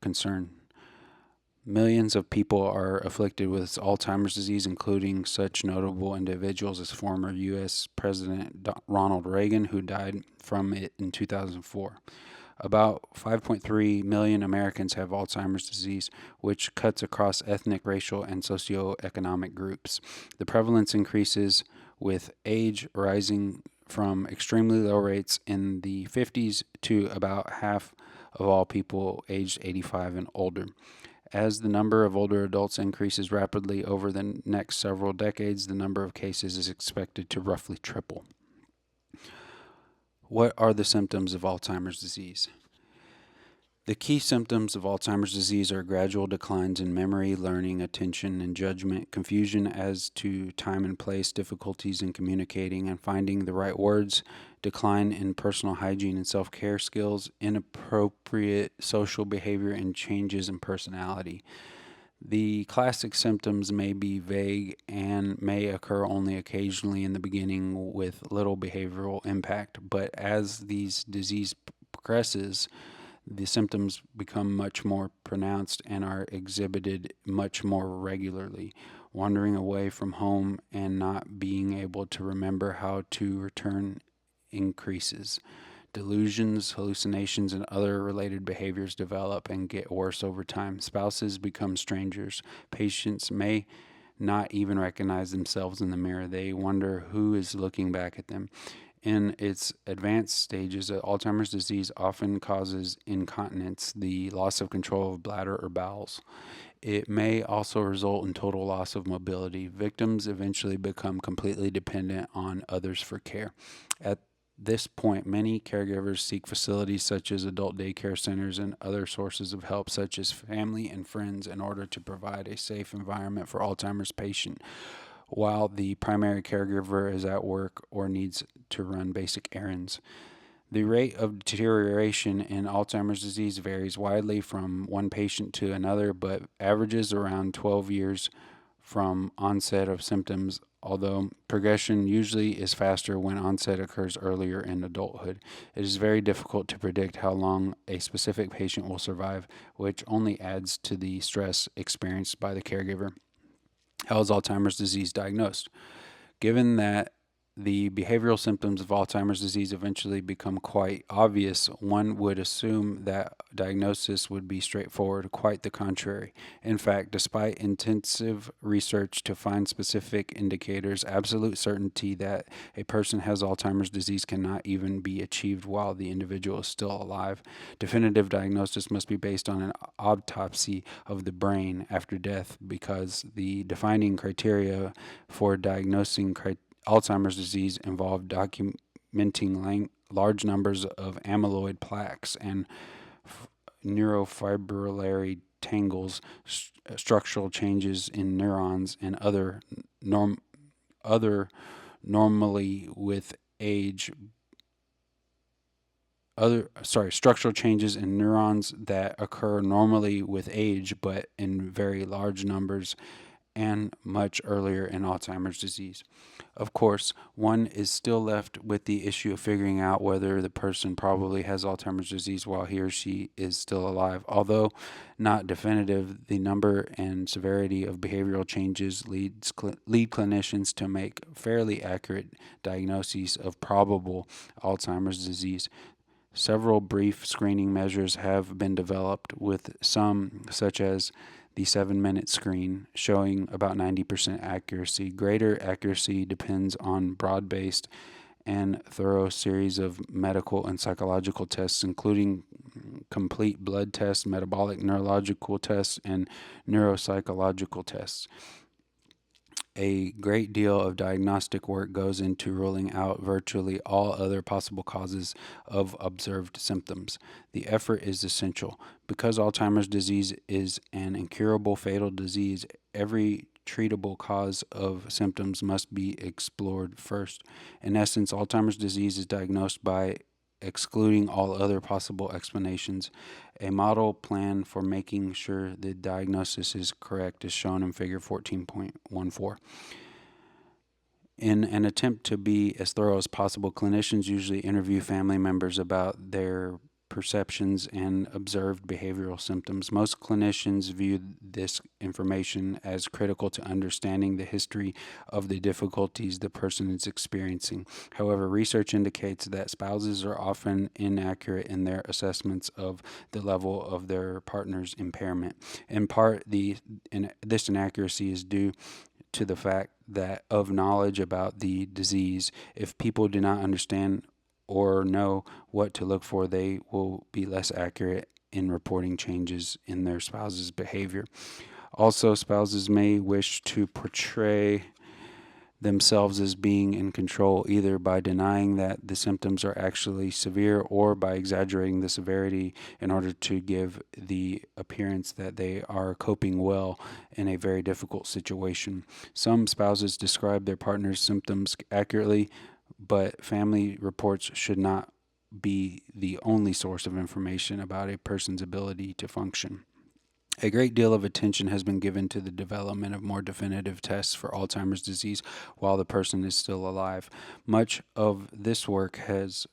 concern. Millions of people are afflicted with Alzheimer's disease, including such notable individuals as former U.S. President Ronald Reagan, who died from it in 2004. About 5.3 million Americans have Alzheimer's disease, which cuts across ethnic, racial, and socioeconomic groups. The prevalence increases with age, rising from extremely low rates in the 50s to about half of all people aged 85 and older. As the number of older adults increases rapidly over the next several decades, the number of cases is expected to roughly triple. What are the symptoms of Alzheimer's disease? The key symptoms of Alzheimer's disease are gradual declines in memory, learning, attention, and judgment, confusion as to time and place, difficulties in communicating and finding the right words, decline in personal hygiene and self-care skills, inappropriate social behavior, and changes in personality. The classic symptoms may be vague and may occur only occasionally in the beginning with little behavioral impact, but as these disease progresses, the symptoms become much more pronounced and are exhibited much more regularly. Wandering away from home and not being able to remember how to return increases. Delusions, hallucinations, and other related behaviors develop and get worse over time. Spouses become strangers. Patients may not even recognize themselves in the mirror. They wonder who is looking back at them. In its advanced stages, Alzheimer's disease often causes incontinence, the loss of control of bladder or bowels. It may also result in total loss of mobility. Victims eventually become completely dependent on others for care. At this point, many caregivers seek facilities such as adult daycare centers and other sources of help, such as family and friends, in order to provide a safe environment for Alzheimer's patient while the primary caregiver is at work or needs to run basic errands. The rate of deterioration in Alzheimer's disease varies widely from one patient to another, but averages around 12 years from onset of symptoms, although progression usually is faster when onset occurs earlier in adulthood. It is very difficult to predict how long a specific patient will survive, which only adds to the stress experienced by the caregiver. How is Alzheimer's disease diagnosed? Given that the behavioral symptoms of Alzheimer's disease eventually become quite obvious, one would assume that diagnosis would be straightforward. Quite the contrary. In fact, despite intensive research to find specific indicators, absolute certainty that a person has Alzheimer's disease cannot even be achieved while the individual is still alive. Definitive diagnosis must be based on an autopsy of the brain after death, because the defining criteria for diagnosing Alzheimer's disease involve documenting large numbers of amyloid plaques and neurofibrillary tangles, structural changes in neurons, and other normally with age. Structural changes in neurons that occur normally with age, but in very large numbers and much earlier in Alzheimer's disease. Of course, one is still left with the issue of figuring out whether the person probably has Alzheimer's disease while he or she is still alive. Although not definitive, the number and severity of behavioral changes lead clinicians to make fairly accurate diagnoses of probable Alzheimer's disease. Several brief screening measures have been developed, with some, such as the 7-minute screen, showing about 90% accuracy. Greater accuracy depends on broad-based and thorough series of medical and psychological tests, including complete blood tests, metabolic neurological tests, and neuropsychological tests. A great deal of diagnostic work goes into ruling out virtually all other possible causes of observed symptoms. The effort is essential. Because Alzheimer's disease is an incurable fatal disease, every treatable cause of symptoms must be explored first. In essence, Alzheimer's disease is diagnosed by excluding all other possible explanations. A model plan for making sure the diagnosis is correct is shown in Figure 14.14. In an attempt to be as thorough as possible, clinicians usually interview family members about their perceptions and observed behavioral symptoms. Most clinicians view this information as critical to understanding the history of the difficulties the person is experiencing. However, research indicates that spouses are often inaccurate in their assessments of the level of their partner's impairment. In part, this inaccuracy is due to the fact that of knowledge about the disease. If people do not understand or know what to look for, they will be less accurate in reporting changes in their spouse's behavior. Also, spouses may wish to portray themselves as being in control, either by denying that the symptoms are actually severe or by exaggerating the severity in order to give the appearance that they are coping well in a very difficult situation. Some spouses describe their partner's symptoms accurately, but family reports should not be the only source of information about a person's ability to function. A great deal of attention has been given to the development of more definitive tests for Alzheimer's disease while the person is still alive. Much of this work has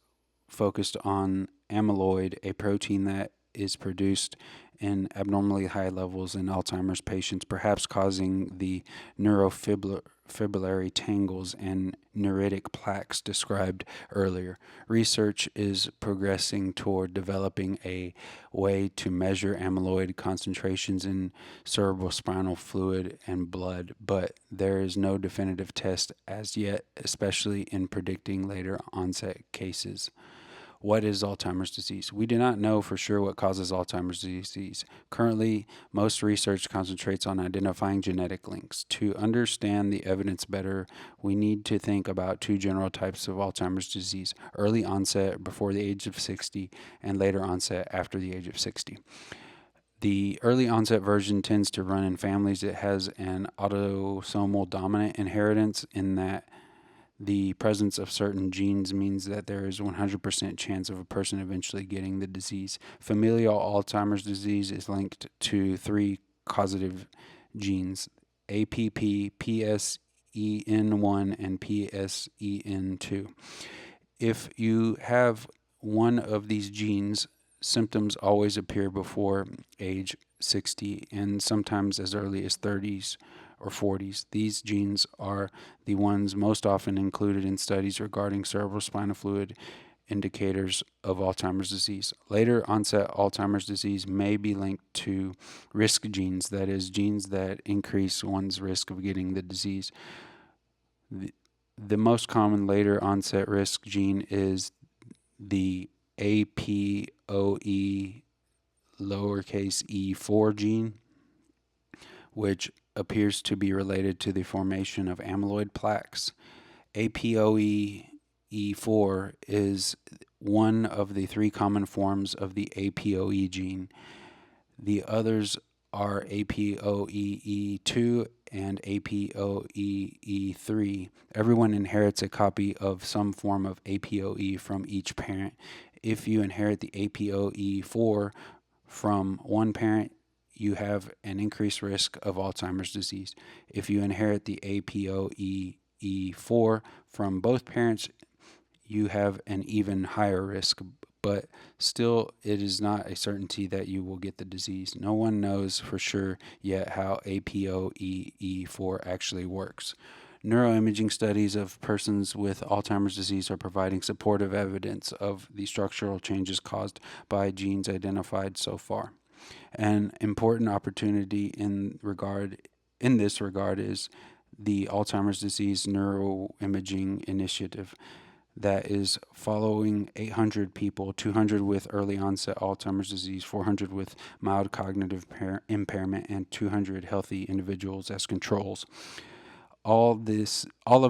focused on amyloid, a protein that is produced in abnormally high levels in Alzheimer's patients, perhaps causing the neurofibrillary tangles and neuritic plaques described earlier. Research is progressing toward developing a way to measure amyloid concentrations in cerebrospinal fluid and blood, but there is no definitive test as yet, especially in predicting later onset cases. What is Alzheimer's disease? We do not know for sure what causes Alzheimer's disease. Currently, most research concentrates on identifying genetic links. To understand the evidence better, we need to think about two general types of Alzheimer's disease: early onset before the age of 60 and later onset after the age of 60. The early onset version tends to run in families. It has an autosomal dominant inheritance in that the presence of certain genes means that there is 100% chance of a person eventually getting the disease. Familial Alzheimer's disease is linked to three causative genes: APP, PSEN1, and PSEN2. If you have one of these genes, symptoms always appear before age 60 and sometimes as early as 30s or 40s. These genes are the ones most often included in studies regarding cerebrospinal fluid indicators of Alzheimer's disease. Later onset Alzheimer's disease may be linked to risk genes, that is, genes that increase one's risk of getting the disease. The most common later onset risk gene is the APOE lowercase e4 gene, which appears to be related to the formation of amyloid plaques. APOE4 is one of the three common forms of the APOE gene. The others are APOE2 and APOE3. Everyone inherits a copy of some form of APOE from each parent. If you inherit the APOE4 from one parent, you have an increased risk of Alzheimer's disease. If you inherit the APOE4 from both parents, you have an even higher risk, but still it is not a certainty that you will get the disease. No one knows for sure yet how APOE4 actually works. Neuroimaging studies of persons with Alzheimer's disease are providing supportive evidence of the structural changes caused by genes identified so far. An important opportunity in this regard is the Alzheimer's Disease Neuroimaging Initiative that is following 800 people, 200 with early onset Alzheimer's disease, 400 with mild cognitive impairment, and 200 healthy individuals as controls. All of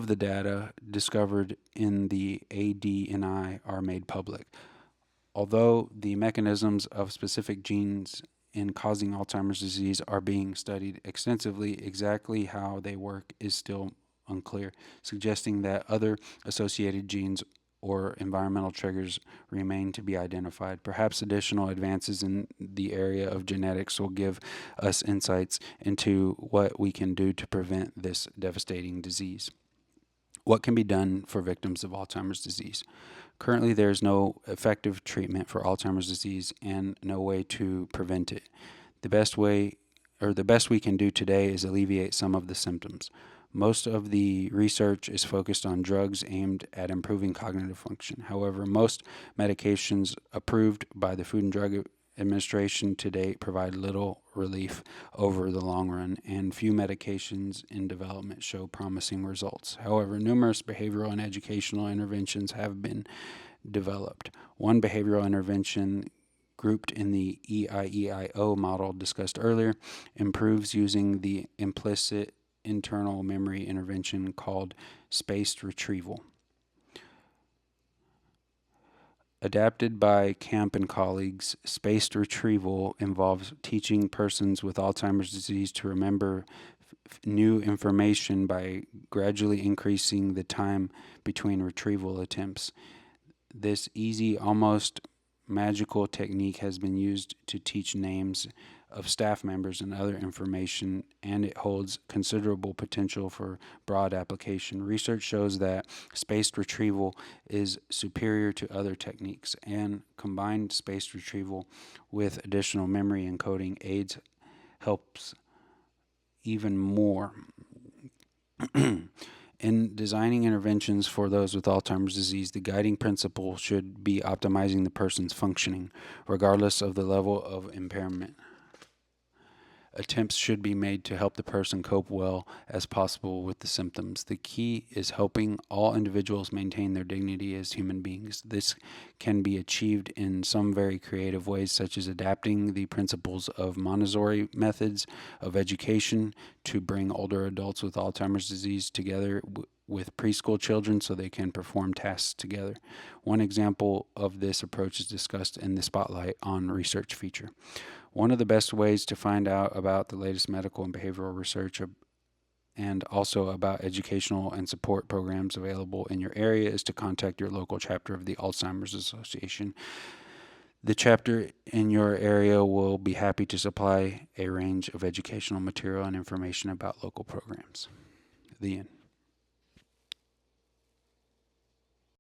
the data discovered in the ADNI are made public. Although the mechanisms of specific genes in causing Alzheimer's disease are being studied extensively, exactly how they work is still unclear, suggesting that other associated genes or environmental triggers remain to be identified. Perhaps additional advances in the area of genetics will give us insights into what we can do to prevent this devastating disease. What can be done for victims of Alzheimer's disease? Currently, there is no effective treatment for Alzheimer's disease and no way to prevent it. The best we can do today is alleviate some of the symptoms. Most of the research is focused on drugs aimed at improving cognitive function. However, most medications approved by the Food and Drug Administration to date provide little relief over the long run, and few medications in development show promising results. However, numerous behavioral and educational interventions have been developed. One behavioral intervention, grouped in the EIEIO model discussed earlier, improves using the implicit internal memory intervention called spaced retrieval. Adapted by Camp and colleagues, spaced retrieval involves teaching persons with Alzheimer's disease to remember new information by gradually increasing the time between retrieval attempts. This easy, almost magical technique has been used to teach names of staff members and other information, and it holds considerable potential for broad application. Research shows that spaced retrieval is superior to other techniques, and combined spaced retrieval with additional memory encoding aids helps even more. In designing interventions for those with Alzheimer's disease, the guiding principle should be optimizing the person's functioning, regardless of the level of impairment. attempts should be made to help the person cope well as possible with the symptoms. The key is helping all individuals maintain their dignity as human beings. This can be achieved in some very creative ways, such as adapting the principles of Montessori methods of education to bring older adults with Alzheimer's disease together with preschool children so they can perform tasks together. One example of this approach is discussed in the Spotlight on Research feature. One of the best ways to find out about the latest medical and behavioral research and also about educational and support programs available in your area is to contact your local chapter of the Alzheimer's Association. The chapter in your area will be happy to supply a range of educational material and information about local programs. The end.